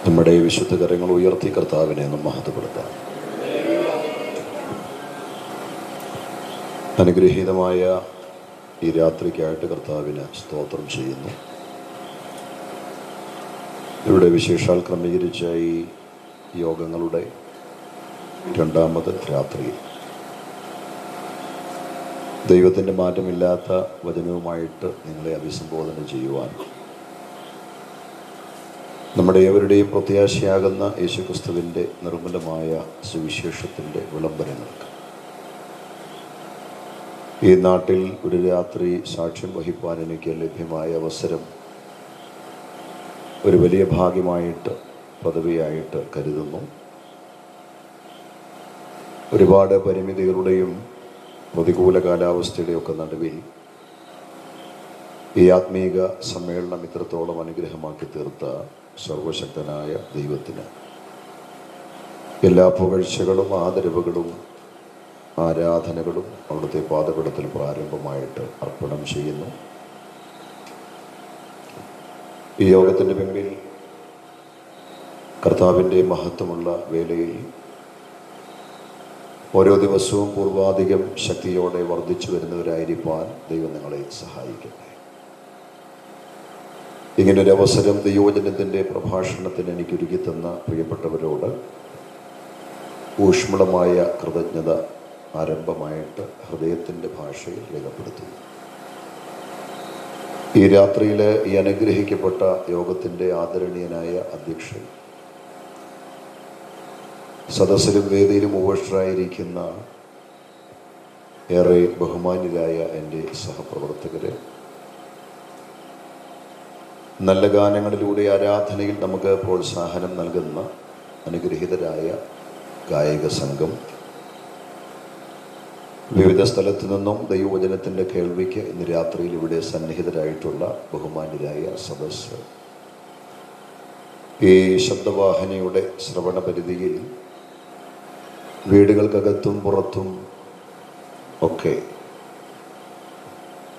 നമ്മുടെ വിശുദ്ധ കരങ്ങൾ ഉയർത്തി കർത്താവിനെ നാം മഹത്വപ്പെടുത്താം. അനുഗ്രഹീതമായ ഈ രാത്രിക്കായിട്ട് കർത്താവിന് സ്തോത്രം ചെയ്യുന്നു. ഇവിടെ വിശേഷാൽ ക്രമീകരിച്ച ഈ യോഗങ്ങളുടെ രണ്ടാമത് രാത്രിയിൽ ദൈവത്തിൻ്റെ മാറ്റമില്ലാത്ത വചനവുമായിട്ട് നിങ്ങളെ അഭിസംബോധന ചെയ്യുവാൻ നമ്മുടെ ഏവരുടെയും പ്രത്യാശയാകുന്ന യേശുക്രിസ്തുവിൻ്റെ നിർമ്മലമായ സുവിശേഷത്തിൻ്റെ വിളംബരങ്ങൾക്ക് ഈ നാട്ടിൽ ഒരു രാത്രി സാക്ഷ്യം വഹിപ്പാൻ എനിക്ക് ലഭ്യമായ അവസരം ഒരു വലിയ ഭാഗ്യമായിട്ട് പദവിയായിട്ട് കരുതുന്നു. ഒരുപാട് പരിമിതികളുടെയും പ്രതികൂല കാലാവസ്ഥയുടെയൊക്കെ നടുവിൽ ഈ ആത്മീക സമ്മേളനം ഇത്രത്തോളം അനുഗ്രഹമാക്കി തീർത്ത സർവശക്തനായ ദൈവത്തിന് എല്ലാ പുകഴ്ചകളും ആദരവുകളും ആരാധനകളും അവിടുത്തെ പാദപീഠത്തിൽ പ്രാരംഭമായിട്ട് അർപ്പണം ചെയ്യുന്നു. ഈ യോഗത്തിൻ്റെ പിന്നിൽ കർത്താവിൻ്റെ മഹത്വമുള്ള വേലയിൽ ഓരോ ദിവസവും പൂർവാധികം ശക്തിയോടെ വർദ്ധിച്ചു വരുന്നവരായിരിക്കാൻ ദൈവം നിങ്ങളെ സഹായിക്കട്ടെ. ഇങ്ങനൊരു അവസരം ദൈവവചനത്തിൻ്റെ പ്രഭാഷണത്തിന് എനിക്ക് ഒരുക്കി തന്ന പ്രിയപ്പെട്ടവരോട് ഊഷ്മളമായ കൃതജ്ഞത ആരംഭമായിട്ട് ഹൃദയത്തിൻ്റെ ഭാഷയിൽ രേഖപ്പെടുത്തുന്നു. ഈ രാത്രിയിൽ ഈ അനുഗ്രഹിക്കപ്പെട്ട യോഗത്തിൻ്റെ ആദരണീയനായ അധ്യക്ഷൻ, സദസ്സിലും വേദിയിലും ഉപവിഷ്ടരായിരിക്കുന്ന ഏറെ ബഹുമാന്യരായ എൻ്റെ സഹപ്രവർത്തകരെ, നല്ല ഗാനങ്ങളിലൂടെ ആരാധനയിൽ നമുക്ക് പ്രോത്സാഹനം നൽകുന്ന അനുഗ്രഹീതരായ ഗായക സംഘം, വിവിധ സ്ഥലത്തു നിന്നും ദൈവവചനത്തിൻ്റെ കേൾവിക്ക് ഇന്ന് രാത്രിയിൽ ഇവിടെ സന്നിഹിതരായിട്ടുള്ള ബഹുമാന്യരായ സദസ്സ്, ഈ ശബ്ദവാഹിനിയുടെ ശ്രവണ പരിധിയിൽ വീടുകൾക്കകത്തും പുറത്തും ഒക്കെ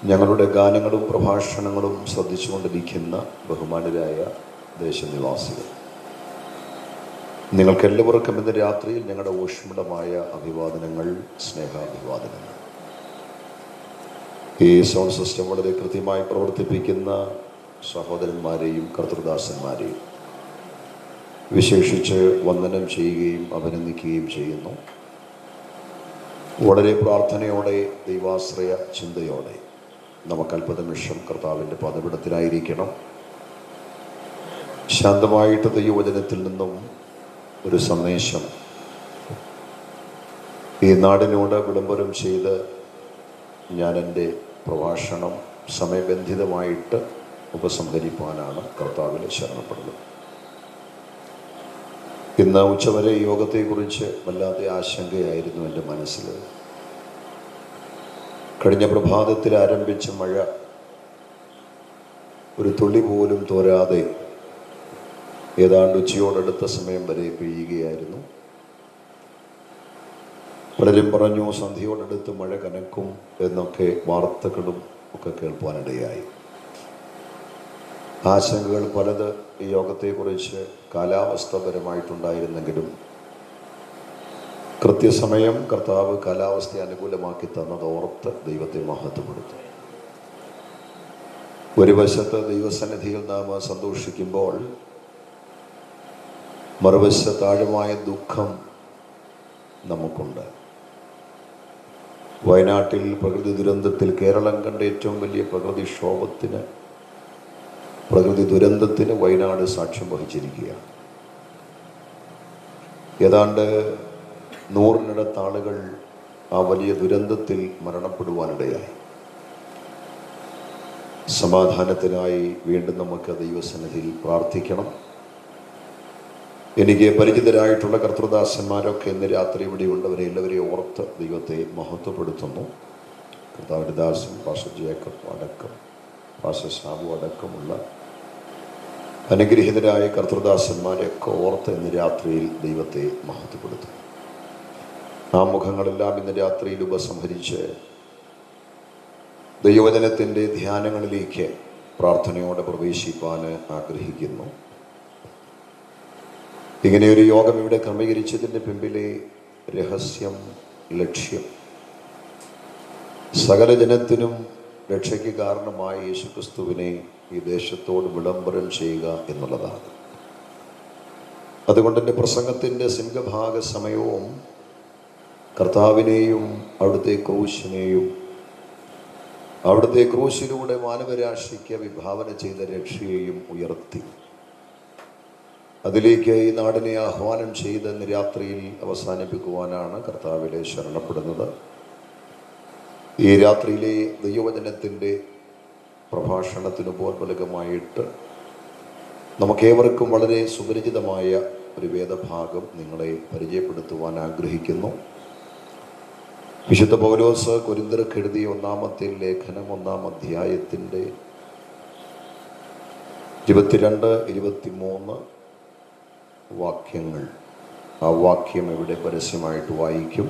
ഞങ്ങളുടെ ഗാനങ്ങളും പ്രഭാഷണങ്ങളും ശ്രദ്ധിച്ചുകൊണ്ടിരിക്കുന്ന ബഹുമാനരായ ദേശനിവാസികൾ, നിങ്ങൾക്കെല്ലാവർക്കും ഇന്ന് രാത്രിയിൽ ഞങ്ങളുടെ ഊഷ്മളമായ അഭിവാദനങ്ങൾ, സ്നേഹാഭിവാദനങ്ങൾ. ഈ സൗണ്ട് സിസ്റ്റം വളരെ കൃത്യമായി പ്രവർത്തിപ്പിക്കുന്ന സഹോദരന്മാരെയും കർത്തൃദാസന്മാരെയും വിശേഷിച്ച് വന്ദനം ചെയ്യുകയും അഭിനന്ദിക്കുകയും ചെയ്യുന്നു. വളരെ പ്രാർത്ഥനയോടെ, ദൈവാശ്രയ ചിന്തയോടെ നമുക്ക് അല്പനിമിഷം കർത്താവിൻ്റെ പദപീഠത്തിലായിരിക്കണം. ശാന്തമായിട്ട് ദൈവവചനത്തിൽ നിന്നും ഒരു സന്ദേശം ഈ നാടിനോട് വിളംബരം ചെയ്ത് ഞാൻ എൻ്റെ പ്രഭാഷണം സമയബന്ധിതമായിട്ട് ഉപസംഹരിപ്പാനാണ് കർത്താവിൽ ശരണപ്പെടുന്നത്. ഇന്ന് ഉച്ചവരെ യോഗത്തെക്കുറിച്ച് വല്ലാത്ത ആശങ്കയായിരുന്നു എൻ്റെ മനസ്സിൽ. കഴിഞ്ഞ പ്രഭാതത്തിൽ ആരംഭിച്ച മഴ ഒരു തുള്ളി പോലും തോരാതെ ഏതാണ്ട് ഉച്ചയോടടുത്ത സമയം വരെ പെയ്യുകയായിരുന്നു. പലരും പറഞ്ഞു സന്ധ്യയോടടുത്ത് മഴ കനക്കും എന്നൊക്കെ വാർത്തകളും ഒക്കെ കേൾപ്പാനിടയായി. ആശങ്കകൾ പലത് ഈ യോഗത്തെക്കുറിച്ച് കാലാവസ്ഥാപരമായിട്ടുണ്ടായിരുന്നെങ്കിലും കൃത്യസമയം കർത്താവ് കാലാവസ്ഥയെ അനുകൂലമാക്കി തന്നതോർത്ത് ദൈവത്തെ മഹത്വപ്പെടുത്തും. ഒരു വശത്ത് ദൈവസന്നിധിയിൽ നാം സന്തോഷിക്കുമ്പോൾ മറുവശത്ത് ആഴമായ ദുഃഖം നമുക്കുണ്ട്. വയനാട്ടിൽ പ്രകൃതി ദുരന്തത്തിൽ കേരളം കണ്ട ഏറ്റവും വലിയ പ്രകൃതി ദുരന്തത്തിന് വയനാട് സാക്ഷ്യം വഹിച്ചിരിക്കുകയാണ്. ഏതാണ്ട് 100-നടുത്ത് ആളുകൾ ആ വലിയ ദുരന്തത്തിൽ മരണപ്പെടുവാനിടയായി. സമാധാനത്തിനായി വീണ്ടും നമുക്ക് ദൈവസന്നിധിയിൽ പ്രാർത്ഥിക്കണം. എനിക്ക് പരിചിതരായിട്ടുള്ള കർത്തൃദാസന്മാരൊക്കെ ഇന്ന് രാത്രി ഇവിടെ ഉണ്ടവരെ എല്ലാവരെയും ഓർത്ത് ദൈവത്തെ മഹത്വപ്പെടുത്തുന്നു. കർത്താവിൻ്റെ ദാസൻ പാസ്റ്റർ ജേക്കബ് അടക്കം, പാസ്റ്റർ സാബു അടക്കമുള്ള അനുഗ്രഹീതരായ കർത്തൃദാസന്മാരെയൊക്കെ ഓർത്ത് ഇന്ന് രാത്രിയിൽ ദൈവത്തെ മഹത്വപ്പെടുത്തുന്നു. ആ മുഖങ്ങളെല്ലാം ഇന്ന് രാത്രിയിൽ ഉപസംഹരിച്ച് ദൈവവചനത്തിൻ്റെ ധ്യാനങ്ങളിലേക്ക് പ്രാർത്ഥനയോടെ പ്രവേശിപ്പാൻ ആഗ്രഹിക്കുന്നു. ഇങ്ങനെയൊരു യോഗം ഇവിടെ ക്രമീകരിച്ചതിൻ്റെ പിമ്പിലെ രഹസ്യം, ലക്ഷ്യം സകല ജനത്തിനും രക്ഷയ്ക്ക് കാരണമായ യേശുക്രിസ്തുവിനെ ഈ ദേശത്തോട് വിളംബരം ചെയ്യുക എന്നുള്ളതാണ്. അതുകൊണ്ട് എൻ്റെ പ്രസംഗത്തിൻ്റെ സിംഹഭാഗ സമയവും കർത്താവിനെയും അവിടുത്തെ ക്രൂശിനെയും അവിടുത്തെ ക്രൂശിലൂടെ മാനവരാശിക്ക് വിഭാവന ചെയ്ത രക്ഷയെയും ഉയർത്തി അതിലേക്ക് ഈ നാടിനെ ആഹ്വാനം ചെയ്ത് ഇന്ന് രാത്രിയിൽ അവസാനിപ്പിക്കുവാനാണ് കർത്താവിലെ ശരണപ്പെടുന്നത്. ഈ രാത്രിയിലെ ദൈവവചനത്തിൻ്റെ പ്രഭാഷണത്തിന് പോർബലകമായിട്ട് നമുക്കേവർക്കും വളരെ സുപരിചിതമായ ഒരു വേദഭാഗം നിങ്ങളെ പരിചയപ്പെടുത്തുവാൻ ആഗ്രഹിക്കുന്നു. വിശുദ്ധ പൗലോസ് കൊരിന്ത്യർക്ക് എഴുതിയ ഒന്നാമത്തെ ലേഖനം 1-ാം അധ്യായത്തിൻ്റെ 22-23 വാക്യങ്ങൾ. ആ വാക്യം ഇവിടെ പരസ്യമായിട്ട് വായിക്കും.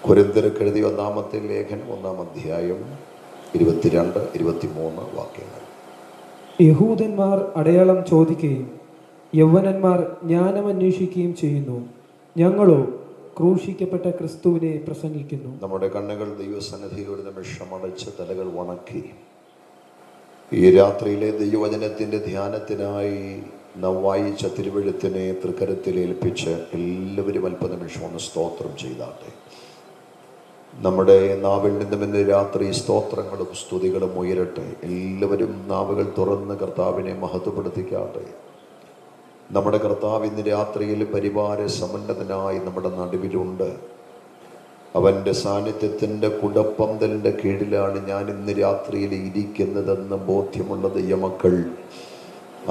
കൊരിന്ത്യർക്ക് എഴുതിയ ഒന്നാമത്തെ ലേഖനം 1-ാം അധ്യായം 22-23 വാക്യങ്ങൾ. യഹൂദന്മാർ അടയാളം ചോദിക്കുകയും യൗവനന്മാർ ജ്ഞാനം അന്വേഷിക്കുകയും ചെയ്യുന്നു, ഞങ്ങളോ ക്രൂശിക്കപ്പെട്ട ക്രിസ്തുവിനെ പ്രസംഗിക്കുന്നു. നമ്മുടെ കണ്ണുകൾ ദൈവസന്നിധിയിൽ ഒരു നിമിഷം അടച്ച് തലകൾ വണക്കി ഈ രാത്രിയിലെ ദൈവവചനത്തിൻ്റെ ധ്യാനത്തിനായി നാം വായിച്ച തിരുവെഴുത്തിനെ തൃക്കരത്തിൽ ഏൽപ്പിച്ച് എല്ലാവരും അല്പനിമിഷം ഒന്ന് സ്തോത്രം ചെയ്താട്ടെ. നമ്മുടെ നാവിൽ നിന്നും ഇന്ന് രാത്രി സ്തോത്രങ്ങളും സ്തുതികളും ഉയരട്ടെ. എല്ലാവരും നാവുകൾ തുറന്ന് കർത്താവിനെ മഹത്വപ്പെടുത്തിക്കാട്ടെ. നമ്മുടെ കർത്താവ് ഇന്ന് രാത്രിയിൽ പരിവാര സമന്നതനായി നമ്മുടെ നടുവിലുണ്ട്. അവൻ്റെ സാന്നിധ്യത്തിൻ്റെ കുടപ്പന്തലിൻ്റെ കീഴിലാണ് ഞാൻ ഇന്ന് രാത്രിയിൽ ഇരിക്കുന്നതെന്ന് ബോധ്യമുള്ള ദൈവമക്കൾ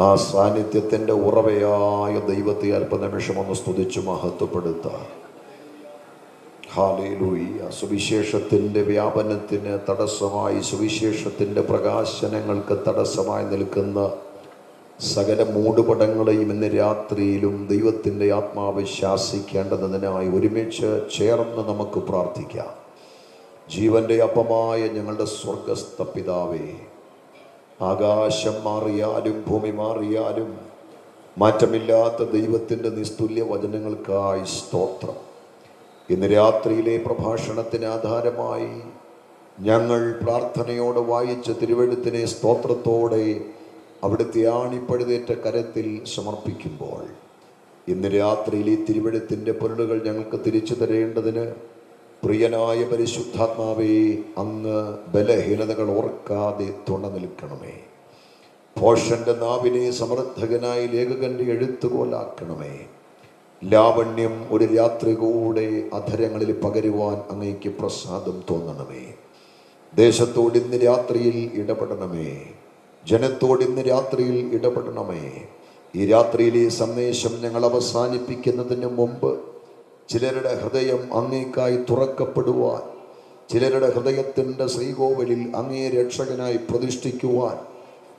ആ സാന്നിധ്യത്തിൻ്റെ ഉറവയായ ദൈവത്തെ അല്പനിമിഷം ഒന്ന് സ്തുതിച്ച് മഹത്വപ്പെടുത്താം. ഹല്ലേലൂയ. സുവിശേഷത്തിൻ്റെ വ്യാപനത്തിന് തടസ്സമായി, സുവിശേഷത്തിൻ്റെ പ്രകാശനങ്ങൾക്ക് തടസ്സമായി നിൽക്കുന്ന സകല മൂടുപടങ്ങളെയും ഇന്ന് രാത്രിയിലും ദൈവത്തിൻ്റെ ആത്മാവ് ശാസിക്കേണ്ടതിനായി ഒരുമിച്ച് ചേർന്ന് നമുക്ക് പ്രാർത്ഥിക്കാം. ജീവൻ്റെ അപ്പമായ ഞങ്ങളുടെ സ്വർഗസ്ഥ പിതാവേ, ആകാശം മാറിയാലും ഭൂമി മാറിയാലും മാറ്റമില്ലാത്ത ദൈവത്തിൻ്റെ നിസ്തുല്യ വചനങ്ങൾക്കായി സ്തോത്രം. ഇന്ന് രാത്രിയിലെ പ്രഭാഷണത്തിന് ആധാരമായി ഞങ്ങൾ പ്രാർത്ഥനയോടെ വായിച്ച തിരുവെഴുത്തിനെ സ്തോത്രത്തോടെ അവിടുത്തെ ആണിപ്പഴുതേറ്റ കരത്തിൽ സമർപ്പിക്കുമ്പോൾ ഇന്ന് രാത്രിയിൽ ഈ തിരുവെഴുത്തിൻ്റെ പൊരുളുകൾ ഞങ്ങൾക്ക് തിരിച്ചു തരേണ്ടതിന് പ്രിയനായ പരിശുദ്ധാത്മാവേ, അങ്ങ് ബലഹീനതകൾ ഓർക്കാതെ തുണ നിൽക്കണമേ. ഭോഷന്റെ നാവിനെ സമർത്ഥകനായി ലേഖകന്റെ എഴുത്തുകോലാക്കണമേ. ലാവണ്യം ഒരു രാത്രി കൂടെ അധരങ്ങളിൽ പകരുവാൻ അങ്ങേക്ക് പ്രസാദം തോന്നണമേ. ദേശത്തോട് ഇന്ന് രാത്രിയിൽ ഇടപെടണമേ. ജനത്തോട് ഇന്ന് രാത്രിയിൽ ഇടപെടണമേ. ഈ രാത്രിയിൽ ഈ സന്ദേശം ഞങ്ങൾ അവസാനിപ്പിക്കുന്നതിന് മുമ്പ് ചിലരുടെ ഹൃദയം അങ്ങേക്കായി തുറക്കപ്പെടുവാൻ, ചിലരുടെ ഹൃദയത്തിൻ്റെ ശ്രീകോവിലിൽ അങ്ങേ രക്ഷകനായി പ്രതിഷ്ഠിക്കുവാൻ,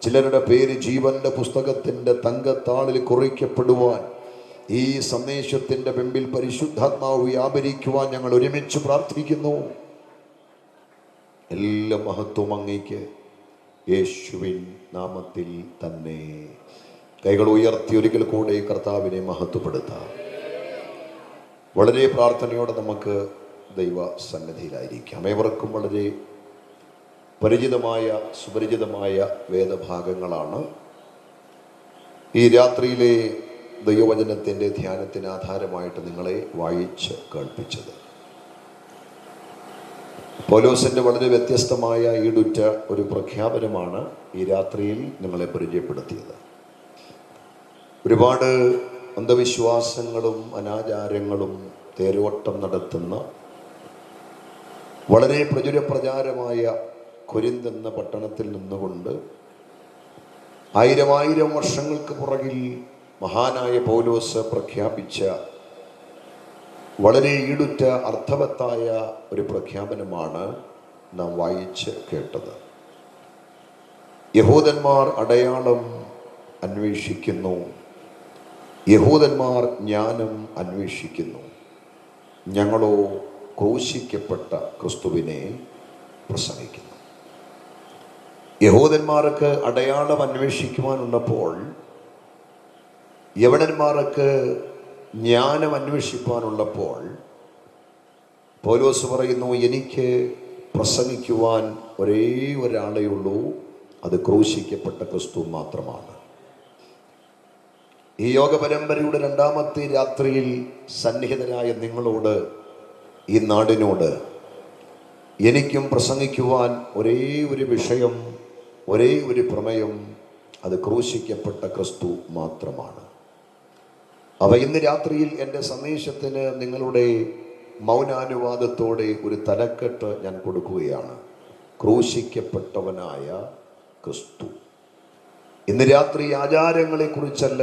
ചിലരുടെ പേര് ജീവന്റെ പുസ്തകത്തിൻ്റെ തങ്കത്താളിൽ കുറിക്കപ്പെടുവാൻ ഈ സന്ദേശത്തിൻ്റെ പിമ്പിൽ പരിശുദ്ധാത്മാവ് വ്യാപരിക്കുവാൻ ഞങ്ങൾ ഒരുമിച്ച് പ്രാർത്ഥിക്കുന്നു. എല്ലാ മഹത്വം അങ്ങേക്ക്, യേശുവിൻ നാമത്തിൽ തന്നെ. കൈകൾ ഉയർത്തി ഒരിക്കൽ കൂടെ കർത്താവിനെ മഹത്വപ്പെടുത്താം. വളരെ പ്രാർത്ഥനയോടെ നമുക്ക് ദൈവ സന്നിധിയിലായിരിക്കാം. ഏവർക്കും വളരെ പരിചിതമായ സുപരിചിതമായ വേദഭാഗങ്ങളാണ് ഈ രാത്രിയിലെ ദൈവവചനത്തിൻ്റെ ധ്യാനത്തിന് ആധാരമായിട്ട് നിങ്ങളെ വായിച്ച് കേൾപ്പിച്ചത്. പൗലോസിൻ്റെ വളരെ വ്യത്യസ്തമായ ഈടുറ്റ ഒരു പ്രഖ്യാപനമാണ് ഈ രാത്രിയിൽ നിങ്ങളെ പരിചയപ്പെടുത്തിയത്. ഒരുപാട് അന്ധവിശ്വാസങ്ങളും അനാചാരങ്ങളും തേരോട്ടം നടത്തുന്ന വളരെ പ്രചാരമായ കൊരിന്ത് എന്ന പട്ടണത്തിൽ നിന്നുകൊണ്ട് 1000 വർഷങ്ങൾക്ക് പുറകിൽ മഹാനായ പൗലോസ് പ്രഖ്യാപിച്ച വളരെ ഈടുറ്റ അർത്ഥവത്തായ ഒരു പ്രഖ്യാപനമാണ് നാം വായിച്ച് കേട്ടത്. യഹൂദന്മാർ അടയാളം അന്വേഷിക്കുന്നു, യഹൂദന്മാർ ജ്ഞാനം അന്വേഷിക്കുന്നു, ഞങ്ങളോ ക്രൂശിക്കപ്പെട്ട ക്രിസ്തുവിനെ പ്രസംഗിക്കുന്നു. യഹൂദന്മാർക്ക് അടയാളം അന്വേഷിക്കുവാനുള്ളപ്പോൾ യവനന്മാർക്ക് ജ്ഞാനം അന്വേഷിപ്പാനുള്ളപ്പോൾ പൗലോസ് പറയുന്നു, എനിക്ക് പ്രസംഗിക്കുവാൻ ഒരേ ഒരാളേ ഉള്ളൂ, അത് ക്രൂശിക്കപ്പെട്ട ക്രിസ്തു മാത്രമാണ്. ഈ യോഗ പരമ്പരയുടെ രണ്ടാമത്തെ രാത്രിയിൽ സന്നിഹിതരായ നിങ്ങളോട്, ഈ നാടിനോട് എനിക്കും പ്രസംഗിക്കുവാൻ ഒരേ ഒരു വിഷയം, ഒരേ ഒരു പ്രമേയം, അത് ക്രൂശിക്കപ്പെട്ട ക്രിസ്തു മാത്രമാണ്. അവ ഇന്ന് രാത്രിയിൽ എൻ്റെ സന്ദേശത്തിന് നിങ്ങളുടെ മൗനാനുവാദത്തോടെ ഒരു തലക്കെട്ട് ഞാൻ കൊടുക്കുകയാണ്: ക്രൂശിക്കപ്പെട്ടവനായ ക്രിസ്തു. ഇന്ന് രാത്രി ആചാരങ്ങളെക്കുറിച്ചല്ല,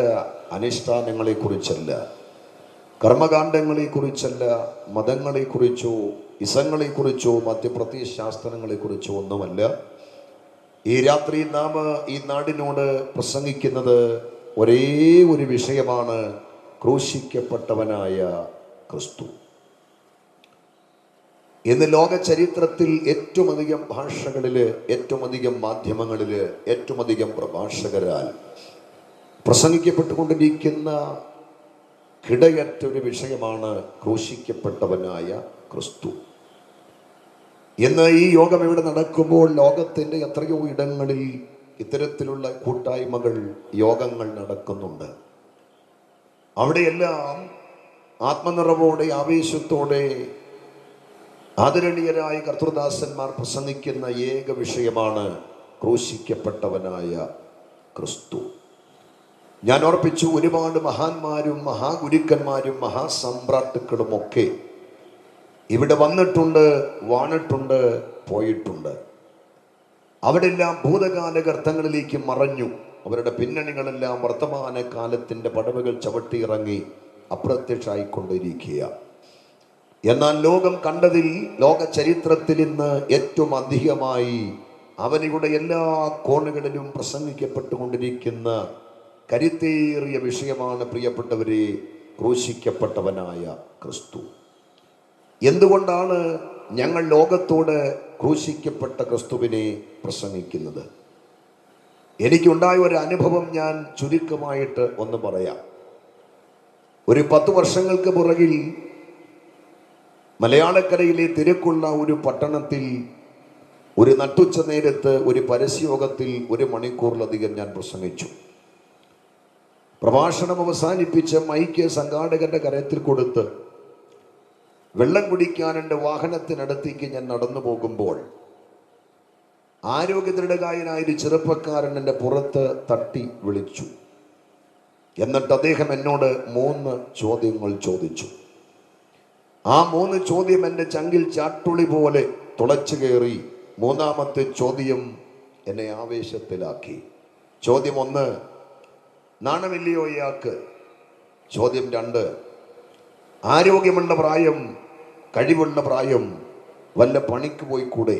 അനുഷ്ഠാനങ്ങളെക്കുറിച്ചല്ല, കർമ്മകാണ്ഡങ്ങളെക്കുറിച്ചല്ല, മതങ്ങളെക്കുറിച്ചോ ഇസങ്ങളെക്കുറിച്ചോ മറ്റ് പ്രത്യയശാസ്ത്രങ്ങളെക്കുറിച്ചോ ഒന്നുമല്ല. ഈ രാത്രി നാം ഈ നാടിനോട് പ്രസംഗിക്കുന്നത് ഒരേ ഒരു വിഷയമാണ്: ക്രൂശിക്കപ്പെട്ടവനായ ക്രിസ്തു. ഇന്ന് ലോക ചരിത്രത്തിൽ ഏറ്റവും അധികം ഭാഷകളിൽ, ഏറ്റവും അധികം മാധ്യമങ്ങളിൽ, ഏറ്റവും അധികം പ്രഭാഷകരാൽ പ്രസംഗിക്കപ്പെട്ടുകൊണ്ടിരിക്കുന്ന കിടയറ്റൊരു വിഷയമാണ് ക്രൂശിക്കപ്പെട്ടവനായ ക്രിസ്തു. ഇന്ന് ഈ യോഗം ഇവിടെ നടക്കുമ്പോൾ ലോകത്തിൻ്റെ എത്രയോ ഇടങ്ങളിൽ ഇത്തരത്തിലുള്ള കൂട്ടായ്മകൾ, യോഗങ്ങൾ നടക്കുന്നുണ്ട്. അവിടെയെല്ലാം ആത്മനിറവോടെ, ആവേശത്തോടെ ആദരണീയരായ കർത്തൃദാസന്മാർ പ്രസംഗിക്കുന്ന ഏക വിഷയമാണ് ക്രൂശിക്കപ്പെട്ടവനായ ക്രിസ്തു. ഞാൻ ഓർപ്പിച്ചു, ഒരുപാട് മഹാന്മാരും മഹാഗുരുക്കന്മാരും മഹാസമ്രാട്ടുക്കളുമൊക്കെ ഇവിടെ വന്നിട്ടുണ്ട്, വാണിട്ടുണ്ട്, പോയിട്ടുണ്ട്. അവിടെല്ലാം ഭൂതകാല ഗർത്തങ്ങളിലേക്ക് മറഞ്ഞു. അവരുടെ പിന്നണികളെല്ലാം വർത്തമാന കാലത്തിൻ്റെ പടവുകൾ ചവിട്ടിയിറങ്ങി അപ്രത്യക്ഷമായിക്കൊണ്ടിരിക്കുക. എന്നാൽ ലോകം കണ്ടതിൽ, ലോക ചരിത്രത്തിൽ ഇന്ന് ഏറ്റവും അധികമായി അവരുടെ എല്ലാ കോണുകളിലും പ്രസംഗിക്കപ്പെട്ടുകൊണ്ടിരിക്കുന്ന കരുത്തേറിയ വിഷയമാണ്, പ്രിയപ്പെട്ടവരെ, ക്രൂശിക്കപ്പെട്ടവനായ ക്രിസ്തു. എന്തുകൊണ്ടാണ് ഞങ്ങൾ ലോകത്തോട് ക്രൂശിക്കപ്പെട്ട ക്രിസ്തുവിനെ പ്രസംഗിക്കുന്നത്? എനിക്കുണ്ടായ ഒരു അനുഭവം ഞാൻ ചുരുക്കമായിട്ട് ഒന്ന് പറയാം. ഒരു 10 വർഷങ്ങൾക്ക് പുറകിൽ മലയാളക്കരയിലെ തിരക്കുള്ള ഒരു പട്ടണത്തിൽ ഒരു നട്ടുച്ച നേരത്ത് ഒരു പരസ്യയോഗത്തിൽ 1 മണിക്കൂറിലധികം ഞാൻ പ്രസംഗിച്ചു. പ്രഭാഷണം അവസാനിപ്പിച്ച് മൈക്ക് സംഘാടകന്റെ കരത്തിൽ കൊടുത്ത് വെള്ളം കുടിക്കാൻ എൻ്റെ വാഹനത്തിനടുത്തേക്ക് ഞാൻ നടന്നു പോകുമ്പോൾ ആരോഗ്യദൃഢകായനായൊരു ചെറുപ്പക്കാരൻ എൻ്റെ പുറത്ത് തട്ടി വിളിച്ചു. എന്നിട്ട് അദ്ദേഹം എന്നോട് 3 ചോദ്യങ്ങൾ ചോദിച്ചു. ആ 3 ചോദ്യം എൻ്റെ ചങ്കിൽ ചാട്ടുളി പോലെ തുളച്ചു കയറി. 3ാമത്തെ ചോദ്യം എന്നെ ആവേശത്തിലാക്കി. ചോദ്യം 1, നാണമില്ലയോ ഇയാൾക്ക്? ചോദ്യം 2, ആരോഗ്യമുള്ള പ്രായം, കഴിവുള്ള പ്രായം, വല്ല പണിക്ക് പോയിക്കൂടെ?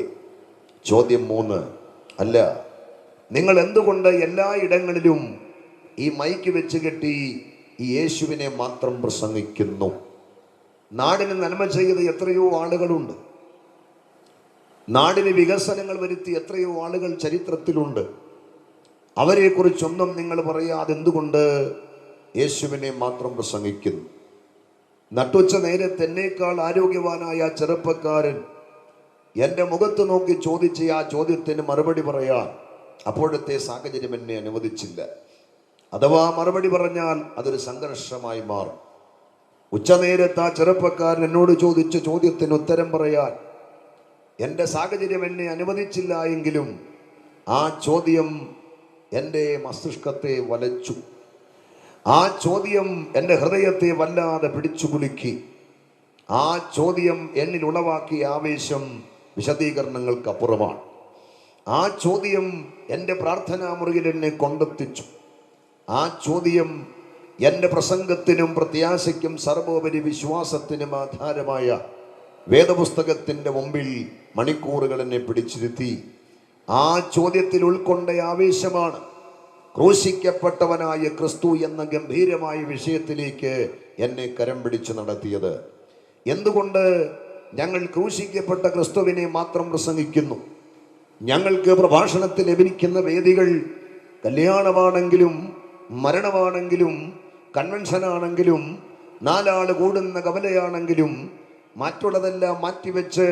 ചോദ്യം 3, അല്ല, നിങ്ങൾ എന്തുകൊണ്ട് എല്ലായിടങ്ങളിലും ഈ മൈക്ക് വെച്ച് കെട്ടി ഈ യേശുവിനെ മാത്രം പ്രസംഗിക്കുന്നു? നാടിന് നന്മ ചെയ്ത എത്രയോ ആളുകളുണ്ട്, നാടിന് വികസനങ്ങൾ വരുത്തി എത്രയോ ആളുകൾ ചരിത്രത്തിലുണ്ട്. അവരെക്കുറിച്ചൊന്നും നിങ്ങൾ പറയാതെ എന്തുകൊണ്ട് യേശുവിനെ മാത്രം പ്രസംഗിക്കുന്നു? നട്ടുച്ച നേരത്ത് എന്നേക്കാൾ ആരോഗ്യവാനായ ചെറുപ്പക്കാരൻ എൻ്റെ മുഖത്ത് നോക്കി ചോദിച്ച ആ ചോദ്യത്തിന് മറുപടി പറയാൻ അപ്പോഴത്തെ സാഹചര്യം എന്നെ അനുവദിച്ചില്ല. അഥവാ മറുപടി പറഞ്ഞാൽ അതൊരു സംഘർഷമായി മാറും. ഉച്ചനേരത്ത് ആ ചെറുപ്പക്കാരൻ എന്നോട് ചോദിച്ച ചോദ്യത്തിന് ഉത്തരം പറയാൻ എൻ്റെ സാഹചര്യം എന്നെ അനുവദിച്ചില്ല എങ്കിലും ആ ചോദ്യം എൻ്റെ മസ്തിഷ്കത്തെ വലച്ചു. ആ ചോദ്യം എൻ്റെ ഹൃദയത്തെ വല്ലാതെ പിടിച്ചു കുലുക്കി. ആ ചോദ്യം എന്നിൽ ഉളവാക്കിയ ആവേശം വിശദീകരണങ്ങൾക്കപ്പുറമാണ്. ആ ചോദ്യം എൻ്റെ പ്രാർത്ഥനാ മുറിയിൽ എന്നെ കൊണ്ടെത്തിച്ചു. ആ ചോദ്യം എൻ്റെ പ്രസംഗത്തിനും പ്രത്യാശയ്ക്കും സർവോപരി വിശ്വാസത്തിനും ആധാരമായ വേദപുസ്തകത്തിൻ്റെ മുമ്പിൽ മണിക്കൂറുകൾ എന്നെ പിടിച്ചിരുത്തി. ആ ചോദ്യത്തിൽ ഉൾക്കൊണ്ട ആവേശമാണ് ക്രൂശിക്കപ്പെട്ടവനായ ക്രിസ്തു എന്ന ഗംഭീരമായ വിഷയത്തിലേക്ക് എന്നെ കരം പിടിച്ച് നടത്തിയത്. എന്തുകൊണ്ട് ഞങ്ങൾ ക്രൂശിക്കപ്പെട്ട ക്രിസ്തുവിനെ മാത്രം പ്രസംഗിക്കുന്നു? ഞങ്ങൾക്ക് പ്രഭാഷണത്തിൽ ലഭിക്കുന്ന വേദികൾ കല്യാണമാണെങ്കിലും മരണമാണെങ്കിലും കൺവെൻഷനാണെങ്കിലും 4 ആൾ കൂടുന്ന കവലയാണെങ്കിലും മറ്റുള്ളതെല്ലാം മാറ്റിവെച്ച്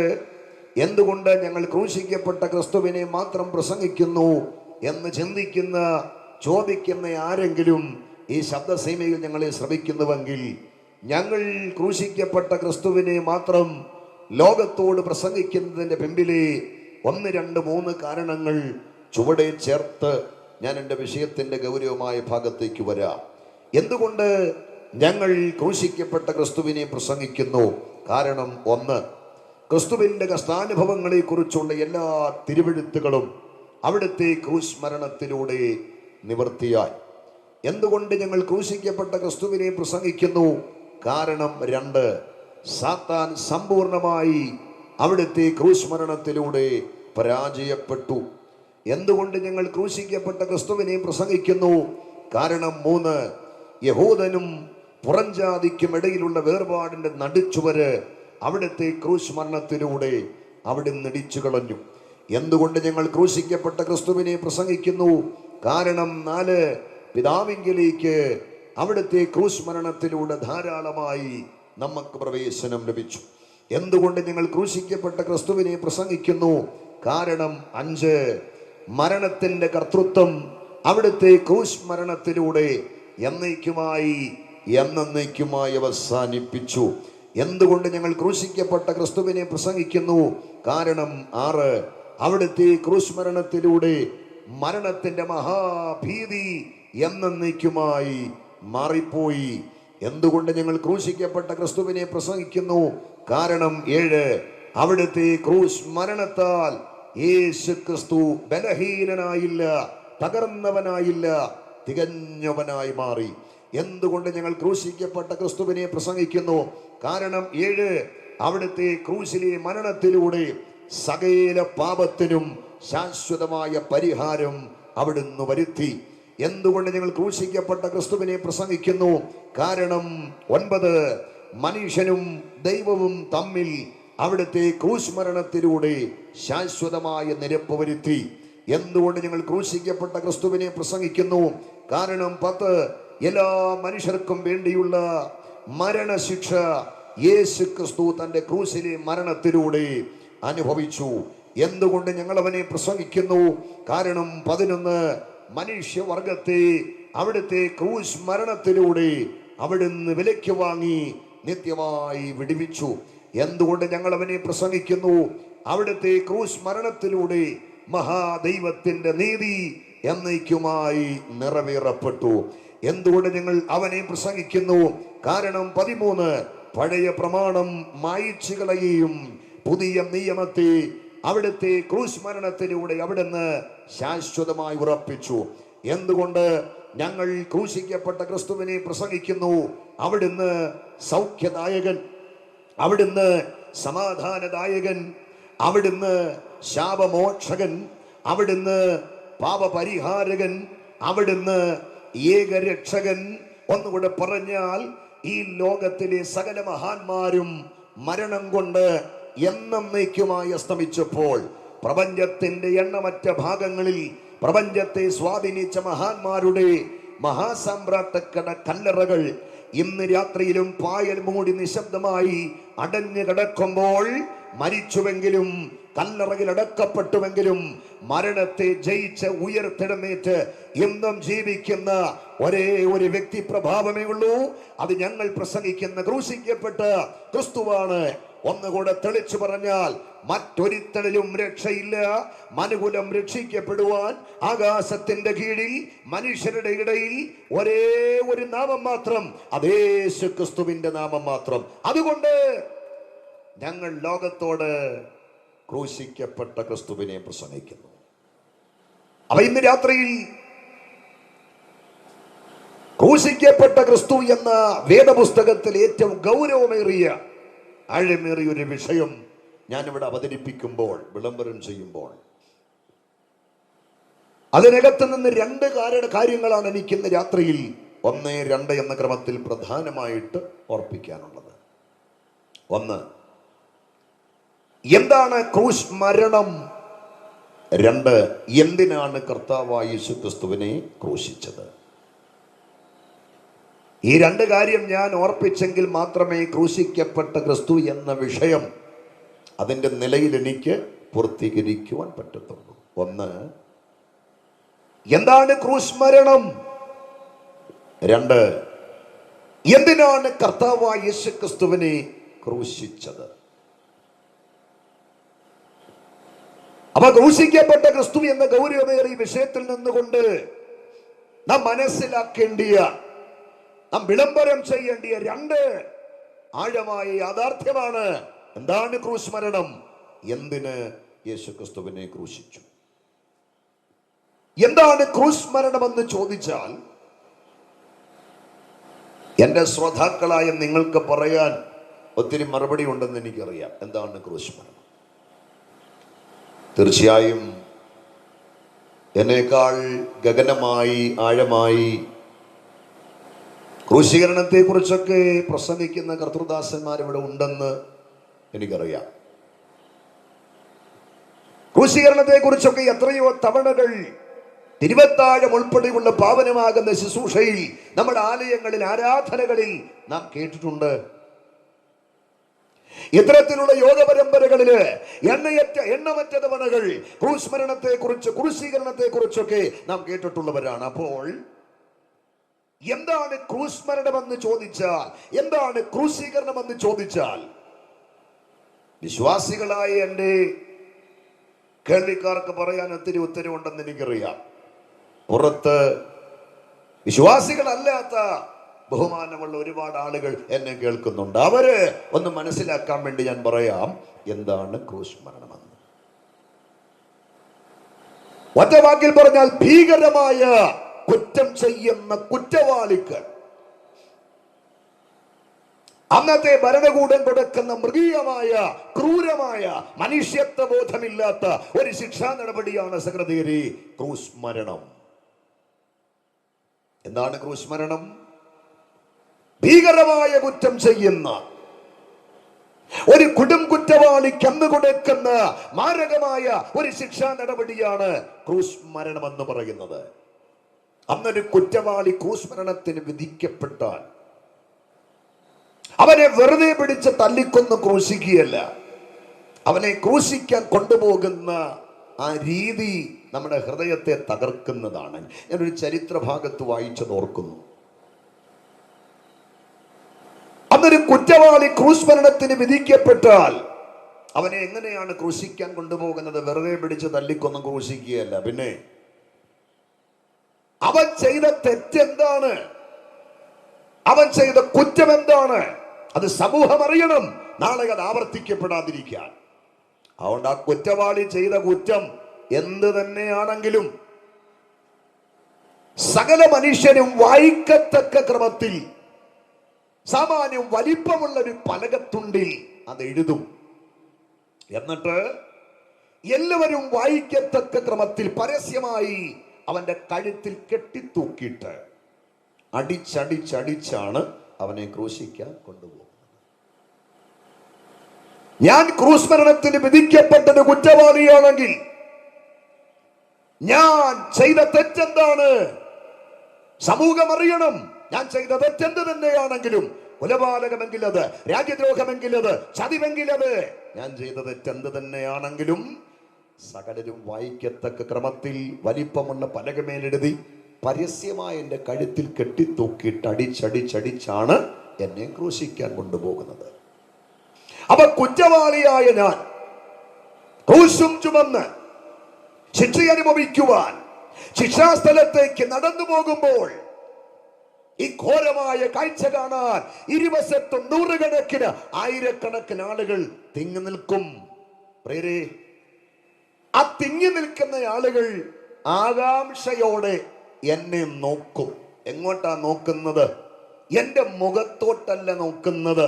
എന്തുകൊണ്ട് ഞങ്ങൾ ക്രൂശിക്കപ്പെട്ട ക്രിസ്തുവിനെ മാത്രം പ്രസംഗിക്കുന്നു എന്ന് ചിന്തിക്കുന്ന ചോദിക്കുന്ന ആരെങ്കിലും ഈ ശബ്ദസീമയിൽ ഞങ്ങളെ ശ്രമിക്കുന്നുവെങ്കിൽ, ഞങ്ങൾ ക്രൂശിക്കപ്പെട്ട ക്രിസ്തുവിനെ മാത്രം ലോകത്തോട് പ്രസംഗിക്കുന്നതിൻ്റെ പിമ്പിലെ 1, 2, 3 കാരണങ്ങൾ ചുവടെ ചേർത്ത് ഞാൻ എൻ്റെ വിഷയത്തിൻ്റെ ഗൗരവമായ ഭാഗത്തേക്ക് വരാം. എന്തുകൊണ്ട് ഞങ്ങൾ ക്രൂശിക്കപ്പെട്ട ക്രിസ്തുവിനെ പ്രസംഗിക്കുന്നു? കാരണം 1, ക്രിസ്തുവിൻ്റെ കഷ്ടാനുഭവങ്ങളെ കുറിച്ചുള്ള എല്ലാ തിരുവെഴുത്തുകളും അവിടുത്തെ ക്രൂശ് മരണത്തിലൂടെ നിവർത്തിയായി. എന്തുകൊണ്ട് ഞങ്ങൾ ക്രൂശിക്കപ്പെട്ട ക്രിസ്തുവിനെ പ്രസംഗിക്കുന്നു? കാരണം 2, സാത്താൻ സമ്പൂർണമായി അവിടുത്തെ ക്രൂശ് മരണത്തിലൂടെ പരാജയപ്പെട്ടു. എന്തുകൊണ്ട് ഞങ്ങൾ ക്രൂശിക്കപ്പെട്ട ക്രിസ്തുവിനെ പ്രസംഗിക്കുന്നു? കാരണം 3, യഹൂദനും പുറംജാതിക്കും ഇടയിലുള്ള വേർപാടിന്റെ നടുച്ചുവര് അവിടുത്തെ ക്രൂശ് മരണത്തിലൂടെ അവിടുന്ന് ഇടിച്ചു കളഞ്ഞു. എന്തുകൊണ്ട് ഞങ്ങൾ ക്രൂശിക്കപ്പെട്ട ക്രിസ്തുവിനെ പ്രസംഗിക്കുന്നു? കാരണം 4, പിതാവിങ്കലേക്ക് അവിടുത്തെ ക്രൂശ് മരണത്തിലൂടെ ധാരാളമായി നമുക്ക് പ്രവേശനം ലഭിച്ചു. എന്തുകൊണ്ട് ഞങ്ങൾ ക്രൂശിക്കപ്പെട്ട ക്രിസ്തുവിനെ പ്രസംഗിക്കുന്നു? കാരണം 5, മരണത്തിന്റെ കർത്തൃത്വം അവിടുത്തെ ക്രൂശ് മരണത്തിലൂടെ എന്നേക്കുമായി അവസാനിപ്പിച്ചു. എന്തുകൊണ്ട് ഞങ്ങൾ ക്രൂശിക്കപ്പെട്ട ക്രിസ്തുവിനെ പ്രസംഗിക്കുന്നു? കാരണം 6, അവിടുത്തെ ക്രൂശ് മരണത്തിലൂടെ മരണത്തിന്റെ മഹാഭീതി എന്നേക്കുമായി മാറിപ്പോയി. എന്തുകൊണ്ട് ഞങ്ങൾ ക്രൂശിക്കപ്പെട്ട ക്രിസ്തുവിനെ പ്രസംഗിക്കുന്നു? കാരണം 7, അവിടുത്തെ ക്രൂശ് മരണത്താൽ യേശു ക്രിസ്തു ബലഹീനനായില്ല, തകർന്നവനായില്ല, തികഞ്ഞവനായി മാറി. എന്തുകൊണ്ട് ഞങ്ങൾ ക്രൂശിക്കപ്പെട്ട ക്രിസ്തുവിനെ പ്രസംഗിക്കുന്നു? കാരണം 7, അവിടുത്തെ ക്രൂശിലെ മരണത്തിലൂടെ സകല പാപത്തിനും ശാശ്വതമായ പരിഹാരം അവിടുന്ന് വരുത്തി. എന്തുകൊണ്ട് ഞങ്ങൾ ക്രൂശിക്കപ്പെട്ട ക്രിസ്തുവിനെ പ്രസംഗിക്കുന്നു? കാരണം 9, മനുഷ്യനും ദൈവവും തമ്മിൽ അവിടുത്തെ ക്രൂശ് മരണത്തിലൂടെ ശാശ്വതമായ നിരപ്പ് വരുത്തി. എന്തുകൊണ്ട് ഞങ്ങൾ ക്രൂശിക്കപ്പെട്ട ക്രിസ്തുവിനെ പ്രസംഗിക്കുന്നു? കാരണം 10, എല്ലാ മനുഷ്യർക്കും വേണ്ടിയുള്ള മരണശിക്ഷ യേശു ക്രിസ്തു തന്റെ ക്രൂശിലെ മരണത്തിലൂടെ അനുഭവിച്ചു. എന്തുകൊണ്ട് ഞങ്ങൾ അവനെ പ്രസംഗിക്കുന്നു? കാരണം 11, മനുഷ്യവർഗത്തെ അവിടുത്തെ ക്രൂശ് മരണത്തിലൂടെ അവിടുന്ന് വിലയ്ക്ക് വാങ്ങി നിത്യമായി വിടുവിച്ചു. എന്തുകൊണ്ട് ഞങ്ങൾ അവനെ പ്രസംഗിക്കുന്നു? അവിടുത്തെ ക്രൂശ് മരണത്തിലൂടെ മഹാദൈവത്തിന്റെ നീതി എന്നേക്കുമായി നിറവേറപ്പെട്ടു. എന്തുകൊണ്ട് ഞങ്ങൾ അവനെ പ്രസംഗിക്കുന്നു? കാരണം 13, പഴയ പ്രമാണം മായിച്ചു കളയുകയും പുതിയ നിയമത്തെ അവിടുത്തെ ക്രൂശ് മരണത്തിലൂടെ അവിടുന്ന് ശാശ്വതമായി ഉറപ്പിച്ചു. എന്തുകൊണ്ട് ഞങ്ങൾ ക്രൂശിക്കപ്പെട്ട ക്രിസ്തുവിനെ പ്രസംഗിക്കുന്നു? അവിടുന്ന് സൗഖ്യദായകൻ, അവിടുന്ന് സമാധാനദായകൻ, അവിടുന്ന് ശാപമോക്ഷകൻ, അവിടുന്ന് പാപപരിഹാരകൻ, അവിടുന്ന് ഏകരക്ഷകൻ. ഒന്നുകൂടെ പറഞ്ഞാൽ, ഈ ലോകത്തിലെ സകല മഹാന്മാരും മരണം കൊണ്ട് എന്നേക്കുമായി അസ്തമിച്ചപ്പോൾ പ്രപഞ്ചത്തിന്റെ എണ്ണമറ്റ ഭാഗങ്ങളിൽ പ്രപഞ്ചത്തെ സ്വാധീനിച്ച മഹാന്മാരുടെ മഹാസാമ്രാട്ടക്കട കല്ലറകൾ ഇന്ന് രാത്രിയിലും പായൽ മൂടി നിശബ്ദമായി അടഞ്ഞു കിടക്കുമ്പോൾ, മരിച്ചുവെങ്കിലും കല്ലറയിൽ അടക്കപ്പെട്ടുവെങ്കിലും മരണത്തെ ജയിച്ച് ഉയർത്തെഴുന്നേറ്റ് എന്നും ജീവിക്കുന്ന ഒരേ ഒരു വ്യക്തി പ്രഭാവമേ ഉള്ളൂ. അത് ഞങ്ങൾ പ്രസംഗിക്കുന്ന ക്രൂശിക്കപ്പെട്ട ക്രിസ്തുവാണ്. ഒന്നുകൂടെ തെളിച്ചു പറഞ്ഞാൽ, മറ്റൊരുത്തരിലും രക്ഷയില്ല. മനുകുലം രക്ഷിക്കപ്പെടുവാൻ ആകാശത്തിന്റെ കീഴിൽ മനുഷ്യരുടെ ഇടയിൽ ഒരേ ഒരു നാമം മാത്രം, അത് യേശു ക്രിസ്തുവിന്റെ നാമം മാത്രം. അതുകൊണ്ട് ഞങ്ങൾ ലോകത്തോട് ക്രൂശിക്കപ്പെട്ട ക്രിസ്തുവിനെ പ്രസംഗിക്കുന്നു. അപ്പൊ ഇന്ന് രാത്രിയിൽ ക്രൂശിക്കപ്പെട്ട ക്രിസ്തു എന്ന വേദപുസ്തകത്തിൽ ഏറ്റവും ഗൗരവമേറിയ ആഴമേറിയ ഒരു വിഷയം ഞാനിവിടെ അവതരിപ്പിക്കുമ്പോൾ, വിളംബരം ചെയ്യുമ്പോൾ, അതിനകത്ത് നിന്ന് 2 കാര്യങ്ങളാണ് എനിക്ക് ഇന്ന് രാത്രിയിൽ 1, 2 എന്ന ക്രമത്തിൽ പ്രധാനമായിട്ട് ഓർപ്പിക്കാനുള്ളത്. 1, എന്താണ് ക്രൂശ് മരണം? 2, എന്തിനാണ് കർത്താവായ യേശു ക്രിസ്തുവിനെ ക്രൂശിച്ചത്? ഈ രണ്ട് കാര്യം ഞാൻ ഓർപ്പിച്ചെങ്കിൽ മാത്രമേ ക്രൂശിക്കപ്പെട്ട ക്രിസ്തു എന്ന വിഷയം അതിൻ്റെ നിലയിൽ എനിക്ക് പൂർത്തീകരിക്കുവാൻ പറ്റത്തുള്ളൂ. ഒന്ന്, എന്താണ് ക്രൂശ് മരണം? രണ്ട്, എന്തിനാണ് കർത്താവായ യേശു ക്രിസ്തുവിനെ ക്രൂശിച്ചത്? അപ്പൊ ക്രൂശിക്കപ്പെട്ട ക്രിസ്തു എന്ന ഗൗരവമേറിയ വിഷയത്തിൽ നിന്നുകൊണ്ട് നാം മനസ്സിലാക്കേണ്ടിയ, നാം വിളംബരം ചെയ്യേണ്ടിയ രണ്ട് ആഴമായ യാഥാർത്ഥ്യമാണ്. എന്താണ് ക്രൂശ് മരണം? എന്തിന് യേശു ക്രിസ്തുവിനെ ക്രൂശിച്ചു? എന്താണ് ക്രൂശ് മരണമെന്ന് ചോദിച്ചാൽ, എൻ്റെ ശ്രോതാക്കളായ നിങ്ങൾക്ക് പറയാൻ ഒത്തിരി മറുപടി ഉണ്ടെന്ന് എനിക്കറിയാം. എന്താണ് ക്രൂശ് മരണം? തീർച്ചയായും എന്നേക്കാൾ ഗഗനമായി ആഴമായി ക്രൂശീകരണത്തെ കുറിച്ചൊക്കെ പ്രസംഗിക്കുന്ന കർത്തൃദാസന്മാർ ഇവിടെ ഉണ്ടെന്ന് എനിക്കറിയാം. ക്രൂശീകരണത്തെ കുറിച്ചൊക്കെ എത്രയോ തവണകൾ തിരുവത്താഴം ഉൾപ്പെടെയുള്ള പാവനമാകുന്ന ശുശ്രൂഷയിൽ, നമ്മുടെ ആലയങ്ങളിൽ, ആരാധനകളിൽ നാം കേട്ടിട്ടുണ്ട്. ഇത്തരത്തിലുള്ള യോഗ പരമ്പരകളില് എണ്ണമറ്റ തവണകൾ ക്രൂശ് മരണത്തെ കുറിച്ച്, ക്രൂശീകരണത്തെ കുറിച്ചൊക്കെ നാം കേട്ടിട്ടുള്ളവരാണ്. അപ്പോൾ എന്താണ് ക്രൂശ് മരണമെന്ന് ചോദിച്ചാൽ, എന്താണ് ക്രൂശീകരണമെന്ന് ചോദിച്ചാൽ, വിശ്വാസികളായ എൻ്റെ കേൾവിക്കാർക്ക് പറയാൻ ഒത്തിരി ഉത്തരവുണ്ടെന്ന് എനിക്കറിയാം. പുറത്ത് വിശ്വാസികളല്ലാത്ത ബഹുമാനമുള്ള ഒരുപാട് ആളുകൾ എന്നെ കേൾക്കുന്നുണ്ട്. അവര് ഒന്ന് മനസ്സിലാക്കാൻ വേണ്ടി ഞാൻ പറയാം എന്താണ് ക്രൂശ് മരണമെന്ന്. ഒറ്റ വാക്കിൽ പറഞ്ഞാൽ, ഭീകരമായ കുറ്റം ചെയ്യുന്ന കുറ്റവാളിക്ക് അന്നത്തെ ഭരണകൂടം കൊടുക്കുന്ന മൃഗീയമായ, ക്രൂരമായ, മനുഷ്യത്വ ബോധമില്ലാത്ത ഒരു ശിക്ഷാ നടപടിയാണ് സഹോദരീ ക്രൂശ് മരണം. എന്താണ് ക്രൂശ് മരണം? ഭീകരമായ കുറ്റം ചെയ്യുന്ന ഒരു കൊടും കുറ്റവാളിക്ക് അന്ന് കൊടുക്കുന്ന മാരകമായ ഒരു ശിക്ഷാ നടപടിയാണ് ക്രൂശ് മരണം എന്ന് പറയുന്നത്. അന്നൊരു കുറ്റവാളി ക്രൂശ് മരണത്തിന് വിധിക്കപ്പെട്ടാൽ അവനെ വെറുതെ പിടിച്ച് തല്ലിക്കൊന്ന് ക്രൂശിക്കുകയല്ല, അവനെ ക്രൂശിക്കാൻ കൊണ്ടുപോകുന്ന ആ രീതി നമ്മുടെ ഹൃദയത്തെ തകർക്കുന്നതാണ്. ഞാനൊരു ചരിത്ര ഭാഗത്ത് വായിച്ചത് ഓർക്കുന്നു. അന്നൊരു കുറ്റവാളി ക്രൂശ് മരണത്തിന് വിധിക്കപ്പെട്ടാൽ അവനെ എങ്ങനെയാണ് ക്രൂശിക്കാൻ കൊണ്ടുപോകുന്നത്? വെറുതെ പിടിച്ച് തല്ലിക്കൊന്നും ക്രൂശിക്കുകയല്ല. പിന്നെ അവൻ ചെയ്ത തെറ്റെന്താണ്? അവൻ ചെയ്ത കുറ്റം എന്താണ്? അത് സമൂഹം അറിയണം, നാളെ അത് ആവർത്തിക്കപ്പെടാതിരിക്കാൻ. അതുകൊണ്ട് ആ കുറ്റവാളി ചെയ്ത കുറ്റം എന്ത് തന്നെയാണെങ്കിലും സകല മനുഷ്യനും വായിക്കത്തക്ക ക്രമത്തിൽ സാമാന്യം വലിപ്പമുള്ള ഒരു പലകത്തുണ്ടിൽ അത് എഴുതും. എന്നിട്ട് എല്ലാവരും വായിക്കത്തക്ക ക്രമത്തിൽ പരസ്യമായി അവന്റെ കഴുത്തിൽ കെട്ടിത്തൂക്കിയിട്ട് അടിച്ചടിച്ചടിച്ചാണ് അവനെ ക്രൂശിക്കാൻ കൊണ്ടുപോകുന്നത്. ഞാൻ ക്രൂശ് മരണത്തിന് വിധിക്കപ്പെട്ടൊരു കുറ്റവാളിയാണെങ്കിൽ ഞാൻ ചെയ്ത തെറ്റെന്താണ്? സമൂഹം അറിയണം. ഞാൻ ചെയ്ത തെറ്റെന്ത് തന്നെയാണെങ്കിലും, കൊലപാതകമെങ്കിൽ അത്, രാജ്യദ്രോഹമെങ്കിൽ അത്, ചതിവെങ്കിൽ അത്, ഞാൻ ചെയ്ത തെറ്റെന്ത് തന്നെയാണെങ്കിലും സകലരും വായിക്കത്തക്ക ക്രമത്തിൽ വലിപ്പമുള്ള പലകമേലെഴുതി പരസ്യമായി എൻ്റെ കഴുത്തിൽ കെട്ടിത്തൂക്കിയിട്ട് അടിച്ചടിച്ചടിച്ചാണ് എന്നെ ക്രൂശിക്കാൻ കൊണ്ടുപോകുന്നത്. അപ്പൊ കുറ്റവാളിയായ ഞാൻ ക്രൂശും ചുമന്ന് ശിക്ഷ അനുഭവിക്കുവാൻ ശിക്ഷാസ്ഥലത്തേക്ക് നടന്നു പോകുമ്പോൾ ഈ ഘോരമായ കാഴ്ച കാണാൻ ഇരുവശത്തും നൂറുകണക്കിന്, ആയിരക്കണക്കിന് ആളുകൾ തിങ്ങി നിൽക്കും. പ്രേരേ, ആ തിങ്ങി നിൽക്കുന്ന ആളുകൾ ആകാംക്ഷയോടെ എന്നെ നോക്കും. എങ്ങോട്ടാ നോക്കുന്നത്? എന്റെ മുഖത്തോട്ടല്ല നോക്കുന്നത്,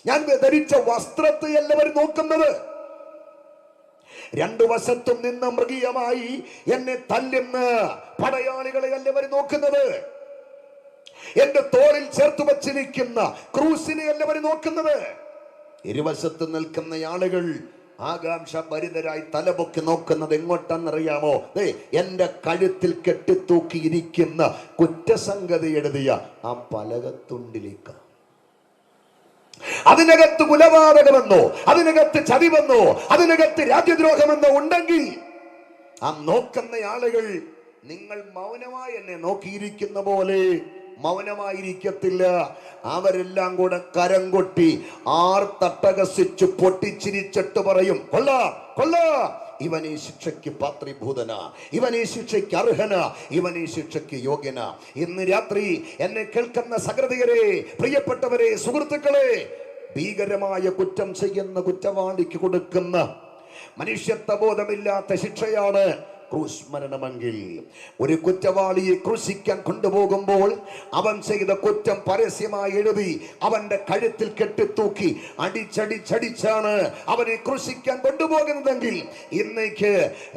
ഞാൻ ധരിച്ച വസ്ത്രത്തെ എല്ലാവരും നോക്കുന്നത്. രണ്ടു വശത്തും നിന്ന് മൃഗീയമായി എന്നെ തല്ലുന്ന പടയാളികളെ എല്ലാവരും നോക്കുന്നത്. എന്റെ തോളിൽ ചേർത്ത് വച്ചിരിക്കുന്ന ക്രൂസിനെ എല്ലാവരും നോക്കുന്നത്. ഇരുവശത്ത് നിൽക്കുന്ന ആളുകൾ ആകാംക്ഷ ഭരിതരായി തലപൊക്കി നോക്കുന്നത് എങ്ങോട്ടെന്നറിയാമോ? എന്റെ കഴുത്തിൽ കെട്ടിത്തൂക്കിയിരിക്കുന്ന കുറ്റസംഗതി എഴുതിയ ആ പലകത്തുണ്ടിലേക്ക്. അതിനകത്ത് കുലപാതകമെന്നോ, അതിനകത്ത് ചതിവെന്നോ, അതിനകത്ത് രാജ്യദ്രോഹമെന്നോ ഉണ്ടെങ്കിൽ ആ നോക്കുന്ന ആളുകൾ നിങ്ങൾ മൗനമായി എന്നെ നോക്കിയിരിക്കുന്ന പോലെ മൗനമായിരിക്കത്തില്ല. അവരെല്ലാം കൂടെ കരം കൊട്ടി ആർത്തട്ടഹസിച്ചു പൊട്ടിച്ചിരിച്ചിട്ട് പറയും, കൊള്ളാം കൊള്ളാം, ഇവൻ ഈ ശിക്ഷയ്ക്ക് പാത്രീഭൂതന, ഇവൻ ഈ ശിക്ഷയ്ക്ക് അർഹന, ഇവൻ ഈ ശിക്ഷയ്ക്ക് യോഗ്യന. ഇന്ന് രാത്രി എന്നെ കേൾക്കുന്ന സഹൃദയരെ, പ്രിയപ്പെട്ടവരെ, സുഹൃത്തുക്കളെ, ഭീകരമായ കുറ്റം ചെയ്യുന്ന കുറ്റവാളിക്ക് കൊടുക്കുന്ന മനുഷ്യത്വബോധമില്ലാത്ത ശിക്ഷയാണ് ക്രൂശ് മരണമെങ്കിൽ. ഒരു കുറ്റവാളിയെ ക്രൂശിക്കാൻ കൊണ്ടുപോകുമ്പോൾ അവൻ ചെയ്ത കുറ്റം പരസ്യമായി എഴുതി അവന്റെ കഴുത്തിൽ കെട്ടിത്തൂക്കി അടിച്ചടിച്ചടിച്ചാണ് അവനെ ക്രൂശിക്കാൻ കൊണ്ടുപോകുന്നതെങ്കിൽ ഇന്നേക്ക്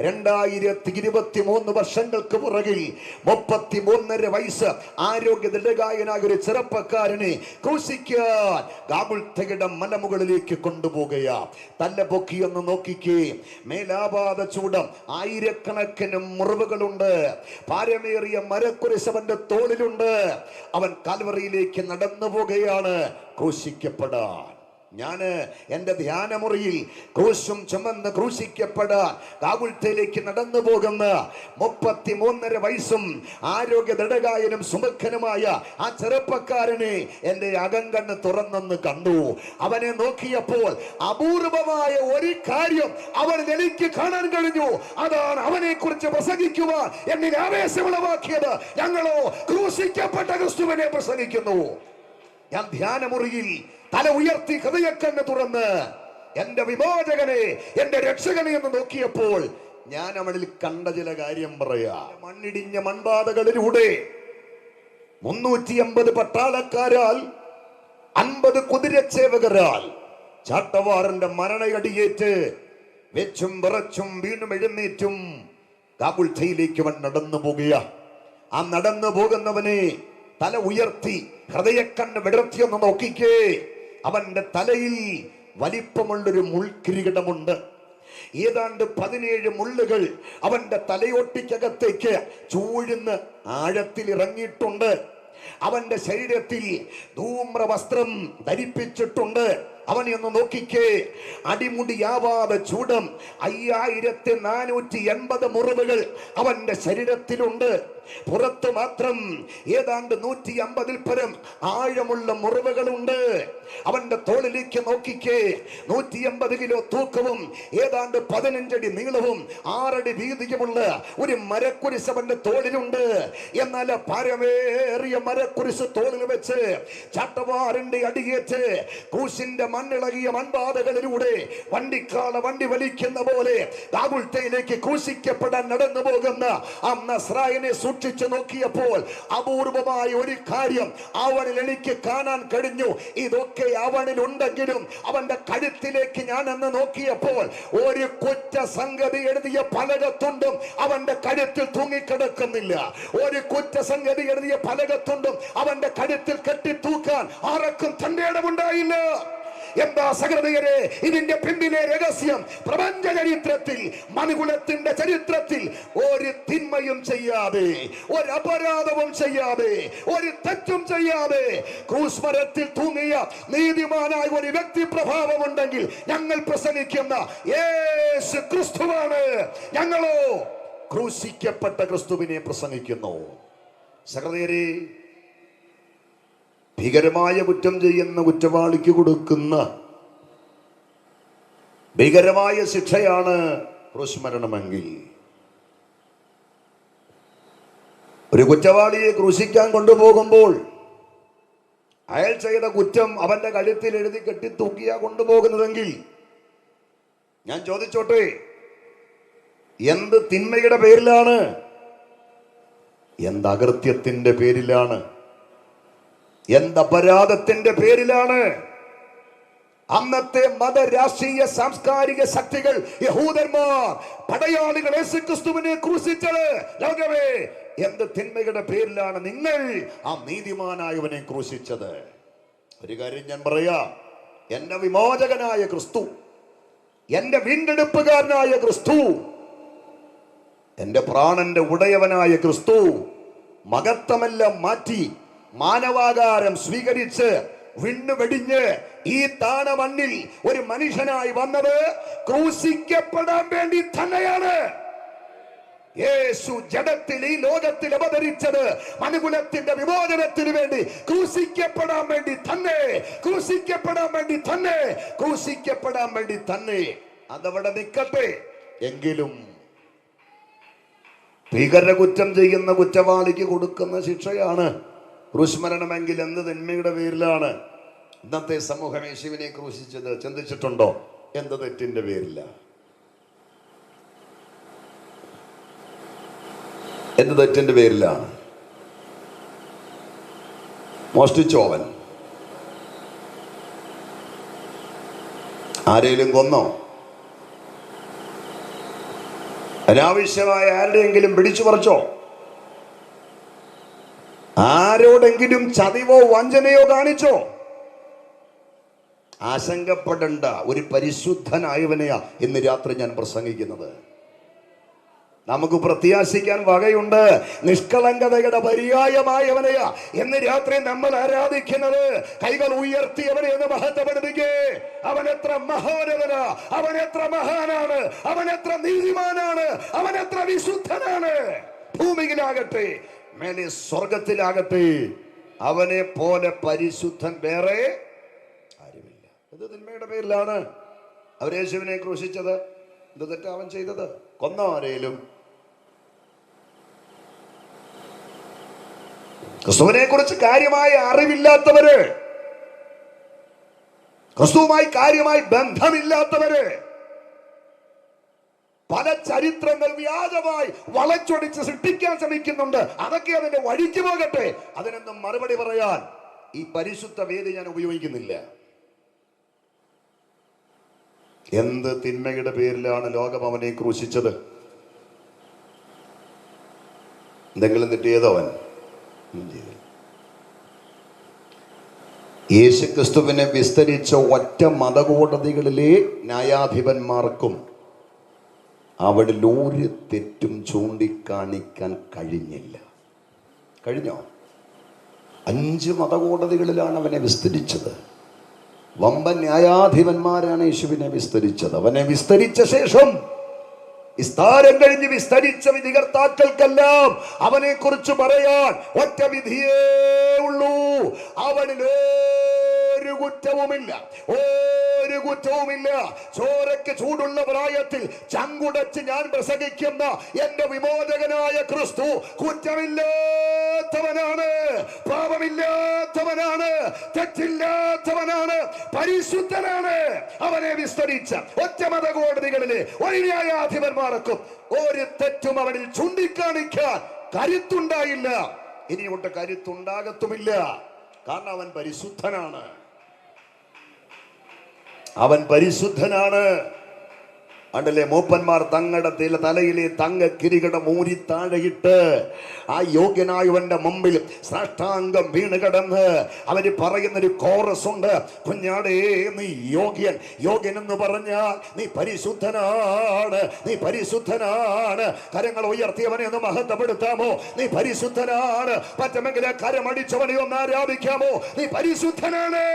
2023 വർഷങ്ങൾക്ക് പുറകിൽ 33.5 വയസ്സ് ആരോഗ്യദൃഢകായനായ ഒരു ചെറുപ്പക്കാരനെ ക്രൂശിക്കാൻ ഗാഗുൽത്തയുടെ മലമുകളിലേക്ക് കൊണ്ടുപോകുക. തല്ല പൊക്കിയൊന്ന് നോക്കിക്കേ, മേലാപാത ചൂടം, ആയിരക്കണക്കിന് മുറിവുകളുണ്ട്, ഭാരമേറിയ മരക്കുരിശ് അവന്റെ തോളിലുണ്ട്. അവൻ കാൽവറിയിലേക്ക് നടന്നു പോകുകയാണ് ക്രൂശിക്കപ്പെടാൻ. ഞാന് എന്റെ ധ്യാനമുറിയിൽ ക്രൂശും ചുമന്ന് ക്രൂശിക്കപ്പെടാൻ ഗാഗുൽത്തയിലേക്ക് നടന്നു പോകുന്ന 33.5 വയസ്സും ആരോഗ്യ ദൃഢകായനും സുമുഖനുമായ ആ ചെറുപ്പക്കാരനെ എന്റെ അകങ്കണ്ണ് തുറന്നെന്ന് കണ്ടു. അവനെ നോക്കിയപ്പോൾ അപൂർവമായ ഒരു കാര്യം അവൻ എനിക്ക് കാണാൻ കഴിഞ്ഞു. അതാണ് അവനെ കുറിച്ച് പ്രസംഗിക്കുവാൻ എന്നിൽ ആവേശമുളവാക്കിയത്. ഞങ്ങളോ ക്രൂശിക്കപ്പെട്ട ക്രിസ്തുവിനെ പ്രസംഗിക്കുന്നു. ഞാൻ ധ്യാനമുറിയിൽ തല ഉയർത്തി ഹൃദയക്കണ്ണ് തുറന്ന് എന്റെ വിമോചകനെ, എന്റെ രക്ഷകനെ എന്ന് നോക്കിയപ്പോൾ ഞാൻ അവനിൽ കണ്ട ചില കാര്യം പറയാ. മണ്ണിടിഞ്ഞ മൺപാതകളിലൂടെ 350 പട്ടാളക്കാരാൽ 50 കുതിരച്ചേവകരാൽ ചാട്ടവാറിന്റെ മരണയടിയേറ്റ് വെച്ചും വിറച്ചും വീണ്ടും എഴുന്നേറ്റും ഗാഗുൽത്തയിലേക്ക് അവൻ നടന്നു പോകുക. ആ നടന്നു പോകുന്നവനെ തല ഉയർത്തി ഹൃദയക്കണ്ണ് വിടർത്തിയൊന്ന് നോക്കിക്കേ. അവന്റെ തലയിൽ വലിപ്പമുള്ളൊരു മുൾക്കിരീടമുണ്ട്. ഏതാണ്ട് 17 മുള്ളുകൾ അവന്റെ തലയോട്ടിക്കകത്തേക്ക് ചൂഴ്ന്ന് ആഴത്തിൽ ഇറങ്ങിയിട്ടുണ്ട്. അവന്റെ ശരീരത്തിൽ ധൂമ്ര വസ്ത്രം ധരിപ്പിച്ചിട്ടുണ്ട്. അവനെ ഒന്ന് നോക്കിക്കേ, അടിമുടിയാവാതെ ചൂടം, 5480 മുറിവുകൾ അവന്റെ ശരീരത്തിലുണ്ട്. പുറത്ത് മാത്രം ഏതാണ്ട് 150 പരം ആഴമുള്ള മുറിവുകളുണ്ട്. അവന്റെ തോളിലേക്ക് നോക്കിക്കേ, 150 കിലോ തൂക്കവും ഏതാണ്ട് 15 അടി നീളവും 6 അടി വീതിയുമുള്ള ഒരു മരക്കുരിശ് അവന്റെ തോളിലുണ്ട്. എന്നാൽ ഭാരമേറിയ മരക്കുരിശ് തോളിൽ വെച്ച് ചാട്ടവാറിന്റെ അടിയേറ്റ് ക്രൂശിന്റെ മണ്ണിളകിയ മൺപാതകളിലൂടെ വണ്ടി വലിക്കുന്ന പോലെ ഗാഗുൽത്തയിലേക്ക് ക്രൂശിക്കപ്പെടാൻ നടന്നു പോകുന്ന ആ നസ്രായനെ സൂക്ഷിച്ചു നോക്കിയപ്പോൾ അപൂർവമായ ഒരു കാര്യം അവനിൽ എനിക്ക് കാണാൻ കഴിഞ്ഞു. ഇതൊക്കെ അവനിൽ ഉണ്ടെങ്കിലും അവന്റെ കഴുത്തിലേക്ക് ഞാൻ എന്ന് നോക്കിയപ്പോൾ ഒരു കുറ്റസംഗതി എഴുതിയ പലകത്തുണ്ടും അവന്റെ കഴുത്തിൽ തൂങ്ങിക്കിടക്കുന്നില്ല. ഒരു കുറ്റസംഗതി എഴുതിയ പലകത്തുണ്ടും അവന്റെ കഴുത്തിൽ കെട്ടിത്തൂക്കാൻ ആർക്കും തന്റെ ഇടമുണ്ടായില്ല. എന്താ സഹൃദയരെ ഇതിന്റെ പിന്നിലെ രഹസ്യം? പ്രപഞ്ച ചരിത്രത്തിൽ, മനുകുലത്തിന്റെ ചരിത്രത്തിൽ ഒരു തിന്മയും ചെയ്യാതെ, ഒരു അപരാധവും ചെയ്യാതെ, ഒരു തെറ്റും ചെയ്യാതെ ക്രൂശ് മരത്തിൽ തൂങ്ങിയ നീതിമാനായ ഒരു വ്യക്തി പ്രഭാവം ഉണ്ടെങ്കിൽ ഞങ്ങൾ പ്രസംഗിക്കുന്ന യേശു ക്രിസ്തുവാണ്. ഞങ്ങളോ ക്രൂശിക്കപ്പെട്ട ക്രിസ്തുവിനെ പ്രസംഗിക്കുന്നു. സഹൃദയരെ, ഭീകരമായ കുറ്റം ചെയ്യുന്ന കുറ്റവാളിക്ക് കൊടുക്കുന്ന ഭീകരമായ ശിക്ഷയാണ് ക്രൂശ് മരണമെങ്കിൽ. ഒരു കുറ്റവാളിയെ ക്രൂശിക്കാൻ കൊണ്ടുപോകുമ്പോൾ അയാൾ ചെയ്ത കുറ്റം അവന്റെ കഴുത്തിൽ എഴുതി കെട്ടിത്തൂക്കിയാ കൊണ്ടുപോകുന്നതെങ്കിൽ ഞാൻ ചോദിച്ചോട്ടെ, എന്ത് തിന്മയുടെ പേരിലാണ്? എന്ത് അകൃത്യത്തിന്റെ പേരിലാണ്? എന്ത് അപരാധത്തിന്റെ പേരിലാണ്? അന്നത്തെ മത, രാഷ്ട്രീയ, സാംസ്കാരിക ശക്തികൾ, യഹൂദന്മാർ, പടയാളികൾ യേശുക്രിസ്തുവിനെ ക്രൂശിച്ചത് ലോകമേ എന്ത് തിന്മയുടെ പേരിലാണ് നിങ്ങൾ ആ നീതിമാനായവനെ ക്രൂശിച്ചത്? ഒരു കാര്യം ഞാൻ പറയാം, എന്റെ വിമോചകനായ ക്രിസ്തു എന്റെ വീണ്ടെടുപ്പുകാരനായ ക്രിസ്തു, എന്റെ പ്രാണന്റെ ഉടയവനായ ക്രിസ്തു മഹത്വമെല്ലാം മാറ്റി മാനവാകാരം സ്വീകരിച്ച് വിണ്ണു വെടിഞ്ഞ് ഈ താണ മണ്ണിൽ ഒരു മനുഷ്യനായി വന്നത് ക്രൂശിക്കപ്പെടാൻ വേണ്ടി തന്നെയാണ്. യേശു ജഡത്തിൽ ഈ ലോകത്തിൽ അവതരിച്ചത് മനുകുലത്തിന്റെ വിമോചനത്തിന് വേണ്ടി, ക്രൂശിക്കപ്പെടാൻ വേണ്ടി തന്നെ, ക്രൂശിക്കപ്പെടാൻ വേണ്ടി തന്നെ, ക്രൂശിക്കപ്പെടാൻ വേണ്ടി തന്നെ. അതവിടെ നിൽക്കട്ടെ. എങ്കിലും ഭീകരകുറ്റം ചെയ്യുന്ന കുറ്റവാളിക്ക് കൊടുക്കുന്ന ശിക്ഷയാണ് ക്രൂശ്. എന്ത് തിന്മയുടെ പേരിലാണ് ഇന്നത്തെ സമൂഹം യേശുവിനെ ക്രൂശിച്ചത്? ചിന്തിച്ചിട്ടുണ്ടോ? എന്ത് തെറ്റിന്റെ പേരില്ല? എന്ത് തെറ്റിന്റെ പേരിലാണ്? മോഷ്ടിച്ചോവൻ ആരെങ്കിലും കൊന്നോ? അനാവശ്യമായ ആരുടെയെങ്കിലും പിടിച്ചു പറിച്ചോ? ആരോടെങ്കിലും ചതിവോ വഞ്ചനയോ കാണിച്ചോ? ആശങ്കപ്പെടേണ്ട ഒരു പരിശുദ്ധനായവനെയാ ഇന്ന് രാത്രി ഞാൻ പ്രസംഗിക്കുന്നത്. നമുക്ക് പ്രത്യാശിക്കാൻ വകയുണ്ട്. നിഷ്കളങ്കതയുടെ പര്യായമായവനെയാ ഇന്ന് രാത്രി നമ്മൾ ആരാധിക്കുന്നത്. കൈകൾ ഉയർത്തിയവനെ എന്ന് മഹത്വപ്പെടുത്തിക്കേ. അവൻ എത്ര മഹാനവനാ, അവൻ എത്ര മഹാനാണ്, അവൻ എത്ര നീതിമാനാണ്, അവൻ എത്ര വിശുദ്ധനാണ്. ഭൂമിയിലാകട്ടെ മേലെ സ്വർഗത്തിലാകട്ടെ അവനെ പോലെ പരിശുദ്ധൻ വേറെ ആരുമില്ല. ഇത് തിന്മയുടെ പേരിലാണ് അവർ യേശുവിനെ ക്രൂശിച്ചത്. എന്ത് തെറ്റാ അവൻ ചെയ്തത്? കൊന്നോ ആരേലും? ക്രിസ്തുവിനെ കുറിച്ച് കാര്യമായ അറിവില്ലാത്തവര്, ക്രിസ്തുവുമായി കാര്യമായി ബന്ധമില്ലാത്തവര് പല ചരിത്രങ്ങൾ വ്യാജമായി വളച്ചൊടിച്ച് സൃഷ്ടിക്കാൻ ശ്രമിക്കുന്നുണ്ട്. അതൊക്കെ അതിന്റെ വഴിക്ക് പോകട്ടെ. അതിനൊന്നും മറുപടി പറയാൻ ഈ പരിശുദ്ധ വേദി ഞാൻ ഉപയോഗിക്കുന്നില്ല. എന്ത് തിന്മയുടെ പേരിലാണ് ലോകം അവനെ ക്രൂശിച്ചത്? എന്തെങ്കിലും തെറ്റിയതവൻ യേശു ക്രിസ്തുവിനെ വിസ്തരിച്ച ഒറ്റ മതകോടതികളിലെ ന്യായാധിപന്മാർക്കും അവിടെ ഒരു തെറ്റും ചൂണ്ടിക്കാണിക്കാൻ കഴിഞ്ഞില്ല. കഴിഞ്ഞോ? 5 മതകോടതികളിലാണ് അവനെ വിസ്തരിച്ചത്. വമ്പൻ ന്യായാധിപന്മാരാണ് യേശുവിനെ വിസ്തരിച്ചത്. അവനെ വിസ്തരിച്ച ശേഷം വിസ്താരം കഴിഞ്ഞ് വിസ്തരിച്ച വിധികർത്താക്കൾക്കെല്ലാം അവനെ കുറിച്ച് പറയാൻ ഒറ്റ വിധിയേ ഉള്ളൂ. അവനിൽ ഒരു കുറ്റവുമില്ല, ഒരു കുറ്റവുമില്ല. ചോരയ്ക്ക് ചൂടുള്ള പ്രായത്തിൽ ചങ്കുടച്ച് ഞാൻ പ്രസംഗിക്കുന്ന എന്റെ വിമോചകനായ ക്രിസ്തു കുറ്റമില്ലാത്തവനാണ്, പാപമില്ലാത്തവനാണ്, തെറ്റില്ലാത്തവനാണ്, പരിശുദ്ധനാണ്. അവനെ വിസ്തരിച്ച ഒറ്റ മതകോടതികളിലെ ഒരു ന്യായാധിപന്മാർക്കും ഒരു തെറ്റും അവനിൽ ചൂണ്ടിക്കാണിക്കാൻ കരുത്തുണ്ടായില്ല. ഇനിയോട്ട് കരുത്തുണ്ടാകത്തുമില്ല. കാരണം അവൻ പരിശുദ്ധനാണ്. അവൻ പരിശുദ്ധനാണ്. അണ്ടല്ലേ മൂപ്പന്മാർ തങ്ങളുടെ തലയിലെ തങ്ക കിരീടം ഊരി താഴെയിട്ട് ആ യോഗ്യനായവന്റെ മുമ്പിൽ സാഷ്ടാംഗം വീണ് കിടന്ന് അവര് പറയുന്നൊരു കോറസ് ഉണ്ട്. കുഞ്ഞാടേ നീ യോഗ്യൻ, യോഗ്യൻ എന്ന് പറഞ്ഞാൽ നീ പരിശുദ്ധനാണ്, നീ പരിശുദ്ധനാണ്. കരങ്ങൾ ഉയർത്തിയവനെ ഒന്ന് മഹത്വപ്പെടുത്താമോ? നീ പരിശുദ്ധനാണ്. പറ്റുമെങ്കിൽ കരമടിച്ചവനെ ഒന്ന് ആരാധിക്കാമോ? നീ പരിശുദ്ധനാണ്.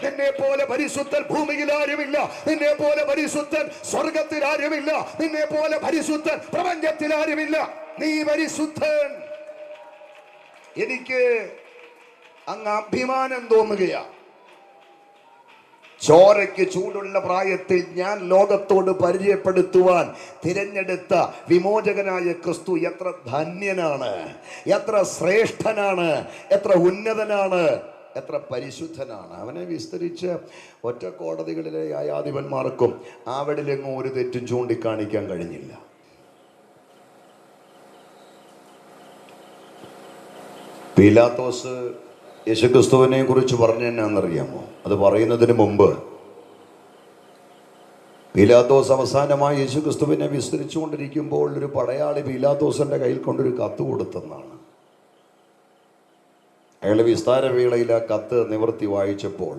നിന്നെ പോലെ പരിശുദ്ധൻ ഭൂമിയിൽ ആരുമില്ല. നിന്നെ പോലെ പരിശുദ്ധൻ സ്വർഗത്തിൽ ആരുമില്ല. നിന്നെ പോലെ പരിശുദ്ധൻ പ്രപഞ്ചത്തിൽ ആരുമില്ല. നീ പരിശുദ്ധൻ. എനിക്ക് അങ്ങ് അഭിമാനം തോന്നുകയാ. ചോരയ്ക്ക് ചൂടുള്ള പ്രായത്തിൽ ഞാൻ ലോകത്തോട് പരിചയപ്പെടുത്തുവാൻ തിരഞ്ഞെടുത്ത വിമോചകനായ ക്രിസ്തു എത്ര ധന്യനാണ്, എത്ര ശ്രേഷ്ഠനാണ്, എത്ര ഉന്നതനാണ്, എത്ര പരിശുദ്ധനാണ്. അവനെ വിസ്തരിച്ച് ഒറ്റ കോടതികളിലെ ന്യായാധിപന്മാർക്കും അവിടെയെങ്ങും ഒരു തെറ്റും ചൂണ്ടിക്കാണിക്കാൻ കഴിഞ്ഞില്ല. പീലാത്തോസ് യേശുക്രിസ്തുവിനെ കുറിച്ച് പറഞ്ഞ എന്നാണെന്നറിയാമോ? അത് പറയുന്നതിന് മുമ്പ് പീലാത്തോസ് അവസാനമായി യേശുക്രിസ്തുവിനെ വിസ്തരിച്ചുകൊണ്ടിരിക്കുമ്പോൾ ഒരു പടയാളി പീലാത്തോസിന്റെ കയ്യിൽ കൊണ്ടൊരു കത്ത് കൊടുത്തെന്നാണ്. അയാൾ വിസ്താരവേളയിൽ ആ കത്ത് നിവർത്തി വായിച്ചപ്പോൾ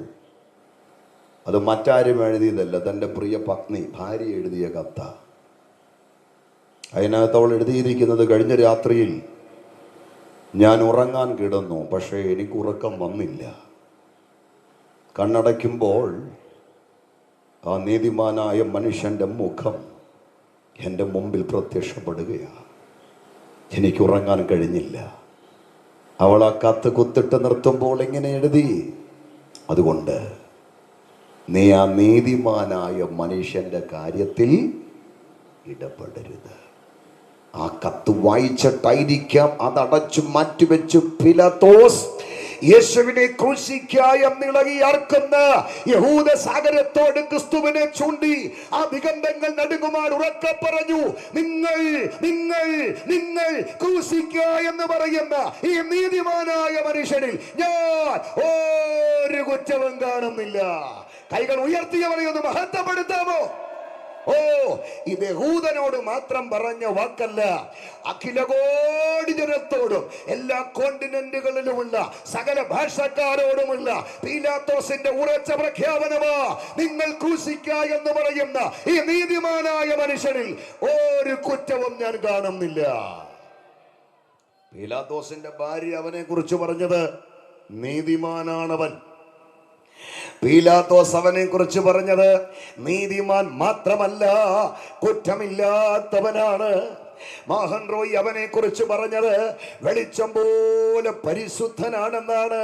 അത് മറ്റാരും എഴുതിയതല്ല, തൻ്റെ പ്രിയ പത്നി ഭാര്യ എഴുതിയ കത്ത. അതിനകത്ത് അവൾ എഴുതിയിരിക്കുന്നത്, കഴിഞ്ഞ രാത്രിയിൽ ഞാൻ ഉറങ്ങാൻ കിടന്നു, പക്ഷേ എനിക്ക് ഉറക്കം വന്നില്ല. കണ്ണടയ്ക്കുമ്പോൾ ആ നീതിമാനായ മനുഷ്യൻ്റെ മുഖം എൻ്റെ മുമ്പിൽ പ്രത്യക്ഷപ്പെടുകയാണ്. എനിക്ക് ഉറങ്ങാൻ കഴിഞ്ഞില്ല. അവൾ ആ കത്ത് കുത്തിട്ട് നിർത്തുമ്പോൾ ഇങ്ങനെ എഴുതി, അതുകൊണ്ട് നീ ആ നീതിമാനായ മനുഷ്യൻ്റെ കാര്യത്തിൽ ഇടപെടരുത്. ആ കത്ത് വായിച്ചിട്ടായിരിക്കാം അതടച്ചു മാറ്റിവെച്ച് പിലാത്തോസ് യേശുവിനെ ക്രൂശിക്കായെന്നിളകിയാർക്കുന്ന യഹൂദ സാഗരത്തോട് ക്രിസ്തുവിനെ ചൂണ്ടി ആ ദിഗന്ധങ്ങൾ നടുങ്ങുമാർ ഉറക്കെ പറഞ്ഞു, നിങ്ങൾ നിങ്ങൾ നിങ്ങൾ ക്രൂശിക്ക എന്ന് പറയുന്ന ഈ നീതിമാനായ മനുഷ്യനിൽ ഞാൻ ഒരു കുറ്റവും കാണുന്നില്ല. കൈകൾ ഉയർത്തിയവരെ ഒന്ന് മഹത്വപ്പെടുത്താമോ? ഓ, ഇത് യഹൂദനോട് മാത്രം പറഞ്ഞ വാക്കല്ല, അഖിലകോടി ജനത്തോടും എല്ലാ കോണ്ടിനെന്റുകളിലുമുള്ള സകല ഭാഷക്കാരോടുമുള്ള പീലാത്തോസിന്റെ ഉറച്ച പ്രഖ്യാപനമാ, നിങ്ങൾ ക്രൂശിക്ക എന്ന് പറയുന്ന ഈ നീതിമാനായ മനുഷ്യനിൽ ഒരു കുറ്റവും ഞാൻ കാണുന്നില്ല. പീലാത്തോസിന്റെ ഭാര്യ അവനെ കുറിച്ച് പറഞ്ഞത്, നീതിമാനാണവൻ. പീലാത്തോസ് അവനെ കുറിച്ച് പറഞ്ഞത്, നീതിമാൻ മാത്രമല്ല, കുറ്റമില്ലാത്തവനാണ്. മോഹൻ റോയ് അവനെ കുറിച്ച് പറഞ്ഞത്, വെളിച്ചം പോലെ പരിശുദ്ധനാണെന്നാണ്.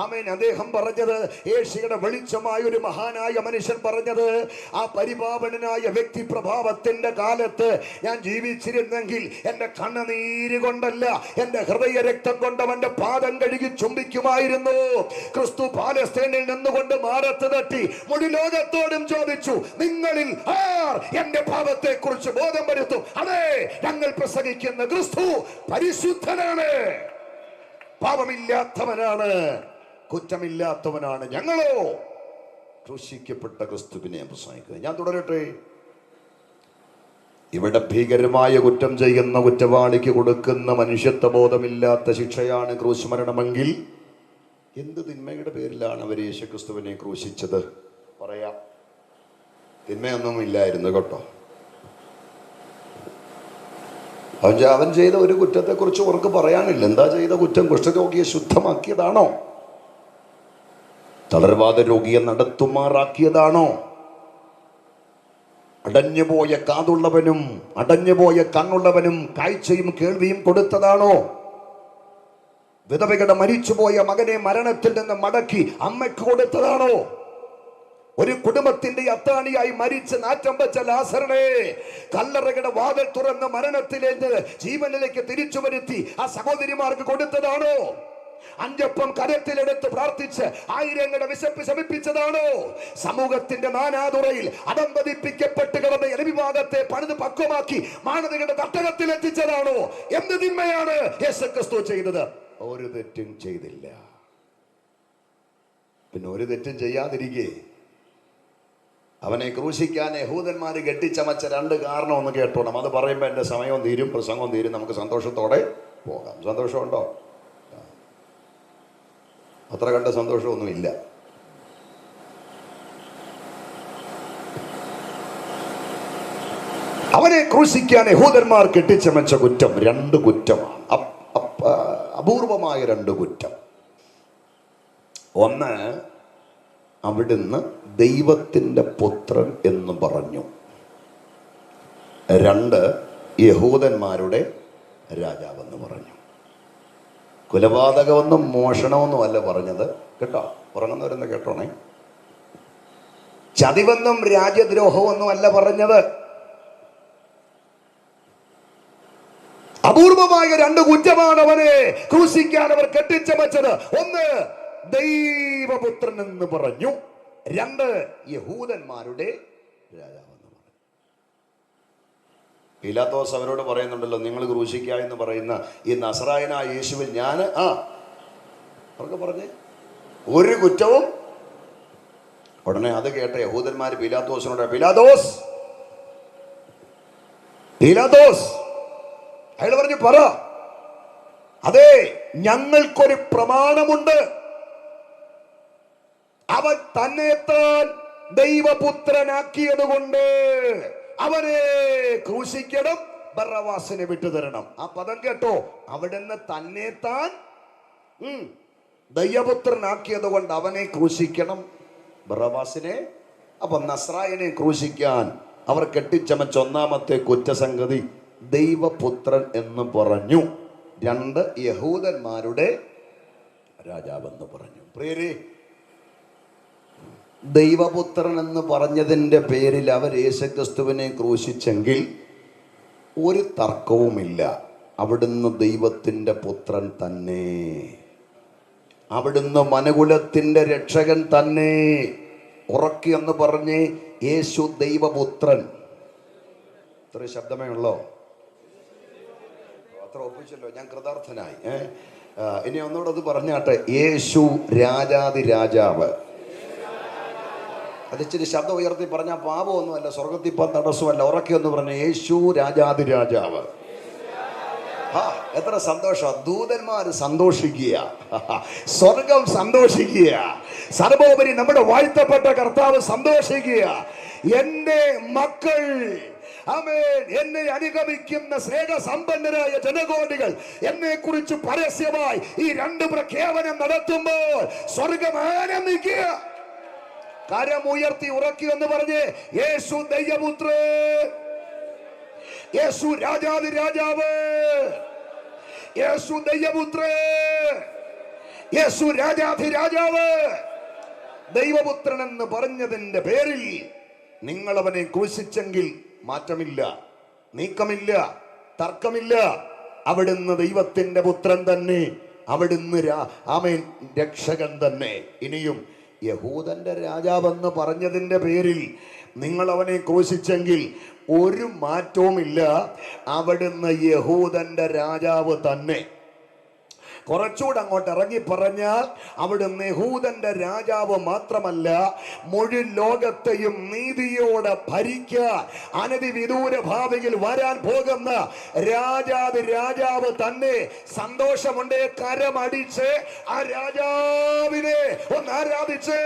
ആമേൻ. അദ്ദേഹം പറഞ്ഞത്, ഏഷ്യയുടെ വെളിച്ചമായ ഒരു മഹാനായ മനുഷ്യൻ പറഞ്ഞത്, ആ പരിപാവനായ വ്യക്തി പ്രഭാവത്തിന്റെ കാലത്ത് ഞാൻ ജീവിച്ചിരുന്നെങ്കിൽ എൻ്റെ കണ്ണുനീര് കൊണ്ടല്ല, എൻ്റെ ഹൃദയ രക്തം കൊണ്ട് അവന്റെ പാദം കഴുകി ചുംബിക്കുമായിരുന്നു. ക്രിസ്തു പാലസ്തീനിൽ നിന്നുകൊണ്ട് മാറത്ത് തട്ടി മുഴു ലോകത്തോടും ചോദിച്ചു, നിങ്ങളിൽ ആർ എൻ്റെ പാപത്തെ കുറിച്ച് ബോധം വരുത്തും? അതെ, ഞങ്ങൾ പ്രസംഗിക്കുന്ന ക്രിസ്തു പരിശുദ്ധനാണ്, പാപമില്ലാത്തവനാണ്, കുറ്റമില്ലാത്തവനാണ്. ഞങ്ങളോ ക്രൂശിക്കപ്പെട്ട ക്രിസ്തുവിനെ പ്രസംഗിക്കുക. ഞാൻ തുടരട്ടെ. ഇവിടെ ഭീകരമായ കുറ്റം ചെയ്യുന്ന കുറ്റവാളിക്ക് കൊടുക്കുന്ന മനുഷ്യത്വബോധമില്ലാത്ത ശിക്ഷയാണ് ക്രൂശ് മരണമെങ്കിൽ, എന്ത് തിന്മയുടെ പേരിലാണ് അവർ യേശുക്രിസ്തുവിനെ ക്രൂശിച്ചത്? പറയാം, തിന്മയൊന്നും ഇല്ലായിരുന്നു കേട്ടോ. അവൻ ചെയ്ത ഒരു കുറ്റത്തെക്കുറിച്ച് അവർക്ക് പറയാനില്ല. എന്താ ചെയ്ത കുറ്റം? കുഷ്ഠരോഗിയെ ശുദ്ധമാക്കിയതാണോ? തളർവാദ രോഗിയെ നടത്തുമാറാക്കിയതാണോ? അടഞ്ഞുപോയ കാതുള്ളവനും അടഞ്ഞുപോയ കണ്ണുള്ളവനും കാഴ്ചയും കേൾവിയും കൊടുത്തതാണോ? വിധവയുടെ മരിച്ചുപോയ മകനെ മരണത്തിൽ നിന്ന് മടക്കി അമ്മയ്ക്ക് കൊടുത്തതാണോ? ഒരു കുടുംബത്തിന്റെ അത്താണിയായി മരിച്ച് നാറ്റം വെച്ച ലാസറിനെ കല്ലറയുടെ വാതിൽ തുറന്ന് മരണത്തിലേക്ക് ജീവനിലേക്ക് തിരിച്ചു വരുത്തി ആ സഹോദരിമാർക്ക് കൊടുത്തതാണോ? അഞ്ചപ്പം കരത്തിലെടുത്ത് പ്രാർത്ഥിച്ച് ആയിരങ്ങളുടെ വിശപ്പ് ശമിപ്പിച്ചതാണോ? സമൂഹത്തിന്റെ നാനാതുറയിൽ അടംപതിപ്പിക്കപ്പെട്ട് കിടന്ന എലവിഭാഗത്തെ പണിത് പക്വമാക്കി മാനവികയുടെ തട്ടകത്തിൽ എത്തിച്ചതാണോ? എന്ത് തിന്മയാണ് യേശുക്രിസ്തു ചെയ്തത്? ഒരു തെറ്റും ചെയ്തില്ല. പിന്നെ ഒരു തെറ്റും ചെയ്യാതിരിക്കെ അവനെ ക്രൂശിക്കാൻ യഹൂദന്മാർ കെട്ടിച്ചമച്ച രണ്ട് കാരണം ഒന്ന് കേട്ടോണം. അത് പറയുമ്പോൾ എൻ്റെ സമയവും തീരും, പ്രസംഗവും തീരും, നമുക്ക് സന്തോഷത്തോടെ പോകാം. സന്തോഷമുണ്ടോ? അത്ര കണ്ട സന്തോഷമൊന്നുമില്ല. അവനെ ക്രൂശിക്കാൻ യഹൂദന്മാർ കെട്ടിച്ചമച്ച കുറ്റം രണ്ട് കുറ്റമാണ്, അപൂർവമായ രണ്ട് കുറ്റം. ഒന്ന്, അവിടുന്ന് ദൈവത്തിൻ്റെ പുത്രൻ എന്ന് പറഞ്ഞു. രണ്ട്, യഹൂദന്മാരുടെ രാജാവെന്ന് പറഞ്ഞു. കൊലപാതകമെന്നും മോഷണമെന്നും അല്ല പറഞ്ഞത് കേട്ടോ, ഉറങ്ങുന്നവരെന്ന് കേട്ടോണേ. ചതിവെന്നും രാജ്യദ്രോഹമൊന്നും അല്ല പറഞ്ഞത്. അപൂർവമായ രണ്ട് കുറ്റമാണ് അവനെ ക്രൂശിക്കാൻ അവർ കെട്ടിച്ചമച്ചത്. ഒന്ന്, ദൈവപുത്രൻ എന്ന് പറഞ്ഞു. രണ്ട്, യഹൂദന്മാരുടെ രാജാവെന്ന് പറഞ്ഞു. പീലാത്തോസ് അവരോട് പറയുന്നുണ്ടല്ലോ, നിങ്ങൾ ക്രൂശിക്ക എന്ന് പറയുന്ന ഈ നസറായനായ യേശുവിൽ ഞാൻ അവർക്ക് പറഞ്ഞേ ഒരു കുറ്റവും. ഉടനെ അത് കേട്ട യഹൂദന്മാർ പീലാത്തോസിനോട്, പീലാത്തോസ് പീലാത്തോസ് അയാൾ പറഞ്ഞു, പറ. അതെ, ഞങ്ങൾക്കൊരു പ്രമാണമുണ്ട്. അവൻ തന്നെത്താൻ ദൈവപുത്രനാക്കിയത് കൊണ്ട് അവനെ ക്രൂശിക്കണം, ബറവാസിനെ വിട്ടുതരണം. ആ പദം കേട്ടോ, അവിടുന്ന് തന്നെത്താൻ ദൈവപുത്രനാക്കിയത് കൊണ്ട് അവനെ ക്രൂശിക്കണം, ബറവാസിനെ. അപ്പൊ നസ്രായനെ ക്രൂശിക്കാൻ അവർ കെട്ടിച്ചമച്ച ഒന്നാമത്തെ കുറ്റസംഗതി ദൈവപുത്രൻ എന്ന് പറഞ്ഞു. 2 യഹൂദന്മാരുടെ രാജാവെന്ന് പറഞ്ഞു. പ്രിയരേ, ദൈവപുത്രൻ എന്ന് പറഞ്ഞതിൻ്റെ പേരിൽ അവർ യേശുക്രിസ്തുവിനെ ക്രൂശിച്ചെങ്കിൽ ഒരു തർക്കവുമില്ല, അവിടുന്ന് ദൈവത്തിൻ്റെ പുത്രൻ തന്നെ, അവിടുന്ന് മനുകുലത്തിൻ്റെ രക്ഷകൻ തന്നെ. ഉറക്കി എന്ന് പറഞ്ഞ് യേശു ദൈവപുത്രൻ. ഇത്ര ശബ്ദമേ ഉള്ളോ? അത്ര ഒപ്പിച്ചല്ലോ, ഞാൻ കൃതാർത്ഥനായി. ഇനി ഒന്നുകൂടെ അത് പറഞ്ഞാട്ടെ, യേശു രാജാതി രാജാവ്. അതിച്ചിരി ശബ്ദം ഉയർത്തി പറഞ്ഞാൽ പാപമൊന്നുമല്ല, സ്വർഗത്തിൽ ഇപ്പം തടസ്സമല്ല. ഉറക്കി എന്ന് പറഞ്ഞ യേശു രാജാതി രാജാവ്. എത്ര സന്തോഷം! ദൂതന്മാർ സന്തോഷിക്കുക, സ്വർഗം സന്തോഷിക്കുക, സർവോപരി നമ്മുടെ വാഴ്ത്തപ്പെട്ട കർത്താവ് സന്തോഷിക്കുക. എന്റെ മക്കൾ, ആമേൻ, എന്നെ അനുഗമിക്കുന്ന സ്നേഹസമ്പന്നരായ ജനകോടികൾ എന്നെ കുറിച്ച് പരസ്യമായി ഈ 2 പ്രഖ്യാപനം നടത്തുമ്പോൾ സ്വർഗം ആനന്ദിക്കുക. കരമുയർത്തി ഉറക്കി എന്ന് പറഞ്ഞ് യേശു ദൈവപുത്രൻ, യേശു രാജാതി രാജാവ്, യേശു ദൈവപുത്രൻ, യേശു രാജാതി രാജാവ്. ദൈവപുത്രൻ എന്ന് പറഞ്ഞതിന്റെ പേരിൽ നിങ്ങൾ അവനെ ക്രൂശിച്ചെങ്കിൽ മാറ്റമില്ല, നീക്കമില്ല, തർക്കമില്ല. അവിടുന്ന് ദൈവത്തിന്റെ പുത്രൻ തന്നെ, അവിടുന്ന് ആമേൻ രക്ഷകൻ തന്നെ. ഇനിയും യഹൂദന്റെ രാജാവെന്ന് പറഞ്ഞതിന്റെ പേരിൽ നിങ്ങൾ അവനെ ക്രൂശിച്ചെങ്കിൽ ഒരു മാറ്റവുമില്ല, അവിടുന്ന് യഹൂദന്റെ രാജാവ് തന്നെ. കുറച്ചുകൂടെ അങ്ങോട്ട് ഇറങ്ങി പറഞ്ഞാൽ അവിടുന്ന് യഹൂദന്റെ രാജാവ് മാത്രമല്ല, മുഴുവൻ ലോകത്തെയും നീതിയോടെ ഭരിക്കാൻ അനധി വിദൂര ഭാവിയിൽ വരാൻ പോകുന്ന രാജാതി രാജാവ് തന്നെ. സന്തോഷമുണ്ടേ? കരമടിച്ച് ആ രാജാവിനെ ഒന്ന് ആരാധിച്ച്.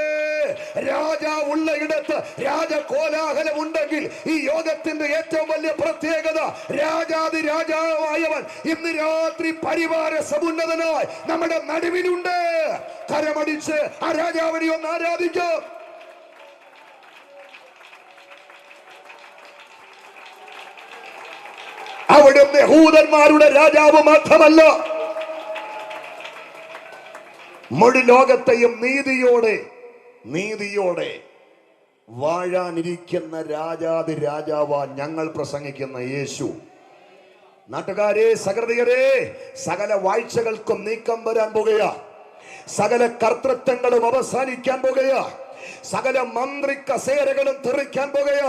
രാജാവുള്ള ഇടത്ത് രാജകോലാഹലം ഉണ്ടെങ്കിൽ ഈ യോഗത്തിന്റെ ഏറ്റവും വലിയ പ്രത്യേകത, രാജാതി രാജാവായവൻ ഇന്ന് രാത്രി പരിവാര സമുന്നതന നമ്മുടെ നടുവിലുണ്ട്. കരമടിച്ച് ആ രാജാവിനെ ഒന്ന് ആരാധിക്കാം. അവിടുന്ന് യഹൂദന്മാരുടെ രാജാവ് മാത്രമല്ല, മുഴു ലോകത്തെയും നീതിയോടെ വാഴാനിരിക്കുന്ന രാജാതി രാജാവാ ഞങ്ങൾ പ്രസംഗിക്കുന്ന യേശു. നാട്ടുകാരെ, സഹൃദയരെ, സകല വാഴ്ചകൾക്കും നീക്കം വരാൻ പോകുക, സകല കർത്തൃത്വങ്ങളും അവസാനിക്കാൻ പോകുക, സകല മന്ത്രി കസേരകളും തെറിക്കാൻ പോകുക,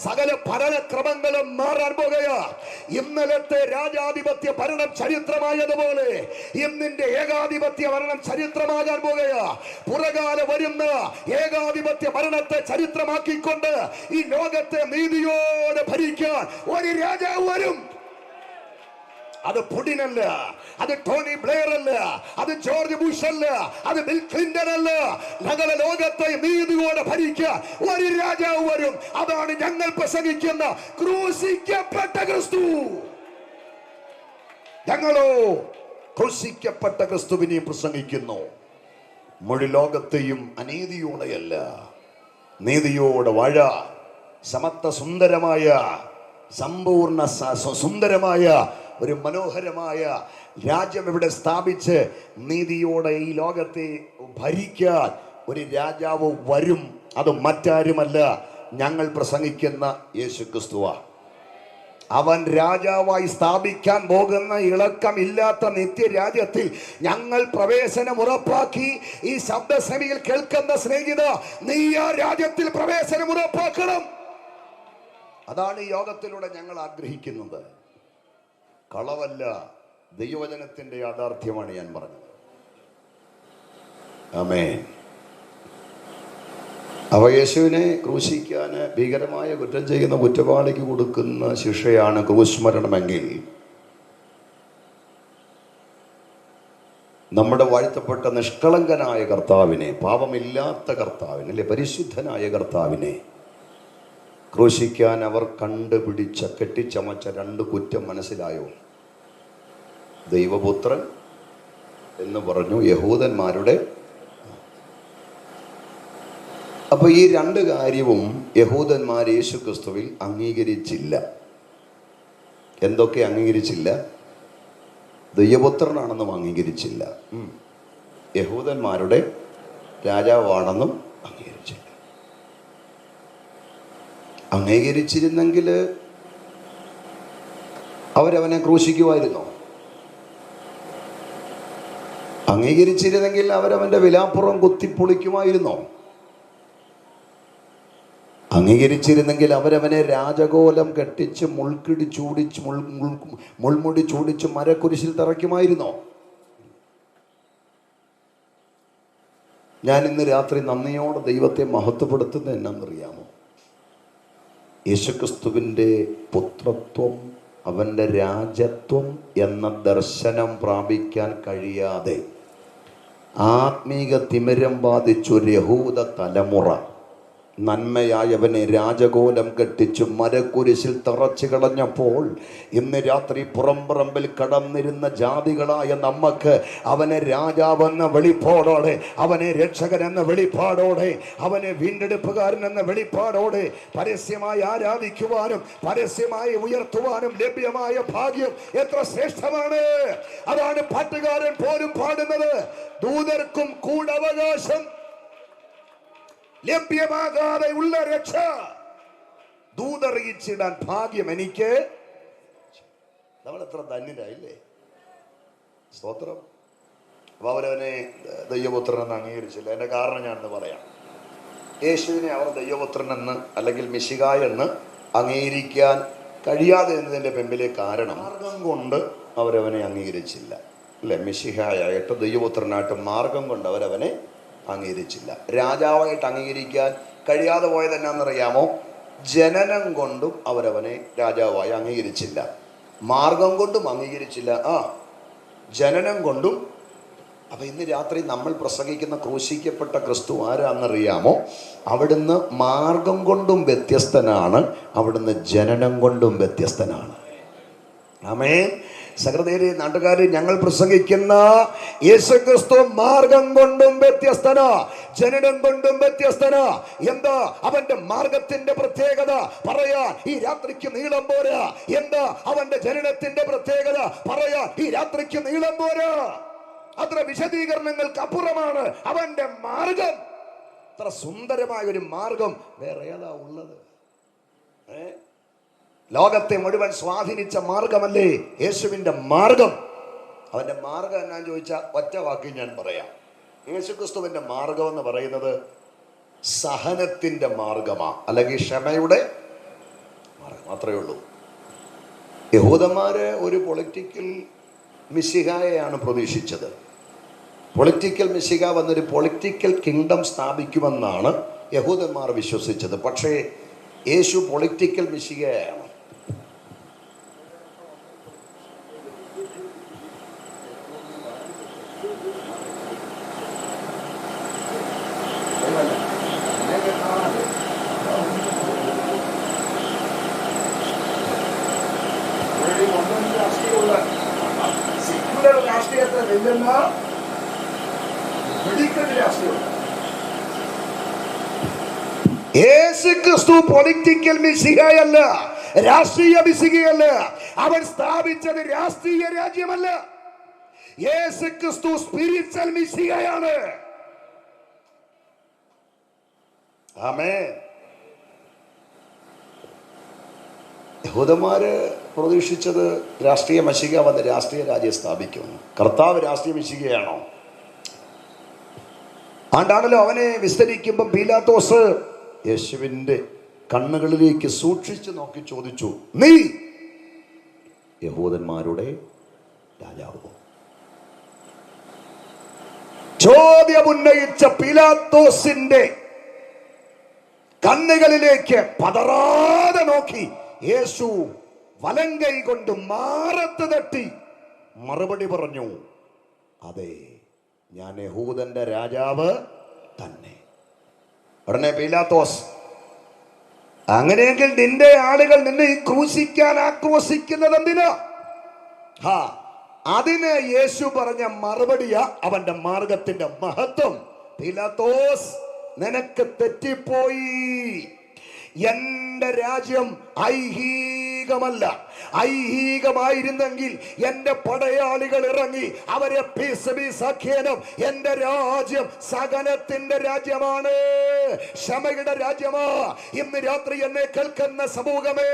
സകല ഭരണക്രമങ്ങളും മാറാൻ പോകുക. ഇന്നലത്തെ രാജാധിപത്യ ഭരണം ചരിത്രമായതുപോലെ ഇന്നിന്റെ ഏകാധിപത്യ ഭരണം ചരിത്രമാകാൻ പോകുക. പുറകാലെ വരുന്ന ഏകാധിപത്യ ഭരണത്തെ ചരിത്രമാക്കിക്കൊണ്ട് ഈ ലോകത്തെ നീതിയോടെ ഭരിക്കാൻ ഒരു രാജാവ് വരും. അത് പുടിനല്ല, അത് ടോണി ബ്ലെയർ അല്ല, അത് ജോർജ് ബുഷ് അല്ല, അത് ബിൽ ക്ലിന്റൺ അല്ല. ഞങ്ങളുടെ ലോകത്തെ നീതിയോടെ ഭരിക്കാൻ ഒരു രാജാവ് വരും. അതാണ് ഞങ്ങൾ പ്രസംഗിക്കുന്ന ക്രൂശിക്കപ്പെട്ട ക്രിസ്തു. ഞങ്ങളോ ക്രൂശിക്കപ്പെട്ട ക്രിസ്തുവിനെ പ്രസംഗിക്കുന്നു. മുഴു ലോകത്തെയും അനീതിയോടെയല്ല, നീതിയോടെ വാഴ സമത്വ സുന്ദരമായ സമ്പൂർണ്ണ സുന്ദരമായ ഒരു മനോഹരമായ രാജ്യം ഇവിടെ സ്ഥാപിച്ച് നീതിയോടെ ഈ ലോകത്തെ ഭരിക്കാൻ ഒരു രാജാവ് വരും. അത് മറ്റാരുമല്ല, ഞങ്ങൾ പ്രസംഗിക്കുന്ന യേശുക്രിസ്തുവാ. അവൻ രാജാവായി സ്ഥാപിക്കാൻ പോകുന്ന ഇളക്കമില്ലാത്ത നിത്യരാജ്യത്തിൽ ഞങ്ങൾ പ്രവേശനം ഉറപ്പാക്കി. ഈ ശബ്ദശ്രമിയിൽ കേൾക്കുന്ന സ്നേഹിത, നീ ആ രാജ്യത്തിൽ പ്രവേശനം ഉറപ്പാക്കണം. അതാണ് ഈ യോഗത്തിലൂടെ ഞങ്ങൾ ആഗ്രഹിക്കുന്നത്. കളവല്ല, ദൈവവചനത്തിന്റെ യാഥാർത്ഥ്യമാണ് ഞാൻ പറഞ്ഞത്. ആമേൻ. അവ യേശുവിനെ ക്രൂശിക്കാൻ ഭീകരമായ കുറ്റം ചെയ്യുന്ന കുറ്റവാളിക്ക് കൊടുക്കുന്ന ശിക്ഷയാണ് ക്രൂശ് മരണമെങ്കിൽ നമ്മുടെ വാഴ്ത്തപ്പെട്ട നിഷ്കളങ്കനായ കർത്താവിനെ, പാപമില്ലാത്ത കർത്താവിനെ, അല്ലെ പരിശുദ്ധനായ കർത്താവിനെ ക്രൂശിക്കാൻ അവർ കണ്ടുപിടിച്ച കെട്ടിച്ചമച്ച രണ്ട് കുറ്റം മനസ്സിലായോ? ദൈവപുത്രൻ എന്ന് പറഞ്ഞു, യഹൂദന്മാരുടെ. അപ്പൊ ഈ രണ്ട് കാര്യവും യഹൂദന്മാർ യേശു ക്രിസ്തുവിൽ അംഗീകരിച്ചില്ല. എന്തൊക്കെ അംഗീകരിച്ചില്ല? ദൈവപുത്രനാണെന്നും അംഗീകരിച്ചില്ല, യഹൂദന്മാരുടെ രാജാവാണെന്നും അംഗീകരിച്ചില്ല. അംഗീകരിച്ചിരുന്നെങ്കിൽ അവരവനെ ക്രൂശിക്കുമായിരുന്നോ? അംഗീകരിച്ചിരുന്നെങ്കിൽ അവരവന്റെ വിലാപ്പുറം കുത്തിപ്പൊളിക്കുമായിരുന്നോ? അംഗീകരിച്ചിരുന്നെങ്കിൽ അവരവനെ രാജകോലം കെട്ടിച്ച് മുൾമുടി ചൂടിച്ച് മരക്കുരിശിൽ തറയ്ക്കുമായിരുന്നോ? ഞാൻ ഇന്ന് രാത്രി നന്ദിയോടെ ദൈവത്തെ മഹത്വപ്പെടുത്തുന്നത് എന്നാണെന്നറിയാമോ? യേശുക്രിസ്തുവിൻ്റെ പുത്രത്വം, അവൻ്റെ രാജത്വം എന്ന ദർശനം പ്രാപിക്കാൻ കഴിയാതെ ആത്മീക തിമിരം ബാധിച്ചൊരു യഹൂദ തലമുറ നന്മയായവനെ രാജകോലം കെട്ടിച്ചു മരക്കുരിശിൽ തറച്ചു കളഞ്ഞപ്പോൾ ഇന്ന് രാത്രി പുറംപറമ്പിൽ കടന്നിരുന്ന ജാതികളായ നമ്മക്ക് അവനെ രാജാവെന്ന വെളിപ്പാടോടെ, അവനെ രക്ഷകനെന്ന വെളിപ്പാടോടെ, അവനെ വീണ്ടെടുപ്പുകാരൻ എന്ന വെളിപ്പാടോടെ പരസ്യമായി ആരാധിക്കുവാനും പരസ്യമായി ഉയർത്തുവാനും ലഭ്യമായ ഭാഗ്യം എത്ര ശ്രേഷ്ഠമാണ്! അതാണ് പാട്ടുകാരൻ പോലും പാടുന്നത്. ദൂതർക്കും കൂടവകാശം ലഭ്യമാകാതെ ഉള്ള രക്ഷ ദൂതറിയിച്ചിടാൻ ഭാഗ്യം എനിക്ക്. നമ്മൾ എത്ര ധന്യരായില്ലേ! സ്തോത്രം. അപ്പൊ അവരവനെ ദൈവപുത്രനെന്ന് അംഗീകരിച്ചില്ല. എന്റെ കാരണം ഞാനെന്ന് പറയാം. യേശുവിനെ അവർ ദൈവപുത്രനെന്ന് അല്ലെങ്കിൽ മിശിഹായ എന്ന് അംഗീകരിക്കാൻ കഴിയാതെ എന്നതിന്റെ പിമ്പിലെ കാരണം മാർഗം കൊണ്ട് അവരവനെ അംഗീകരിച്ചില്ല, അല്ലെ? മിശിഹായായിട്ട് ദൈവപുത്രനായിട്ട് മാർഗം കൊണ്ട് അവരവനെ അംഗീകരിച്ചില്ല. രാജാവായിട്ട് അംഗീകരിക്കാൻ കഴിയാതെ പോയത് എന്നാണെന്നറിയാമോ? ജനനം കൊണ്ടും അവരവനെ രാജാവായി അംഗീകരിച്ചില്ല, മാർഗം കൊണ്ടും അംഗീകരിച്ചില്ല, ജനനം കൊണ്ടും. അപ്പൊ ഇന്ന് രാത്രി നമ്മൾ പ്രസംഗിക്കുന്ന ക്രൂശിക്കപ്പെട്ട ക്രിസ്തു ആരാന്നറിയാമോ? അവിടുന്ന് മാർഗം കൊണ്ടും വ്യത്യസ്തനാണ്, അവിടുന്ന് ജനനം കൊണ്ടും വ്യത്യസ്തനാണ്. ആമേൻ. സഹൃദയരെ, നാട്ടുകാരെ, ഞങ്ങൾ പ്രസംഗിക്കുന്ന യേശുക്രിസ്തു മാർഗം കൊണ്ടും വ്യത്യസ്തനാ, ജനനം കൊണ്ടും വ്യത്യസ്തനാ. എന്താ അവന്റെ മാർഗത്തിന്റെ പ്രത്യേകത പറയാൻ ഈ രാത്രിക്ക് നീളം പോരാ. എന്താ അവന്റെ ജനനത്തിന്റെ പ്രത്യേകത പറയാൻ ഈ രാത്രിക്ക് നീളം പോരാ. അത്ര വിശദീകരണങ്ങൾക്ക് അപ്പുറമാണ് അവന്റെ മാർഗം. അത്ര സുന്ദരമായ ഒരു മാർഗം വേറെ ഏതാ ഉള്ളത്? ലോകത്തെ മുഴുവൻ സ്വാധീനിച്ച മാർഗമല്ലേ യേശുവിന്റെ മാർഗം? അവന്റെ മാർഗം എന്നാന്ന് ചോദിച്ചാൽ ഒറ്റ വാക്കി ഞാൻ പറയാം. യേശുക്രിസ്തുവിന്റെ മാർഗം എന്ന് പറയുന്നത് സഹനത്തിന്റെ മാർഗമാ, അല്ലെങ്കിൽ ക്ഷമയുടെ മാർഗം, മാത്രമേ ഉള്ളൂ. യഹൂദന്മാര് ഒരു പൊളിറ്റിക്കൽ മിശിഹായെയാണ് പ്രതീക്ഷിച്ചത്. പൊളിറ്റിക്കൽ മിശിഹ വന്നൊരു പൊളിറ്റിക്കൽ കിങ്ഡം സ്ഥാപിക്കുമെന്നാണ് യഹൂദന്മാർ വിശ്വസിച്ചത്. പക്ഷേ യേശു പൊളിറ്റിക്കൽ മിശിഹയാണ്. യേശുക്രിസ്തു പൊളിറ്റിക്കൽ മിശിഹയല്ല, രാഷ്ട്രീയ മിശിഹയല്ല. അവൻ സ്ഥാപിച്ചത് രാഷ്ട്രീയ രാജ്യമല്ല. യേശുക്രിസ്തു സ്പിരിച്വൽ മിശിഹയാണ്. ആമേൻ. യഹൂദന്മാര് പ്രതീക്ഷിച്ചത് രാഷ്ട്രീയ മിശിഹ വന്ന് രാഷ്ട്രീയ രാജ്യം സ്ഥാപിക്കും. കർത്താവ് രാഷ്ട്രീയ മിശിഹയാണോ? ആണ്ടാണല്ലോ അവനെ വിസ്തരിക്കുമ്പം പീലാത്തോസ് യേശുവിൻ്റെ കണ്ണുകളിലേക്ക് സൂക്ഷിച്ചു നോക്കി ചോദിച്ചു, നീ യഹൂദന്മാരുടെ രാജാവോ? ചോദ്യമുന്നയിച്ച പീലാത്തോസിന്റെ കണ്ണുകളിലേക്ക് പതറാതെ നോക്കി യേശു വലങ്കൈ കൊണ്ട് മാറത്ത് തട്ടി മറുപടി പറഞ്ഞു, അതെ, ഞാൻ യഹൂദന്റെ രാജാവ് തന്നെ. ഉടനെ പീലാത്തോസ്, അങ്ങനെയെങ്കിൽ നിന്റെ ആളുകൾ നിന്നെ ഈ ക്രൂശിക്കാൻ ആക്രോശിക്കുന്നത് എന്തിനാ? അതിന് യേശു പറഞ്ഞ മറുപടിയാ അവന്റെ മാർഗത്തിന്റെ മഹത്വം. പീലാത്തോസ്, നിനക്ക് തെറ്റിപ്പോയി. എന്റെ രാജ്യം ഐഹികമല്ല. ഐഹികമായിരുന്നെങ്കിൽ എന്റെ പടയാളികൾ ഇറങ്ങി അവരെ പീസ് പീസാക്കിയേനും. എന്റെ രാജ്യം സകലത്തിന്റെ രാജ്യമാണ്, ക്ഷമയുടെ രാജ്യമാ. ഇന്ന് രാത്രി എന്നെ കേൾക്കുന്ന സമൂഹമേ,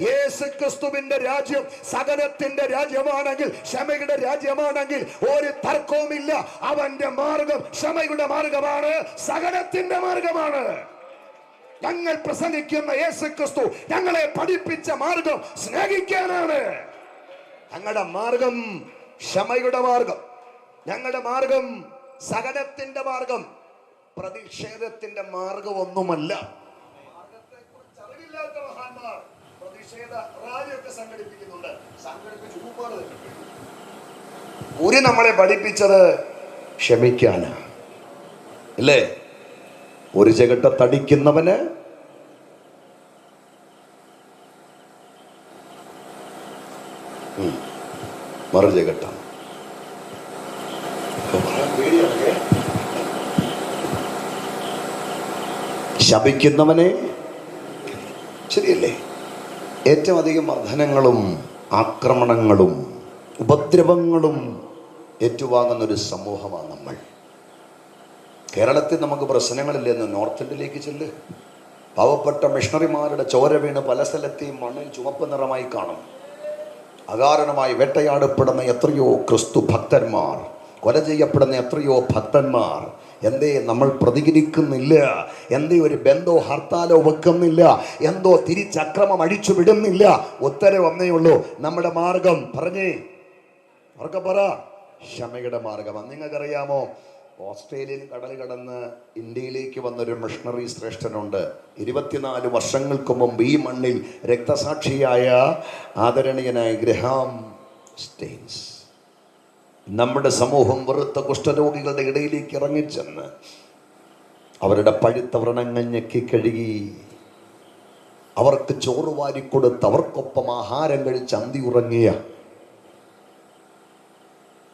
യേശു ക്രിസ്തുവിന്റെ രാജ്യം സകലത്തിന്റെ രാജ്യമാണെങ്കിൽ, ക്ഷമയുടെ രാജ്യമാണെങ്കിൽ ഒരു തർക്കവുമില്ല. അവന്റെ മാർഗം ക്ഷമയുടെ മാർഗമാണ്, സകലത്തിന്റെ മാർഗമാണ്. ഞങ്ങൾ പ്രസംഗിക്കുന്ന യേശു ക്രിസ്തു ഞങ്ങളെ പഠിപ്പിച്ച മാർഗം സ്നേഹിക്കാനാണ്. ഞങ്ങളുടെ മാർഗം ക്ഷമയുടെ മാർഗം, ഞങ്ങളുടെ മാർഗം സഹനത്തിന്റെ മാർഗം, പ്രതിഷേധത്തിന്റെ മാർഗമൊന്നുമല്ല. അറിവില്ലാത്ത മഹാന്മാർ പ്രതിഷേധ റാലിയൊക്കെ സംഘടിപ്പിക്കുന്നുണ്ട്. ഒരു നമ്മളെ പഠിപ്പിച്ചത് ക്ഷമിക്കാനാ, അല്ലേ? ഒരു ചെകിട്ടത്തടിക്കുന്നവന് മറു ചെകിട്ട. ശപിക്കുന്നവനെ, ശരിയല്ലേ? ഏറ്റവും അധികം മർദ്ദനങ്ങളും ആക്രമണങ്ങളും ഉപദ്രവങ്ങളും ഏറ്റുവാങ്ങുന്നൊരു സമൂഹമാണ് നമ്മൾ. കേരളത്തിൽ നമുക്ക് പ്രശ്നങ്ങളില്ലെന്ന് നോർത്ത് ഇന്ത്യയിലേക്ക് ചെല്ല്. പാവപ്പെട്ട മിഷണറിമാരുടെ ചോര വീണ് പല സ്ഥലത്തെയും മണ്ണിൽ ചുവപ്പ് നിറമായി കാണും. അകാരണമായി വേട്ടയാടപ്പെടുന്ന എത്രയോ ക്രിസ്തു ഭക്തന്മാർ, കൊല ചെയ്യപ്പെടുന്ന എത്രയോ ഭക്തന്മാർ. എന്തേ നമ്മൾ പ്രതികരിക്കുന്നില്ല? എന്തേ ഒരു ബന്ധോ ഹർത്താലോ വെക്കുന്നില്ല? എന്തോ തിരിച്ചക്രമം അഴിച്ചു വിടുന്നില്ല? ഉത്തരവ് ഒന്നേ ഉള്ളൂ, നമ്മുടെ മാർഗം പറഞ്ഞേ, അവർക്ക് പറ, ക്ഷമയുടെ മാർഗമാണ്. നിങ്ങൾക്കറിയാമോ, ഓസ്ട്രേലിയൻ കടൽ കടന്ന് ഇന്ത്യയിലേക്ക് വന്നൊരു മിഷണറി ശ്രേഷ്ഠനുണ്ട്. 24 വർഷങ്ങൾക്ക് മുമ്പ് ഈ മണ്ണിൽ രക്തസാക്ഷിയായ ആദരണീയനായ ഗ്രഹാം സ്റ്റെയിൻസ്. നമ്മുടെ സമൂഹം വെറുത്ത കുഷ്ഠരോഗികളുടെ ഇടയിലേക്ക് ഇറങ്ങിച്ചെന്ന് അവരുടെ പഴുത്ത വ്രണങ്ങൾ ഞെക്കി കഴുകി അവർക്ക് ചോറ് വാരിക്കൊടുത്ത് അവർക്കൊപ്പം ആഹാരം കഴിച്ച് അന്തി ഉറങ്ങിയ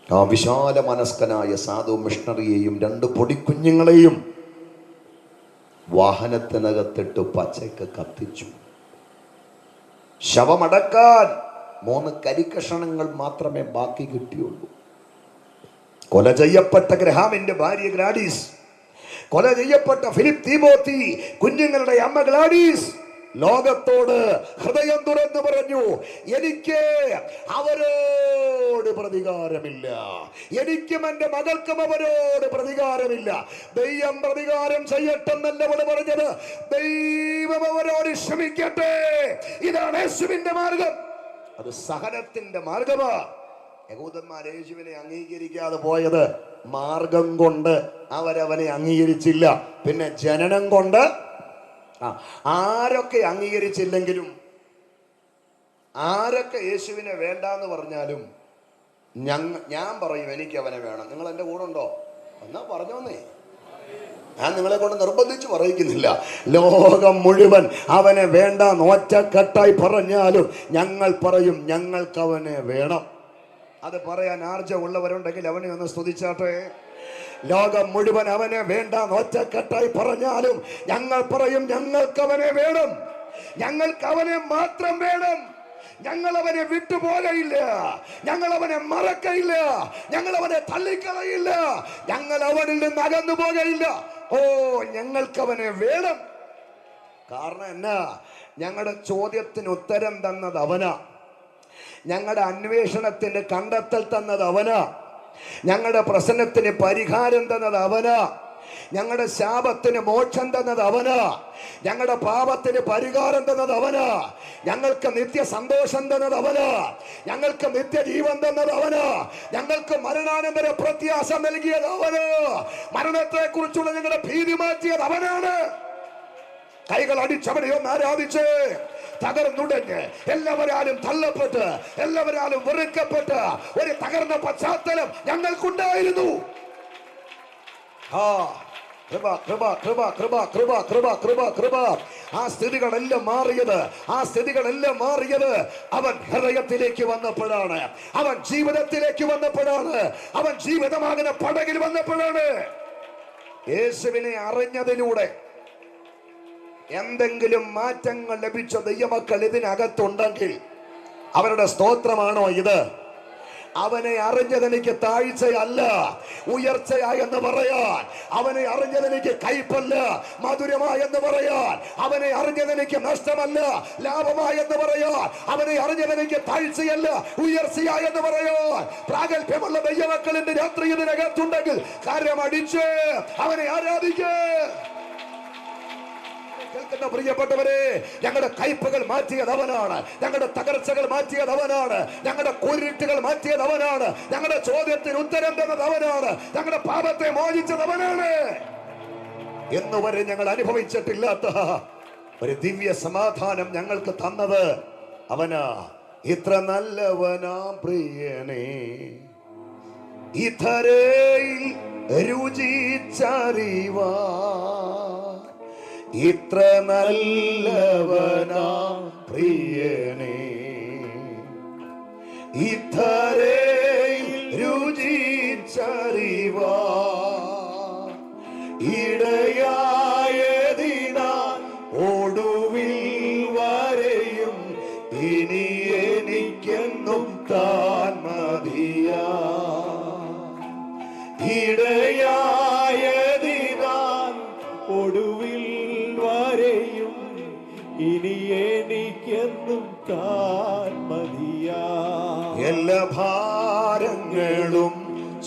ആ വിശാല മനസ്കനായ സാധു മിഷണറിയെയും 2 പൊടിക്കുഞ്ഞുങ്ങളെയും വാഹനത്തിനകത്തിട്ട് പച്ചയ്ക്ക് കത്തിച്ചു. ശവമടക്കാൻ 3 കരിക്കഷണങ്ങൾ മാത്രമേ ബാക്കി കിട്ടിയുള്ളൂ. കൊല ചെയ്യപ്പെട്ട ഗ്രഹാമിന്റെ ഭാര്യ ഗ്ലാഡീസ്, കൊല ചെയ്യപ്പെട്ട ഫിലിപ്പ് തീമോത്തി, കുഞ്ഞുങ്ങളുടെ അമ്മ ഗ്ലാഡീസ് ലോകത്തോട് ഹൃദയം തുറന്നു പറഞ്ഞു, എനിക്ക് അവരോട് പ്രതികാരമില്ല, എനിക്കും എൻ്റെ മകൾക്കും അവരോട് പ്രതികാരമില്ല. ദൈവം പ്രതികാരം ചെയ്യട്ടെന്നല്ല അവൾ പറഞ്ഞത്, ദൈവം അവരോട് ക്ഷമിക്കട്ടെ. ഇതാണ് യേശുവിന്റെ മാർഗം, അത് സഹനത്തിന്റെ മാർഗമാ. യഹൂദന്മാർ യേശുവിനെ അംഗീകരിക്കാതെ പോയത് മാർഗം കൊണ്ട് അവരവനെ അംഗീകരിച്ചില്ല. പിന്നെ ജനനം കൊണ്ട് ആരൊക്കെ അംഗീകരിച്ചില്ലെങ്കിലും, ആരൊക്കെ യേശുവിനെ വേണ്ടാന്ന് പറഞ്ഞാലും ഞാൻ പറയും എനിക്ക് അവനെ വേണം. നിങ്ങൾ എൻ്റെ കൂടെ ഉണ്ടോ? എന്നാ പറഞ്ഞോന്നേ. ഞാൻ നിങ്ങളെ കൊണ്ട് നിർബന്ധിച്ച് പറയിക്കുന്നില്ല. ലോകം മുഴുവൻ അവനെ വേണ്ടാന്ന് ഒറ്റക്കെട്ടായി പറഞ്ഞാലും ഞങ്ങൾ പറയും ഞങ്ങൾക്ക് അവനെ വേണം. അത് പറയാൻ ആർജമുള്ളവരുണ്ടെങ്കിൽ അവനെ ഒന്ന് സ്തുതിച്ചാട്ടെ. ലോകം മുഴുവൻ അവനെ വേണ്ട ഒറ്റക്കെട്ടായി പറഞ്ഞാലും ഞങ്ങൾ പറയും ഞങ്ങൾക്ക് അവനെ വേണം, ഞങ്ങൾക്ക് അവനെ മാത്രം വേണം. ഞങ്ങൾ അവനെ വിട്ടുപോകയില്ല, ഞങ്ങൾ അവനെ മറക്കയില്ല, ഞങ്ങൾ അവനെ തള്ളിക്കളയില്ല, ഞങ്ങൾ അവനിൽ നിന്ന് അകന്നു പോകയില്ല. ഓ, ഞങ്ങൾക്ക് അവനെ വേണം. കാരണം എന്നാ? ഞങ്ങളുടെ ചോദ്യത്തിന് ഉത്തരം തന്നത് അവനാ, ഞങ്ങളുടെ അന്വേഷണത്തിന് കണ്ടെത്തൽ തന്നത് അവനാ, ഞങ്ങളുടെ പ്രശ്നത്തിന് പരിഹാരം തന്നത് അവനാ, ഞങ്ങളുടെ ശാപത്തിന് മോക്ഷം തന്നത് അവനാ, ഞങ്ങളുടെ പാപത്തിന് പരിഹാരം തന്നത് അവനാ, ഞങ്ങൾക്ക് നിത്യ സന്തോഷം തന്നത് അവനാ, ഞങ്ങൾക്ക് നിത്യജീവൻ തന്നത് അവനാ, ഞങ്ങൾക്ക് മരണാനന്തര പ്രത്യാശ നൽകിയത് അവനാ, മരണത്തെ കുറിച്ചുള്ള ഞങ്ങളുടെ ഭീതി മാറ്റിയത് അവനാണ്. കൈകൾ അടിച്ചവനെ ഒന്ന് ആരാധിച്ച് തകർന്നുടഞ്ഞ് എല്ലാവരാലും തള്ളപ്പെട്ട് എല്ലാവരാലും വെറുക്കപ്പെട്ട് ഒരു തകർന്ന പശ്ചാത്തലം ഞങ്ങൾക്കുണ്ടായിരുന്നു. ആ കൃപ കൃപ കൃപ കൃപ കൃപ കൃപ കൃപ കൃപ. ആ സ്ഥിതികളെല്ലാം മാറിയത് അവൻ ഹൃദയത്തിലേക്ക് വന്നപ്പോഴാണ്, അവൻ ജീവിതത്തിലേക്ക് വന്നപ്പോഴാണ്, അവൻ ജീവിതമാകുന്ന പടകിൽ വന്നപ്പോഴാണ്. യേശുവിനെ അറിഞ്ഞതിലൂടെ എന്തെങ്കിലും മാറ്റങ്ങൾ ലഭിച്ച ദൈവമക്കൾ ഇതിനകത്തുണ്ടെങ്കിൽ അവരുടെ സ്തോത്രമാണോ ഇത്? അവനെ അറിഞ്ഞതെനിക്ക് താഴ്ചയല്ല, ഉയർച്ചയായെന്ന് പറയാൻ. അവനെ അറിഞ്ഞതെനിക്ക് കയ്പല്ല, മധുരമായെന്ന് പറയാൻ. അവനെ അറിഞ്ഞതെനിക്ക് നഷ്ടമല്ല, ലാഭമായെന്ന് പറയാൻ. അവനെ അറിഞ്ഞതെനിക്ക് താഴ്ചയല്ല, ഉയർച്ചയായെന്ന് പറയാൻ പ്രാഗൽഭ്യമുള്ള ദൈവമക്കളിന്റെ രാത്രി ഇതിനകത്തുണ്ടെങ്കിൽ കാര്യം അടിച്ച് അവനെ ആരാധിക്കുക. കേൾക്കുന്ന പ്രിയപ്പെട്ടവരെ, ഞങ്ങളുടെ കയ്പകൾ മാറ്റിയത് അവനാണ്, ഞങ്ങളുടെ തകർച്ചകൾ മാറ്റിയത് അവനാണ്, ഞങ്ങളുടെ കുരുട്ടുകൾ മാറ്റിയത് അവനാണ്, ഞങ്ങളുടെ ചോദ്യത്തിന് ഉത്തരം തന്നത് അവനാണ്, ഞങ്ങളുടെ പാപത്തെ മോചിച്ചത് അവനാണ്. എന്നുവരെ ഞങ്ങൾ അനുഭവിച്ചിട്ടില്ലാത്ത ഒരു ദിവ്യ സമാധാനം ഞങ്ങൾക്ക് തന്നത് അവനാ. ഇത്ര നല്ലവനാം പ്രിയനേ, ഇതരയിൽ രുചിച്ചറിവാ, ഇത്ര നല്ലവനാം പ്രിയനേ, ഇതരയിൽ രുചിച്ചറിവാ, ഇടയായതിനാൽ ഒടുവിൽ വരെയും ഇനി എനിക്കെന്നും താൻ മതിയാ. ഇടയായതിനാൽ ഒടുവിൽ വരെയും ഇനി എനിക്കെന്നും താൻ മതിയാ. എല്ലാ ഭാരങ്ങളും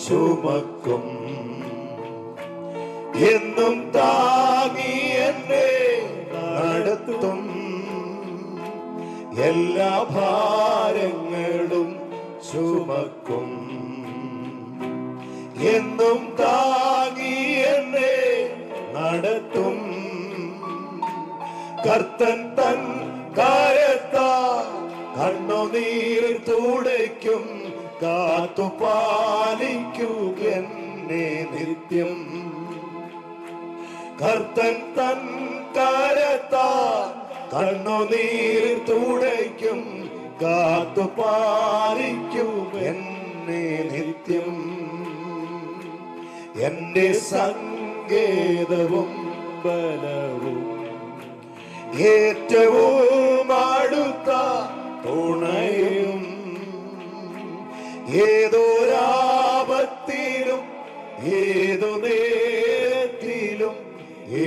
ചുമക്കും എന്നും താങ്ങി എന്നെ നടത്തും. എല്ലാ ഭാരങ്ങളും ചുമക്കും എന്നും താങ്ങി എന്നെ നടത്തും. കർത്തൻ തൻ കരത്താൽ കണ്ണുനീർ തുടയ്ക്കും, കാത്തുപാലിക്കുക എന്നെ നിത്യം. കർത്തൻ തൻ കരത്താൽ കണ്ണുനീർ തുടയ്ക്കും, കാത്തുപാലിക്കുക എന്നെ നിത്യം. എന്റെ സങ്കേതവും ബലവും ഏറ്റവും അടുത്ത തുണയും, ഏതൊരാപത്തിലും ഏതു നേരത്തിലും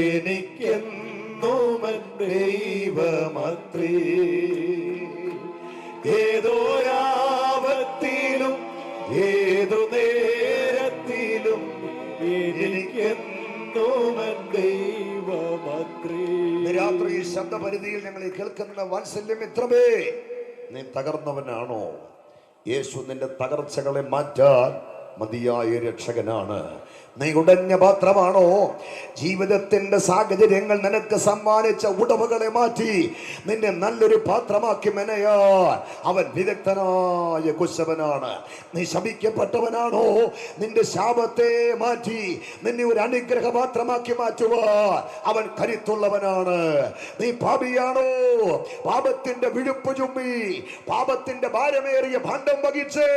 എനിക്കെന്നും ദൈവമത്രേ. ഏതൊരാപത്തിലും ഏതു നേരത്തിലും എനിക്കെന്നും ദൈവമത്രേ. രാത്രി ശബ്ദപരിധിയിൽ ഞങ്ങൾ കേൾക്കുന്ന വാത്സല്യം മിത്രമേ, നീ തകർന്നവനാണോ? യേശു നിന്റെ തകർച്ചകളെ മാറ്റാൻ മതിയായ രക്ഷകനാണ്. നീ ഉടഞ്ഞ പാത്രമാണോ? ജീവിതത്തിന്റെ സാഹചര്യങ്ങൾ നിനക്ക് സമ്മാനിച്ച ഉടവുകളെ മാറ്റി നിന്നെ നല്ലൊരു പാത്രമാക്കി മെനയാൻ അവൻ വിദഗ്ധനായ കുശവനാണ്. നീ ശപിക്കപ്പെട്ടവനാണോ? നിന്റെ ശാപത്തെ മാറ്റി നിന്നെ ഒരു അനുഗ്രഹ പാത്രമാക്കി മാറ്റുവാൻ അവൻ കരുത്തുള്ളവനാണ്. നീ പാപിയാണോ? പാപത്തിന്റെ വിഴുപ്പ് ചുമ്മി പാപത്തിന്റെ ഭാരമേറിയ ഭാണ്ഡം വഹിച്ച്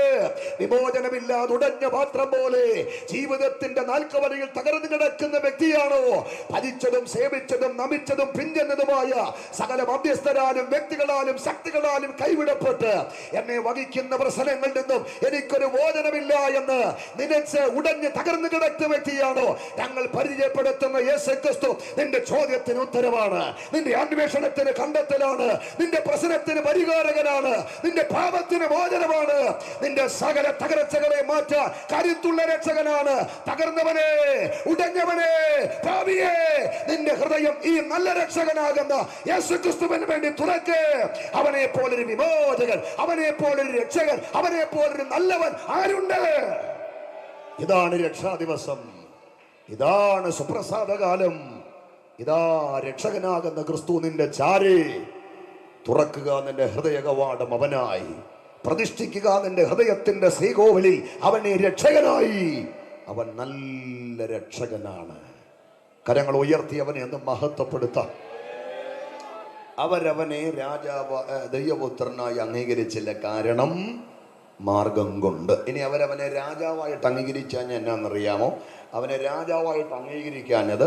വിമോചനമില്ലാതെ ഉടഞ്ഞ പാത്രം പോലെ ജീവിതത്തിന്റെ നാൽക്കവലയിൽ തകർന്നു കിടക്കുന്ന വ്യക്തിയാണോ? ഭരിച്ചതും സേവിച്ചതും നമിച്ചതും പിഞ്ചെന്നതുമായ സകല മധ്യസ്ഥരാലും വ്യക്തികളാലും ശക്തികളാലും കൈവിടപ്പെട്ട് എന്നെ വഹിക്കുന്ന പ്രശ്നങ്ങളിൽ നിന്നും എനിക്കൊരു മോചനമില്ല എന്ന് നിനച്ച് ഉടഞ്ഞ് തകർന്നു കിടക്കുന്ന വ്യക്തിയാണോ? ഞങ്ങൾ പരിചയപ്പെടുത്തുന്ന യേശുക്രിസ്തു നിന്റെ ചോദ്യത്തിന് ഉത്തരമാണ്, നിന്റെ അന്വേഷണത്തിന് കണ്ടെത്തലാണ്, നിന്റെ പ്രശ്നത്തിന് പരിഹാരകനാണ്, നിന്റെ പാപത്തിന് മോചനമാണ്, നിന്റെ സകല തകർച്ചകളെ മാറ്റാൻ കരുത്തുള്ള രക്ഷകനാണ്. തകർന്നവനെ, ഉടഞ്ഞവനെ, പാപിയെ, നിന്റെ ഹൃദയം ഈ നല്ല രക്ഷകനാകുന്ന യേശുക്രിസ്തുവിന് വേണ്ടി തുറക്ക്. അവനെ പോലൊരു വിമോചകൻ, അവനെ പോലൊരു രക്ഷകൻ, അവനെ പോലൊരു നല്ലവൻ ആരുണ്ട്? ഇതാണ് രക്ഷാദിവസം, ഇതാണ് സുപ്രസാദകാലം, ഇതാ രക്ഷകനാകുന്ന ക്രിസ്തു നിന്റെ ചാരേ. തുറക്കുക നിന്റെ ഹൃദയ കവാടം അവനായി, പ്രതിഷ്ഠിക്കുക നിന്റെ ഹൃദയത്തിന്റെ ശ്രീകോവിലിൽ അവനെ രക്ഷകനായി. അവൻ നല്ല രക്ഷകനാണ്. കരങ്ങൾ ഉയർത്തി അവനെ ഒന്ന് മഹത്വപ്പെടുത്താം. അവരവനെ ദൈവപുത്രനായി അംഗീകരിച്ചില്ല, കാരണം മാർഗം കൊണ്ട്. ഇനി അവരവനെ രാജാവായിട്ട് അംഗീകരിച്ചാൽ എന്നാണെന്നറിയാമോ? അവനെ രാജാവായിട്ട് അംഗീകരിക്കാനത്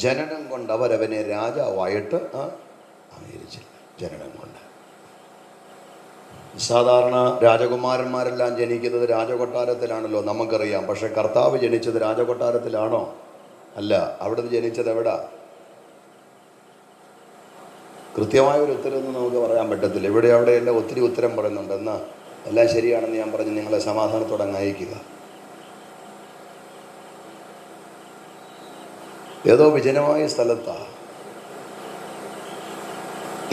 ജനനം കൊണ്ട് അവരവനെ രാജാവായിട്ട് അംഗീകരിച്ചില്ല, ജനനം കൊണ്ട്. സാധാരണ രാജകുമാരന്മാരെല്ലാം ജനിക്കുന്നത് രാജകൊട്ടാരത്തിലാണല്ലോ, നമുക്കറിയാം. പക്ഷെ കർത്താവ് ജനിച്ചത് രാജകൊട്ടാരത്തിലാണോ? അല്ല. അവിടുന്ന് ജനിച്ചത് എവിടാ? കൃത്യമായ ഒരു ഉത്തരവൊന്നും നമുക്ക് പറയാൻ പറ്റത്തില്ല. ഇവിടെ അവിടെയെല്ലാം ഒത്തിരി ഉത്തരം പറയുന്നുണ്ട്. എന്നാൽ എല്ലാം ശരിയാണെന്ന് ഞാൻ പറഞ്ഞ് നിങ്ങളെ സമാധാനത്തോടെ അങ്ങ് അയക്കുക. ഏതോ വിജനമായ സ്ഥലത്താ,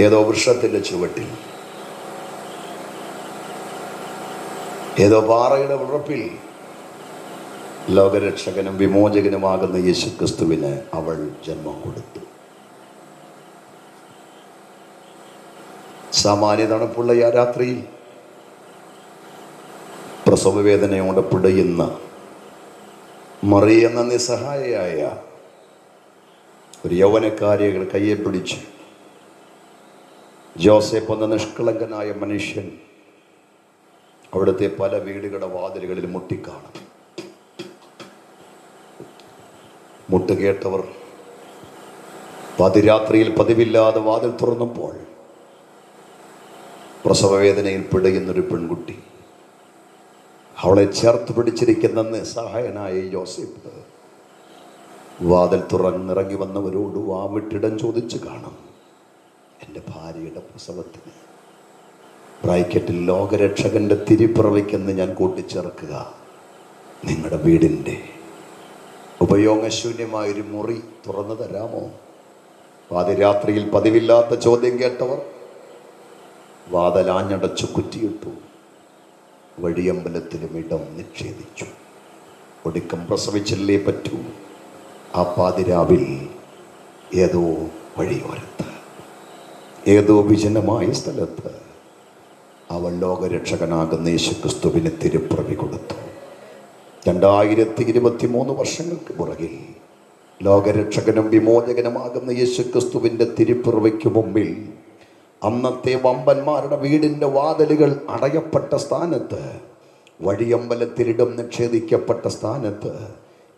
ഏതോ വൃക്ഷത്തിന്റെ ചുവട്ടിൽ, ഏതോ പാറയുടെ ഉറപ്പിൽ ലോകരക്ഷകനും വിമോചകനുമാകുന്ന യേശുക്രിസ്തുവിന് അവൾ ജന്മം കൊടുത്തു. സാമാന്യ തണുപ്പുള്ള ആ രാത്രിയിൽ പ്രസവവേദനയോടെ പിടയുന്ന മറിയ എന്ന നിസ്സഹായയായ ഒരു യൗവനക്കാരിയെ കയ്യെ പിടിച്ച് ജോസഫ് എന്ന നിഷ്കളങ്കനായ മനുഷ്യൻ അവിടുത്തെ പല വീടുകളുടെ വാതിലുകളിൽ മുട്ടിക്കാണും. മുട്ടുകേട്ടവർ പാതിരാത്രിയിൽ പതിവില്ലാതെ വാതിൽ തുറന്നപ്പോൾ പ്രസവവേദനയിൽ പിടയുന്നൊരു പെൺകുട്ടി, അവളെ ചേർത്ത് പിടിച്ചിരിക്കുന്ന നിസ്സഹായനായ യോസേഫ് വാതിൽ തുറന്നിറങ്ങി വന്നവരോട് വാവിട്ടിടം ചോദിച്ചു കാണും. എൻ്റെ ഭാര്യയുടെ പ്രസവത്തിന് ബ്രാക്കറ്റിൽ ലോകരക്ഷകന്റെ തിരിപ്പിറവിക്കെന്ന് ഞാൻ കൂട്ടിച്ചേർക്കുക, നിങ്ങളുടെ വീടിൻ്റെ ഉപയോഗശൂന്യമായൊരു മുറി തുറന്നു തരാമോ? പാതിരാത്രിയിൽ പതിവില്ലാത്ത ചോദ്യം കേട്ടവർ വാതിലാഞ്ഞടച്ചു കുറ്റിയിട്ടു. വഴിയമ്പലത്തിലും ഇടം നിക്ഷേപിച്ചു. ഒടുക്കം പ്രസവിച്ചല്ലേ പറ്റൂ. ആ പാതിരാവിൽ ഏതോ വഴിയോരത്ത്, ഏതോ വിജനമായ സ്ഥലത്ത് അവൾ ലോകരക്ഷകനാകുന്ന യേശുക്രിസ്തുവിന് തിരുപ്പിറവി കൊടുത്തു. 2023 വർഷങ്ങൾക്ക് പുറകിൽ ലോകരക്ഷകനും വിമോചകനുമാകുന്ന യേശുക്രിസ്തുവിൻ്റെ തിരുപ്പിറവിക്ക് മുമ്പിൽ അന്നത്തെ വമ്പന്മാരുടെ വീടിൻ്റെ വാതിലുകൾ അടയപ്പെട്ട സ്ഥാനത്ത്, വഴിയമ്പലത്തിലിടം നിക്ഷേപിക്കപ്പെട്ട സ്ഥാനത്ത്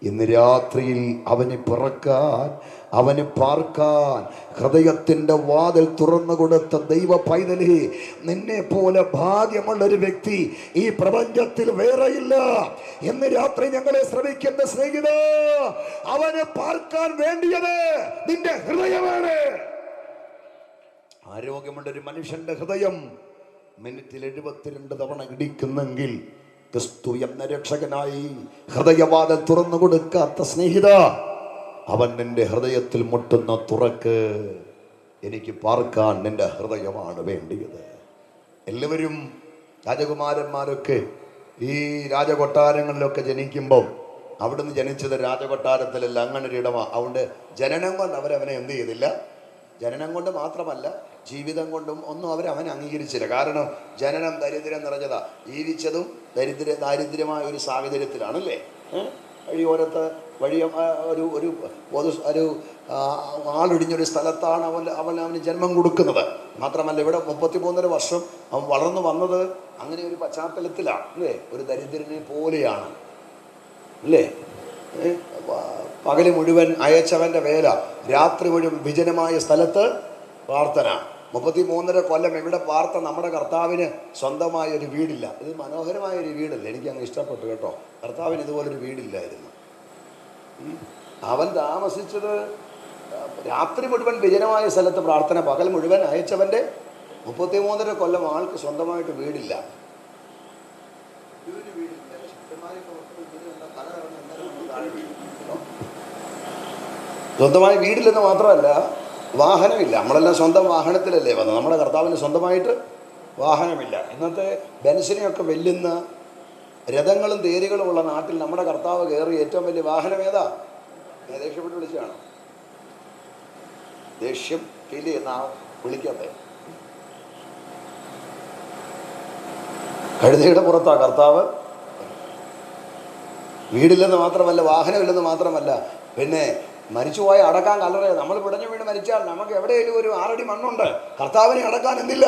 ഇന്ന് രാത്രിയിൽ അവന് പിറക്കാൻ, അവന് പാർക്കാൻ ഹൃദയത്തിൻ്റെ വാതിൽ തുറന്നു കൊടുത്ത ദൈവ പൈതലേ, നിന്നെ പോലെ ഭാഗ്യമുള്ളൊരു വ്യക്തി ഈ പ്രപഞ്ചത്തിൽ വേറെയില്ല. ഇന്ന് രാത്രി ഞങ്ങളെ ശ്രമിക്കുന്ന സ്നേഹിത, അവന് പാർക്കാൻ വേണ്ടിയത് നിന്റെ ഹൃദയമാണ്. ആരോഗ്യമുള്ളൊരു മനുഷ്യന്റെ ഹൃദയം മിനിറ്റിൽ 72 തവണ ഇടിക്കുന്നെങ്കിൽ ക്രിസ്തു എന്ന രക്ഷകനായി ഹൃദയവാതിൽ തുറന്നു കൊടുക്കാത്ത സ്നേഹിത, അവൻ നിന്റെ ഹൃദയത്തിൽ മുട്ടുന്ന തുറക്ക്. എനിക്ക് പാർക്കാൻ നിന്റെ ഹൃദയമാണ് വേണ്ടിയത്. എല്ലാവരും രാജകുമാരന്മാരൊക്കെ ഈ രാജകൊട്ടാരങ്ങളിലൊക്കെ ജനിക്കുമ്പോൾ അവിടുന്ന് ജനിച്ചത് രാജകൊട്ടാരത്തിലല്ല, അങ്ങനെ ഒരു ഇടമാണ്. അതുകൊണ്ട് ജനനം കൊണ്ട് അവരവനെ എന്ത് ചെയ്തില്ല? ജനനം കൊണ്ട് മാത്രമല്ല, ജീവിതം കൊണ്ടും ഒന്നും അവനെ അംഗീകരിച്ചില്ല. കാരണം ജനനം ദരിദ്രം നിറഞ്ഞതാ, ജീവിച്ചതും ദാരിദ്ര്യമായ ഒരു സാഹചര്യത്തിലാണല്ലേ. വഴിയോരത്ത് ഒരു ആളൊഴിഞ്ഞൊരു സ്ഥലത്താണ് അവന് ജന്മം കൊടുക്കുന്നത്. മാത്രമല്ല, ഇവിടെ 33 വർഷം അവൻ വളർന്നു വന്നത് അങ്ങനെ ഒരു പശ്ചാത്തലത്തിലാണ് അല്ലേ. ഒരു ദരിദ്രനെ പോലെയാണ് അല്ലേ. പകല് മുഴുവൻ അയച്ചവന്റെ വേല, രാത്രി മുഴുവൻ വിജനമായ സ്ഥലത്ത് പ്രാർത്ഥന. 33 കൊല്ലം ഇവിടെ പാർത്ത നമ്മുടെ കർത്താവിന് സ്വന്തമായ ഒരു വീടില്ല. ഇത് മനോഹരമായ ഒരു വീടല്ലേ, എനിക്ക് അങ്ങ് ഇഷ്ടപ്പെട്ടു കേട്ടോ. കർത്താവിന് ഇതുപോലൊരു വീടില്ലായിരുന്നു. അവൻ താമസിച്ചത് രാത്രി മുഴുവൻ വിജനമായ സ്ഥലത്ത് പ്രാർത്ഥന, പകൽ മുഴുവൻ അയച്ചവന്റെ 33 കൊല്ലം ആൾക്ക് സ്വന്തമായിട്ട് വീടില്ല. സ്വന്തമായി വീടില്ലെന്ന് മാത്രമല്ല, വാഹനമില്ല. നമ്മളെല്ലാം സ്വന്തം വാഹനത്തിലല്ലേ വന്നത്. നമ്മുടെ കർത്താവിന് സ്വന്തമായിട്ട് വാഹനമില്ല. ഇന്നത്തെ ബെൻസിനെയൊക്കെ വെല്ലുന്ന രഥങ്ങളും തേരുകളും ഉള്ള നാട്ടിൽ നമ്മുടെ കർത്താവ് കയറി ഏറ്റവും വലിയ വാഹനം ഏതാ? ദേഷ്യപ്പെട്ട് വിളിച്ചതാണോ? ദേഷ്യം ഫീൽ ചെയ്യുന്ന വിളിക്കാതെ കഴുതയുടെ പുറത്താ കർത്താവ് വീടില്ലെന്ന് മാത്രമല്ല, വാഹനമില്ലെന്ന് മാത്രമല്ല, പിന്നെ മരിച്ചുപോയ അടക്കാൻ കല്ലറ. നമ്മൾ പിടഞ്ഞു വീണ് മരിച്ചാൽ നമുക്ക് എവിടെയെങ്കിലും ഒരു 6 അടി മണ്ണുണ്ട്, കർത്താവിനെ അടക്കാൻ എന്തില്ല?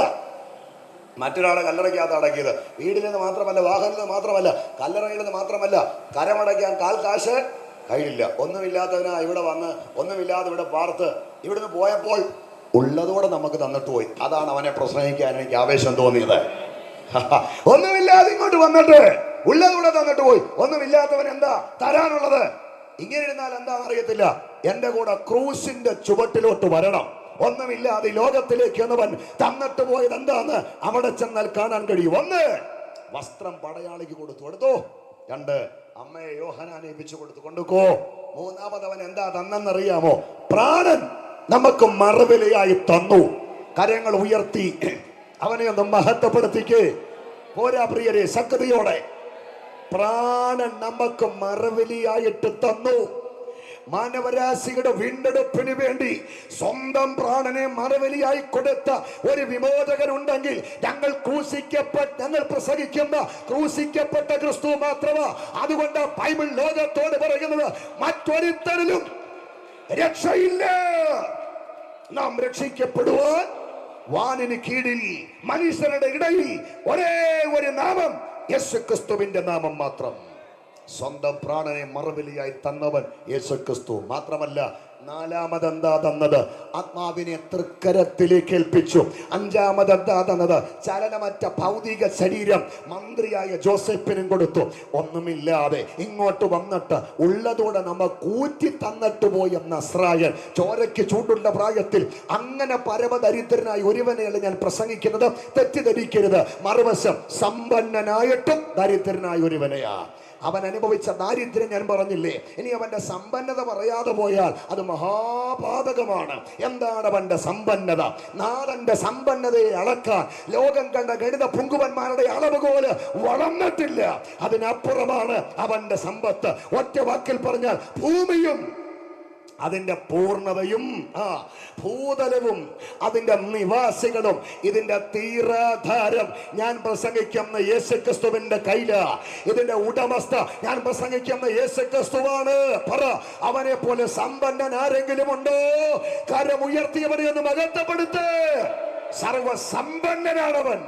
മറ്റൊരാളെ കല്ലറയ്ക്കകത്ത് അടക്കിയത്. വീടിലെന്ന് മാത്രമല്ല, വാഹനത്തിൽ മാത്രമല്ല, കല്ലറയിലെന്ന് മാത്രമല്ല, കരമടയ്ക്കാൻ കാൽ കാശ് കയ്യിലില്ല. ഒന്നുമില്ലാത്തവനാ ഇവിടെ വന്ന്, ഒന്നുമില്ലാതെ ഇവിടെ പാർത്ത് ഇവിടുന്ന് പോയപ്പോൾ ഉള്ളതോടെ നമുക്ക് തന്നിട്ട് പോയി. അതാണ് അവനെ പ്രസംഗിക്കാൻ എനിക്ക് ആവേശം തോന്നിയത്. ഒന്നുമില്ലാതെ ഇങ്ങോട്ട് വന്നിട്ട് ഉള്ളതൂടെ തന്നിട്ട് പോയി. ഒന്നുമില്ലാത്തവൻ എന്താ തരാനുള്ളത്? ഇങ്ങനെ ഇരുന്നാൽ എന്താണെന്ന് അറിയത്തില്ല. എന്റെ കൂടെ ക്രൂസിന്റെ ചുവട്ടിലോട്ട് വരണം. ഒന്നുമില്ലാതെ ലോകത്തിലേക്ക് എന്നവൻ തന്നിട്ട് പോയത് എന്താന്ന് അവിടെ ചെന്നാൽ കാണാൻ കഴിയും. 1, വസ്ത്രം പടയാളിക്ക് കൊടുത്തു. 2, അമ്മയെ യോഹന്നാനെ ഏൽപ്പിച്ചു കൊണ്ടുക്കോ. 3 അവൻ എന്താ തന്നെന്നറിയാമോ? പ്രാണൻ നമുക്ക് മറുവിലയായി തന്നു. കരങ്ങൾ ഉയർത്തി അവനെ ഒന്ന് മഹത്വപ്പെടുത്തിക്ക്. പോരാ പ്രിയരെ, ശക്തിയോടെ. പ്രാണൻ നമുക്ക് മറുവിലയായിട്ട് തന്നു. മാനവരാശിയുടെ വീണ്ടെടുപ്പിന് വേണ്ടി സ്വന്തം പ്രാണനെ മറുവിലയായി കൊടുത്ത ഒരു വിമോചകനുണ്ടെങ്കിൽ ഞങ്ങൾ പ്രസംഗിക്കുന്ന ക്രൂശിക്കപ്പെട്ട ക്രിസ്തു മാത്രമാ. അതുകൊണ്ട് ബൈബിൾ ലോകത്തോട് പറയുന്നത് മറ്റൊരുത്തരിലും രക്ഷയില്ല. നാം രക്ഷിക്കപ്പെടുവാൻ വാനിന് കീഴിൽ മനുഷ്യരുടെ ഇടയിൽ ഒരേ ഒരു നാമം, യേശുക്രിസ്തുവിന്റെ നാമം മാത്രം. സ്വന്തം പ്രാണനെ മറുവിലയായി തന്നവൻ യേശുക്രിസ്തു മാത്രമല്ല. 4 എന്താ തന്നത്? ആത്മാവിനെ തൃക്കരത്തിലേക്ക് ഏൽപ്പിച്ചു. 5 എന്താ തന്നത്? ചലനമറ്റ ഭൗതിക ശരീരം മന്ത്രിയായ ജോസഫിനും കൊടുത്തു. ഒന്നുമില്ലാതെ ഇങ്ങോട്ട് വന്നിട്ട് ഉള്ളതോടെ നമ്മ കൂറ്റി തന്നിട്ട് പോയ നസ്രായൻ, ചോരയ്ക്ക് ചൂടുള്ള പ്രായത്തിൽ അങ്ങനെ പരമദരിദ്രനായി ഒരുവനെയല്ല ഞാൻ പ്രസംഗിക്കുന്നത്, തെറ്റിദ്ധരിക്കരുത്. മറുവശം സമ്പന്നനായിട്ടും ദരിദ്രനായ ഒരുവനെയാ. അവൻ അനുഭവിച്ച ദാരിദ്ര്യം ഞാൻ പറഞ്ഞില്ലേ. ഇനി അവന്റെ സമ്പന്നത പറയാതെ പോയാൽ അത് മഹാപാതകമാണ്. എന്താണ് അവന്റെ സമ്പന്നത? നാടന്റെ സമ്പന്നതയെ അളക്കാൻ ലോകം കണ്ട ഗണിത പുങ്കുവന്മാരുടെ അളവുകോല് വളർന്നിട്ടില്ല. അതിനപ്പുറമാണ് അവന്റെ സമ്പത്ത്. ഒറ്റ വാക്കിൽ പറഞ്ഞാൽ ഭൂമിയും അതിന്റെ പൂർണ്ണതയും ഭൂതലവും അതിന്റെ നിവാസികളും ഇതിന്റെ തീരാധാരം ഞാൻ പ്രസംഗിക്കുന്ന യേശുക്രിസ്തുവിന്റെ കയ്യില. ഇതിന്റെ ഉടമസ്ഥ ഞാൻ പ്രസംഗിക്കുന്ന യേശുക്രിസ്തുവാണ്. പറ, അവനെ പോലെ സമ്പന്നൻ ആരെങ്കിലും ഉണ്ടോ? കരമുയർത്തിയവനെ ഒന്ന് മഹത്വപ്പെടുത്ത്. സർവസമ്പന്നനാണവൻ.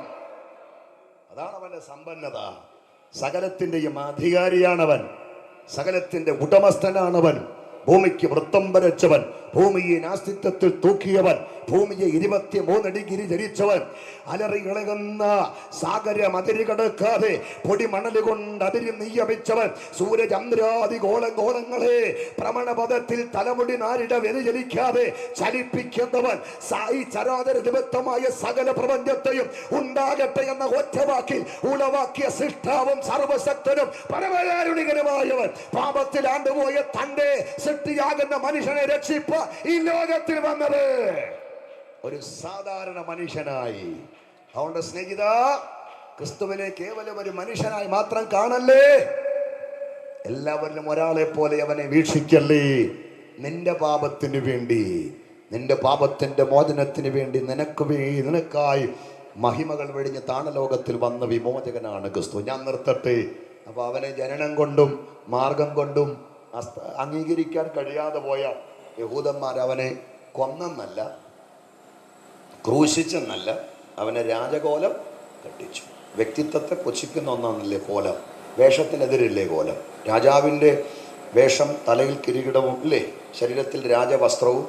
അതാണ് അവന്റെ സമ്പന്നത. സകലത്തിന്റെയും അധികാരിയാണവൻ. സകലത്തിന്റെ ഉടമസ്ഥനാണവൻ. ഭൂമിക്ക് വൃത്തം വരച്ചവൻ, ഭൂമിയെ നാസ്തിത്വത്തിൽ തൂക്കിയവൻ, ഭൂമിയെ 23 ഡിഗ്രി ധരിച്ചവൻ, അലറി ഇളകുന്ന സാഗരം അതിരി കടക്കാതെ പൊടിമണല് കൊണ്ട് അതിരി നിയമിച്ചവൻ, സൂര്യചന്ദ്രാദി ഗോളങ്ങളെ ഭ്രമണപഥത്തിൽ തലമുടി നാരിട വ്യതിചലിക്കാതെ ചലിപ്പിക്കുന്നവൻ, സായി ചരാചര നിമിത്തമായ സകല പ്രപഞ്ചത്തെയും ഉണ്ടാകട്ടെ എന്ന ഒറ്റവാക്കിൽ ഉളവാക്കിയ സൃഷ്ടാവും സർവശക്തനും പരമകാരുണികനുമായവൻ, പാപത്തിൽ ആണ്ടുപോയ തന്റെ സൃഷ്ടിയാകുന്ന മനുഷ്യനെ രക്ഷിപ്പ ഈ ലോകത്തിൽ വന്നത് ഒരു സാധാരണ മനുഷ്യനായി. അതുകൊണ്ട് സ്നേഹിത, ക്രിസ്തുവിനെ കേവലം ഒരു മനുഷ്യനായി മാത്രം കാണല്ലേ, എല്ലാവരിലും ഒരാളെ പോലെ അവനെ വീക്ഷിക്കല്ലേ. നിന്റെ പാപത്തിന് വേണ്ടി, നിന്റെ പാപത്തിന്റെ മോചനത്തിന് വേണ്ടി നിനക്കായി മഹിമകൾ വെടിഞ്ഞ് താണലോകത്തിൽ വന്ന വിമോചകനാണ് ക്രിസ്തു. ഞാൻ നിർത്തട്ടെ. അപ്പൊ അവനെ ജനനം കൊണ്ടും മാർഗം കൊണ്ടും അംഗീകരിക്കാൻ കഴിയാതെ പോയ യഹൂദന്മാർ അവനെ കൊന്നെന്നല്ല, ക്രൂശിച്ചെന്നല്ല, അവനെ രാജകോലം കെട്ടിച്ചു. വ്യക്തിത്വത്തെ പുച്ഛിക്കുന്ന ഒന്നാണല്ലേ കോലം. വേഷത്തിനെതിരല്ലേ കോലം. രാജാവിൻ്റെ വേഷം, തലയിൽ കിരീടവും ഇല്ലേ, ശരീരത്തിൽ രാജവസ്ത്രവും,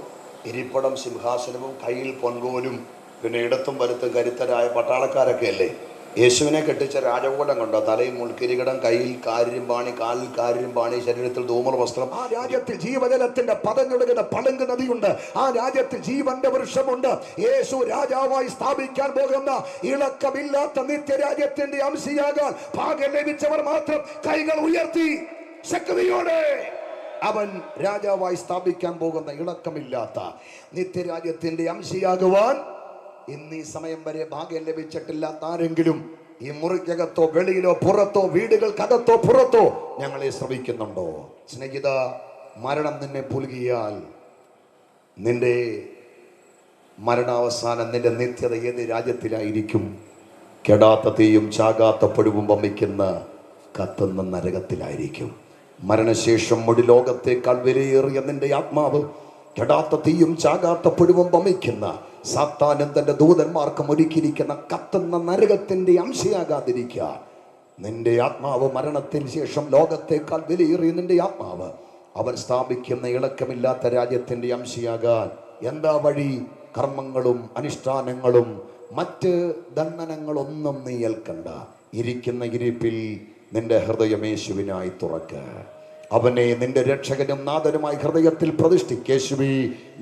ഇരിപ്പടം സിംഹാസനവും, കയ്യിൽ പൊൻകോലും, പിന്നെ ഇടത്തും വലത്തും കരുത്തരായ പട്ടാളക്കാരൊക്കെ അല്ലേ. യേശുവിനെ കെട്ടിച്ച രാജകോലം കണ്ടോ? തലയിൽ മുൾക്കിരീടം, കയ്യിൽ കാരിരുമ്പാണി, കാലിൽ കാരിരുമ്പാണി, ശരീരത്തിൽ ധൂമ്ര വസ്ത്രം. ആ രാജ്യത്തിൽ ജീവജലത്തിന്റെ പതഞ്ഞൊഴുകുന്ന പളുങ്ക് നദിയുണ്ട്. ആ രാജ്യത്തിൽ ജീവന്റെ വൃക്ഷമുണ്ട്. യേശു രാജാവായി സ്ഥാപിക്കാൻ പോകുന്ന ഇളക്കമില്ലാത്ത നിത്യരാജ്യത്തിന്റെ അംശിയാകാൻ ഭാഗ്യം ലഭിച്ചവർ മാത്രം കൈകൾ ഉയർത്തി ശക്തിയോടെ അവൻ രാജാവായി സ്ഥാപിക്കാൻ പോകുന്ന ഇളക്കമില്ലാത്ത നിത്യരാജ്യത്തിന്റെ അംശിയാകുവാൻ ഇന്ന് ഈ സമയം വരെ ഭാഗ്യം ലഭിച്ചിട്ടില്ലാത്ത ആരെങ്കിലും ഈ മുറിക്കകത്തോ വെളിയിലോ പുറത്തോ വീടുകൾക്കകത്തോ പുറത്തോ ഞങ്ങളെ ശ്രമിക്കുന്നുണ്ടോ? സ്നേഹിത, മരണം നിന്നെ പുലുകിയാൽ നിന്റെ മരണാവസാനം, നിന്റെ നിത്യത ഏത് രാജ്യത്തിലായിരിക്കും? കെടാത്ത തീയും ചാകാത്ത പൊടിവും വമിക്കുന്ന കത്തുന്ന നരകത്തിലായിരിക്കും. മരണശേഷം മുടി ലോകത്തേക്കാൾ വിലയേറിയ നിന്റെ ആത്മാവ് കെടാത്ത തീയും ചാകാത്ത പുഴുവും വമിക്കുന്ന സാത്താനും തന്റെ ദൂതന്മാർക്കും ഒരുക്കിയിരിക്കുന്ന കത്തുന്ന നരകത്തിന്റെ അംശയാകാതിരിക്കാൻ നിന്റെ ആത്മാവ് മരണത്തിന് ശേഷം ലോകത്തേക്കാൾ വിലയേറിയ നിന്റെ ആത്മാവ് അവൻ സ്ഥാപിക്കുന്ന ഇളക്കമില്ലാത്ത രാജ്യത്തിന്റെ അംശയാകാൻ എന്താ വഴി? കർമ്മങ്ങളും അനുഷ്ഠാനങ്ങളും മറ്റ് ദണ്ഡനങ്ങളൊന്നും നീ ഏൽക്കണ്ട. ഇരിക്കുന്ന ഇരിപ്പിൽ നിന്റെ ഹൃദയം യേശുവിനായി തുറക്ക. അവനെ നിന്റെ രക്ഷകനും നാഥനുമായി ഹൃദയത്തിൽ പ്രതിഷ്ഠിക്ക്. യേശുവേ,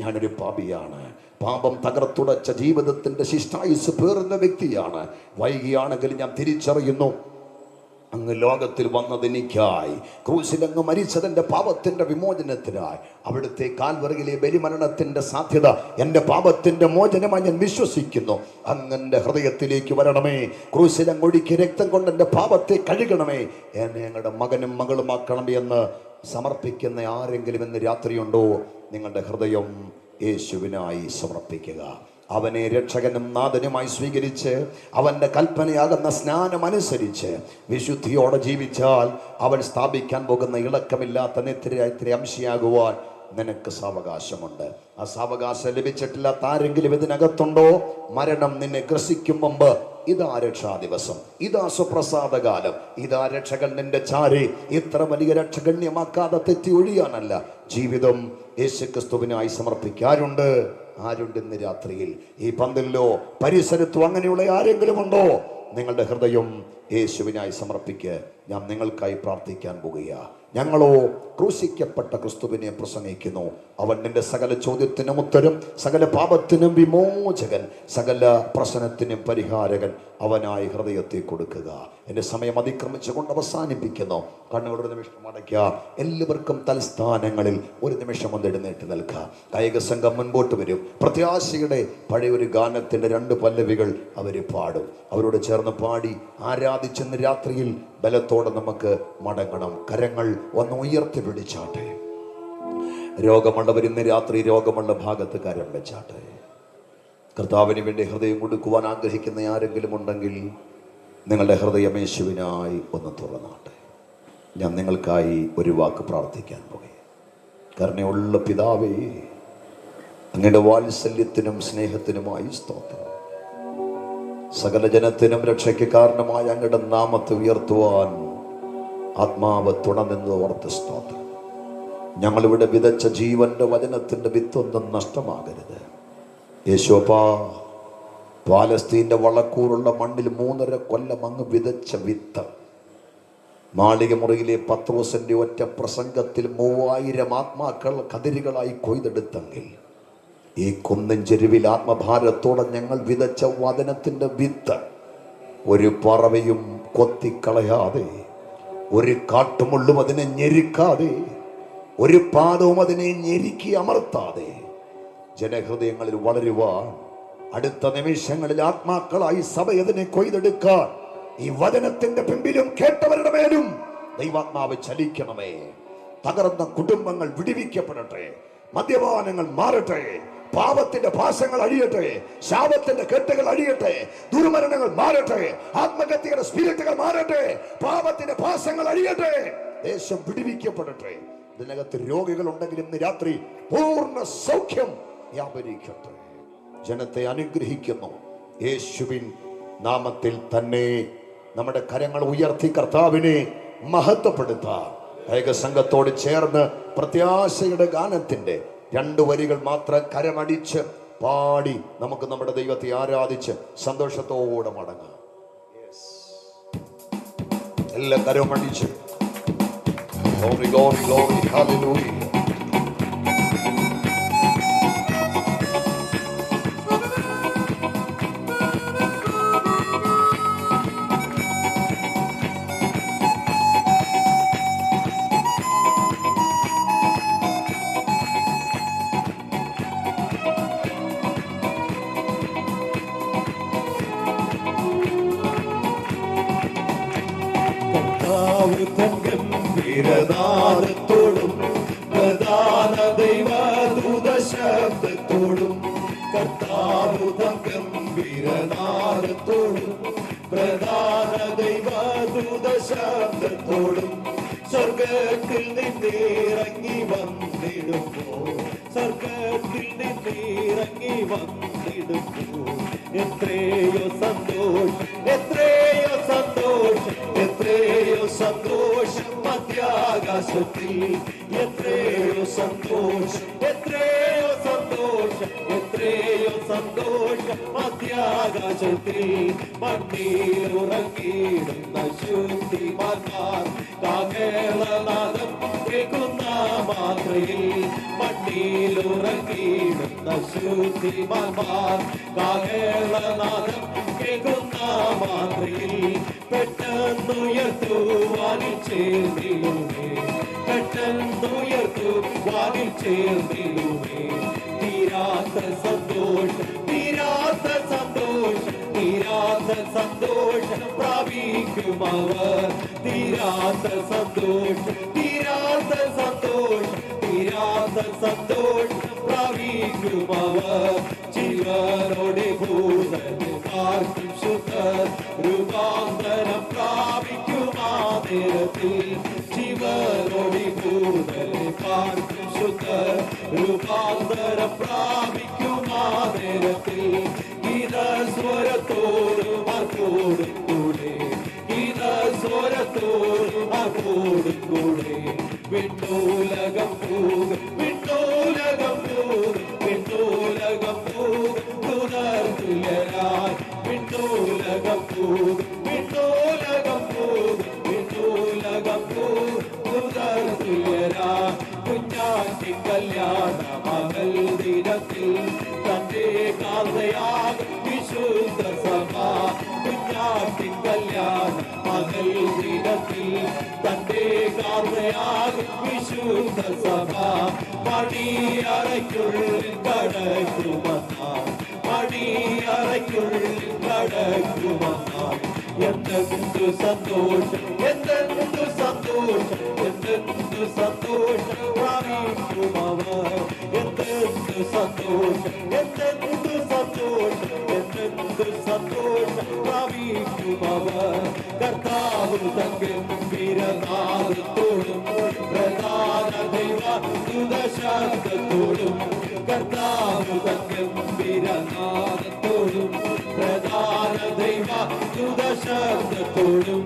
ഞാനൊരു പാപിയാണ്, പാപം തകർത്തുടച്ച ജീവിതത്തിന്റെ ശിഷ്ടായുസ് പേറുന്ന വ്യക്തിയാണ്. വൈകിയാണെങ്കിലും ഞാൻ തിരിച്ചറിയുന്നു അങ്ങ് ലോകത്തിൽ വന്നതെനിക്കായി, ക്രൂശിലങ്ങ് മരിച്ചതെന്റെ പാപത്തിന്റെ വിമോചനത്തിനായി. അവിടുത്തെ കാൽവറിയിലെ ബലിമരണത്തിന്റെ സാധ്യത എൻ്റെ പാപത്തിന്റെ മോചനമായി ഞാൻ വിശ്വസിക്കുന്നു. അങ്ങന്റെ ഹൃദയത്തിലേക്ക് വരണമേ. ക്രൂശിലങ്ങൊഴുക്കി രക്തം കൊണ്ട് എൻ്റെ പാപത്തെ കഴുകണമേ. എന്നെ ഞങ്ങളുടെ മകനും മകളുമാക്കണം എന്ന് സമർപ്പിക്കുന്ന ആരെങ്കിലും ഇന്ന് രാത്രിയുണ്ടോ? നിങ്ങളുടെ ഹൃദയം യേശുവിനായി സമർപ്പിക്കുക. അവനെ രക്ഷകനും നാഥനുമായി സ്വീകരിച്ച് അവൻ്റെ കൽപ്പനയാകുന്ന സ്നാനം അനുസരിച്ച് വിശുദ്ധിയോടെ ജീവിച്ചാൽ അവൻ സ്ഥാപിക്കാൻ പോകുന്ന ഇളക്കമില്ലാത്ത നിത്യരാത്രി അംശയാകുവാൻ നിനക്ക് സാവകാശമുണ്ട്. ആ സാവകാശം ലഭിച്ചിട്ടില്ലാത്ത ആരെങ്കിലും ഇതിനകത്തുണ്ടോ? മരണം നിന്നെ ഗ്രസിക്കും മുമ്പ് ഇതാ രക്ഷാ ദിവസം, ഇതാ സുപ്രസാദകാലം, ഇതാ രക്ഷകൻ നിന്റെ ചാരി. ഇത്ര വലിയ രക്ഷഗണ്യമാക്കാതെ തെറ്റി ഒഴിയാനല്ല, ജീവിതം യേശുക്രിസ്തുവിനായി സമർപ്പിക്കാറുണ്ട്. ആരുണ്ട് ഇന്ന് രാത്രിയിൽ ഈ പന്തലിലോ പരിസരത്തോ അങ്ങനെയുള്ള ആരെങ്കിലും ഉണ്ടോ? നിങ്ങളുടെ ഹൃദയം യേശുവിനായി സമർപ്പിക്ക്. ഞാൻ നിങ്ങൾക്കായി പ്രാർത്ഥിക്കാൻ പോകുക. ഞങ്ങളോ ക്രൂശിക്കപ്പെട്ട ക്രിസ്തുവിനെ പ്രസംഗിക്കുന്നു. അവൻ നിന്റെ സകല ചോദ്യത്തിനും ഉത്തരം, സകല പാപത്തിനും വിമോചകൻ, സകല പ്രശ്നത്തിനും പരിഹാരകൻ. അവനായി ഹൃദയത്തെ കൊടുക്കുക. എൻ്റെ സമയം അതിക്രമിച്ചുകൊണ്ട് അവസാനിപ്പിക്കുന്നു. കണ്ണുകളുടെ നിമിഷം അടയ്ക്കുക. എല്ലാവർക്കും തൽസ്ഥാനങ്ങളിൽ ഒരു നിമിഷം ഒന്ന് എഴുന്നേറ്റ് നിൽക്കുക. കായിക സംഘം മുൻപോട്ട് വരും. പ്രത്യാശയുടെ പഴയ ഒരു ഗാനത്തിൻ്റെ 2 പല്ലവികൾ അവർ പാടും. അവരോട് ചേർന്ന് പാടി ആരാധിച്ചെന്ന് രാത്രിയിൽ ബലത്തോടെ നമുക്ക് മടങ്ങണം. കരങ്ങൾ ഒന്ന് ഉയർത്തി പിടിച്ചാട്ടെ. രോഗമുള്ളവർ ഇന്ന് രാത്രി രോഗമുള്ള ഭാഗത്ത് കരം വെച്ചാട്ടെ. കർത്താവിന് വേണ്ടി ഹൃദയം കൊടുക്കുവാൻ ആഗ്രഹിക്കുന്ന ആരെങ്കിലും ഉണ്ടെങ്കിൽ നിങ്ങളുടെ ഹൃദയം യേശുവിനായി ഒന്ന് തുറന്നാട്ടെ. ഞാൻ നിങ്ങൾക്കായി ഒരു വാക്ക് പ്രാർത്ഥിക്കാൻ പോകുകയാണ്. കരുണയുള്ള പിതാവേ, അങ്ങയുടെ വാത്സല്യത്തിനും സ്നേഹത്തിനുമായി സ്തോത്രം. സകല ജനത്തിനും രക്ഷയ്ക്ക് കാരണമായ അങ്ങയുടെ നാമത്തെ ഉയർത്തുവാൻ ആത്മാവ് തുണനിന്ന് ഓർത്ത് സ്തോത്രം. ഞങ്ങളിവിടെ വിതച്ച ജീവന്റെ വചനത്തിന്റെ വിത്തൊന്നും നഷ്ടമാകരുത്. യേശുപ്പാ, പാലസ്തീന്റെ വളക്കൂറുള്ള മണ്ണിൽ 3.5 കൊല്ലം അങ്ങ് വിതച്ച വിത്ത് മാളിക മുറിയിലെ പത്രോസിന്റെ ഒറ്റ പ്രസംഗത്തിൽ 3000 ആത്മാക്കൾ കതിരുകളായി കൊയ്തെടുത്തെങ്കിൽ ഈ കുന്നിൻ ചെരുവിൽ ആത്മഭാരത്തോടെ ഞങ്ങൾ വിതച്ച വചനത്തിന്റെ വിത്ത് ഒരു പറവയും കൊത്തിക്കളയാതെ, ഒരു കാട്ടുമുള്ളും അതിനെ ഞെരുക്കാതെ, ഒരു പാദവും അതിനെ ഞെരുക്കി അമർത്താതെ ജനഹൃദയങ്ങളിൽ വളരുവാൻ അടുത്ത നിമിഷങ്ങളിൽ ആത്മാക്കളായി സഭ അതിനെ കൊയ്തെടുക്കാൻ ഈ വചനത്തിന്റെ പിമ്പിലും കേട്ടവരുടെ മേലും ദൈവാത്മാവ് ചലിക്കണമേ. തകർന്ന കുടുംബങ്ങൾ വിടുവിക്കപ്പെടട്ടെ. മദ്യപാനങ്ങൾ മാറട്ടെ. പാപത്തിന്റെ പാശങ്ങൾ അഴിയട്ടെ. ശാപത്തിന്റെ കെട്ടുകൾ അഴിയട്ടെ. ദുർമരണങ്ങൾ മാറട്ടെ. ആത്മഹത്യയുടെ സ്പിരിറ്റുകൾ മാറട്ടെ. പാപത്തിന്റെ പാശങ്ങൾ അഴിയട്ടെ. ദേശം വിടുവിക്കപ്പെടട്ടെ. ഇതിനകത്ത് രോഗികൾ ഉണ്ടെങ്കിൽ ഇന്ന് രാത്രി പൂർണ്ണ സൗഖ്യം വ്യാപരിക്കട്ടെ. ജനത്തെ അനുഗ്രഹിക്കുന്നു യേശുവിൻ നാമത്തിൽ തന്നെ. നമ്മുടെ കരങ്ങൾ ഉയർത്തി കർത്താവിനെ മഹത്വപ്പെടുത്താം. ഏകസംഘത്തോട് ചേർന്ന് പ്രത്യാശയുടെ ഗാനത്തിന്റെ 2 വരികൾ മാത്രം കരമടിച്ച് പാടി നമുക്ക് നമ്മുടെ ദൈവത്തെ ആരാധിച്ച് സന്തോഷത്തോടെ മടങ്ങാം. എല്ലാ കരമടിച്ച് glory, glory, glory, hallelujah. ഗംഭീരനാദത്തോടും പ്രധാന ദൈവദൂത ശബ്ദത്തോടും, കർത്താവ് ഗംഭീരനാദത്തോടും പ്രധാന ദൈവദൂത ശബ്ദത്തോടും സ്വർഗത്തിൽ നിന്നിറങ്ങി വന്നിടുമ്പോൾ, സ്വർഗത്തിൽ നിന്നിറങ്ങി വന്നിടുമ്പോൾ എത്രയോ സന്തോഷം, എത്രയോ സന്തോഷം, എത്രയോ സന്തോഷം മധ്യാകാശത്തിൽ, എത്രയോ സന്തോഷം, എത്രയോ സന്തോഷം, എത്രയോ സന്തോഷം മധ്യാകാശത്തിൽ. മണ്ണിലുറങ്ങിയിടുന്ന ശുദ്ധിമാന്മാർ കാഹളനാദം കേൾക്കുന്ന മാത്രയിൽ, മണ്ണിലുറങ്ങിയിടുന്ന ശുദ്ധിമാന്മാർ കാഹളനാദം കേൾക്കുന്ന മാത്രയിൽ പെട്ടെന്നുയർത്തുവാനിൽ ചേർന്നിടുമേ, പെട്ടെന്നുയർത്തുവാനിൽ ചേർന്നിടുമേ. തീരാത്ത സന്തോഷം, തീരാത്ത സന്തോഷം, തീരാത്ത സന്തോഷം പ്രാപിക്കുമവർ, തീരാത്ത സന്തോഷം, തീരാത്ത സന്തോഷം, തീരാത്ത സന്തോഷം പ്രാപിക്കുമവർ. ജീവനോടെ ഭൂതന്മാർക്കും ശുദ്ധ രൂപാന്തരം പ്രാപിക്കുമാ നേരത്തിൽ, ജീവനോടെ ഭൂതന്മാർക്കും ശുദ്ധ രൂപാന്തരം പ്രാപിക്കുമാ നേരത്തിൽ. ഗീതസ്വരത്തോടും അർപ്പോടും കൂടെ, ഗീതസ്വരത്തോടും അർപ്പോടും കൂടെ വിണ്ണൂലകം പോകും, വിണ്ണൂലകം പോകും, വിണ്ണൂലകം പോകും തുലരായി, വിണ്ണൂലകം പോകും, വിണ്ണൂലകം പോകും, വിണ്ണൂലകം പോകും തുലരായി. കുഞ്ഞാറ്റി കല്യാണ മകൾ ദിനത്തിൽ തന്റെ കാന്തയാകും വിശുദ്ധ സഭ, കുഞ്ഞാറ്റി കല്യാണ മകൾ ദിനത്തിൽ തന്റെ കാന്തയാകും വിശുദ്ധ സഭ. മണിയറയ്ക്കുള്ളിൽ കടക്കുമെന്നാൽ, മണിയറയ്ക്കുള്ളിൽ കടക്കുമെന്നാൽ എന്തെന്തു സന്തോഷം, എന്തെന്തു സന്തോഷം, എന്തെന്തു സന്തോഷം പ്രാപിക്കുമവർ, എന്തെന്തു സന്തോഷം, എന്തെന്തു സന്തോഷം, എന്തെന്തു സന്തോഷം പ്രാപിക്കുമവർ. കർത്താവ് ഗംഭീരനാദത്തോടും പ്രധാന ദൈവ ദൂതശബ്ദത്തോടും, കർത്താവ് ഗംഭീരനാദത്തോടും പ്രധാന ദൈവ ദൂതശബ്ദത്തോടും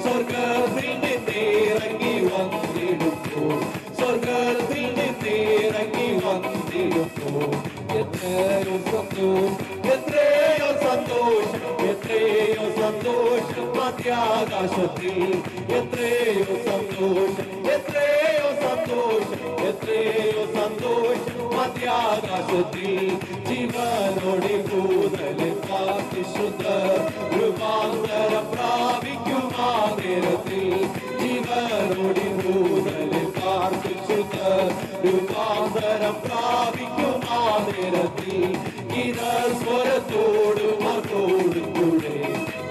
സ്വർഗത്തിൽ നിന്നിറങ്ങി വന്നിടുമ്പോൾ, സ്വർഗത്തിൽ നിന്നിറങ്ങി വന്നിടുമ്പോൾ എത്രയോ സന്തോഷം, എത്രയോ സന്തോഷം, എത്രയോ സന്തോഷം മധ്യാകാശത്തിൽ, എത്രയോ സന്തോഷം, എത്രയോ സന്തോഷം, എത്രയോ സന്തോഷം മധ്യാകാശത്തിൽ. ജീവനോടെ ഭൂതലെ ശുദ്ധ രൂപാന്തരം പ്രാപിക്കുമാ നേരത്തിൽ, ജീവനോടെ ഭൂതലെ ശുദ്ധ രൂപാന്തരം പ്രാപിക്കുമാ നേരത്തിൽ. ഗീതസ്വരത്തോടും അർപ്പോടും കൂടെ,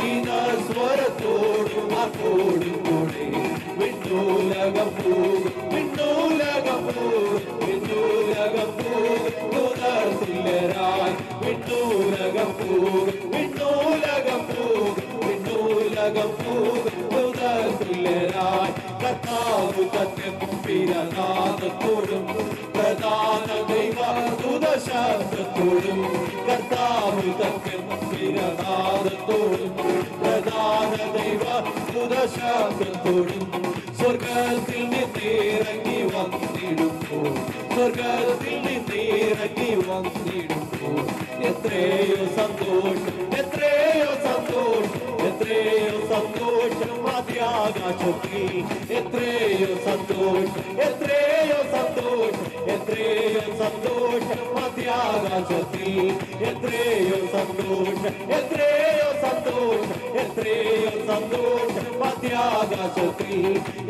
ഗീതസ്വരത്തോടും അർപ്പോടും കൂടെ വിണ്ണൂലകം പോകും, വിണ്ണൂലകം പോകും, വിണ്ണൂലകം പോകും തുലരായി, വിണ്ണൂലകം പോകും, വിണ്ണൂലകം പോകും, വിണ്ണൂലകം പോകും തുലരായി. കർത്താവ് ഗംഭീരനാദത്തോടും പ്രധാന ദൈവ ദൂതശബ്ദത്തോടും, കർത്താവ് ഗംഭീരനാദത്തോടും പ്രധാന ദൈവ ദൂതശബ്ദത്തോടും സ്വർഗത്തിൽ നിന്നിറങ്ങി വന്നിടുമ്പോൾ, സ്വർഗത്തിൽ നിന്നിറങ്ങി വന്നിടുമ്പോൾ എത്രയോ സന്തോഷം, എത്രയോ സന്തോഷം, എത്രയോ സന്തോഷം മധ്യാകാശത്തിൽ, എത്രയോ സന്തോഷം, എത്രയോ സന്തോഷം, എത്രയോ സന്തോഷം മധ്യാകാശത്തിൽ, എത്രയോ സന്തോഷം, എത്രയോ സന്തോഷം, എത്രയോ സന്തോഷം മധ്യാകാശത്തിൽ,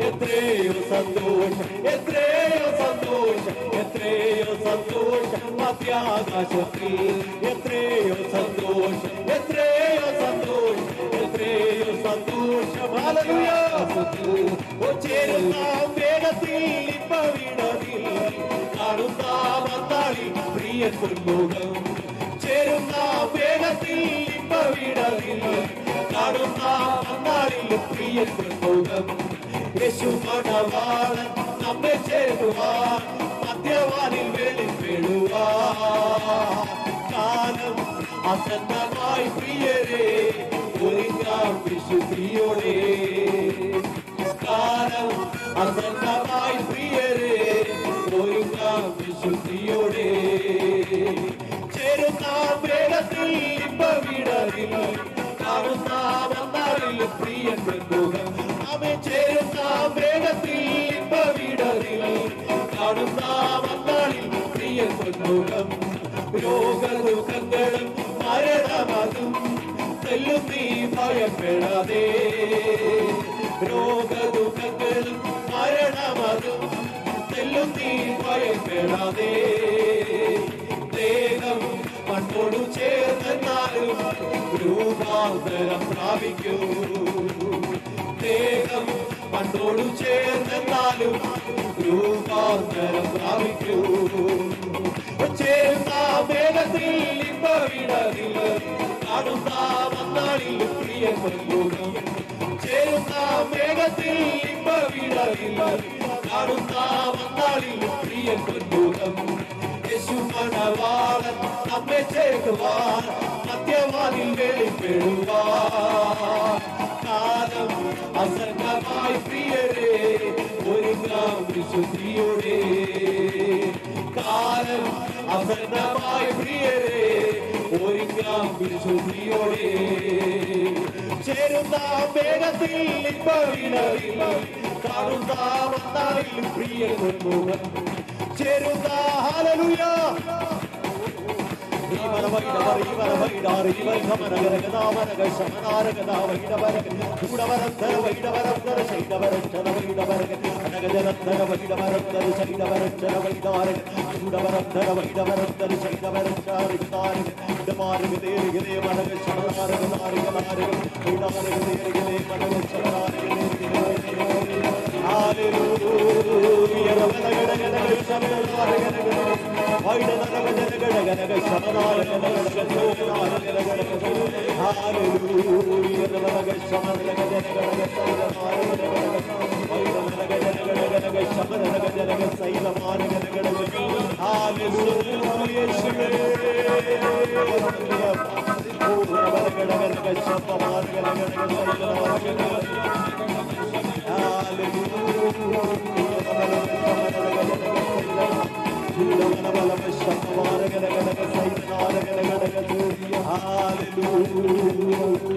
എത്രയോ സന്തോഷം, എത്രയോ സന്തോഷം, എത്രയോ സന്തോഷം മധ്യാകാശത്തിൽ, എത്രയോ സന്തോഷം, എത്രയോ സന്തോഷം, എത്രയോ സന്തോഷം. ഹല്ലേലൂയ. ചേരുന്ന വേഗത്തിൽ ഇപ്പവിടതിൽ കാണുന്ന വന്നാളി പ്രിയ പൊന്മുഖം, ചേരുന്ന വേഗത്തിൽ ഇപ്പവിടതിൽ കാണുന്ന വന്നാളിൽ പ്രിയ പൊന്മുഖം. യേശു മണവാളൻ നമ്മെ ചേരുവാൻ മധ്യവാനിൽ വെളിപ്പെടുവാൻ കാലം അസന്നമായി പ്രിയരെ ഒരുങ്ങാം വിശുദ്ധിയോടെ കാലം അസന്നമായി പ്രിയരെ ഒരുങ്ങാം വിശുദ്ധിയോടെ ചേരുന്ന വേഗത്തിൽ ഇമ്പവിടരിൽ കാണുന്ന വന്നാളിൽ പ്രിയൻ മുഖം അവൻ ചേരുന്ന വേഗത്തിൽ ഇമ്പവിടരിൽ കാണുന്ന വന്നാളിൽ പ്രിയൻ മുഖം രോഗദുഃഖങ്ങളും മരണമതും തെല്ലും നീ ഭയപ്പെടാതെ രോഗദുഃഖങ്ങളും മരണമതും തെല്ലും നീ ഭയപ്പെടാതെ ദേഹം മണ്ണോടു ചേർന്നാലും രൂപാന്തരം പ്രാപിക്കൂ ദേഹം മണ്ണോടു ചേർന്നാലും രൂപാന്തരം പ്രാപിക്കൂ ചേർന്ന വേഗത്തിൽ ഇമ്പവിടരിൽ കാണുന്ന വന്നാളിൽ പ്രിയൻ മുഖം ചേരുന്ന വേഗത്തിൽ ഇമ്പവിടരിൽ കാണുന്ന വന്നാളിൽ പ്രിയൻ മുഖം യേശു മണവാളൻ നമ്മെ ചേർക്കുവാൻ മധ്യവാനിൽ വെളിപ്പെടുവാൻ കാലം അസന്നമായി പ്രിയരെ ഒരുങ്ങാം വിശുദ്ധിയോടെ കാലം അസന്നമായി പ്രിയരെ ഒരുങ്ങാം വിശുദ്ധിയോടെ ചേരുന്ന വേഗത്തിൽ ഇമ്പവിടരിൽ കാണുന്ന വന്നാളിൽ പ്രിയൻ മുഖം ചേരുന്ന ഹല്ലേലൂയ Hallelujah.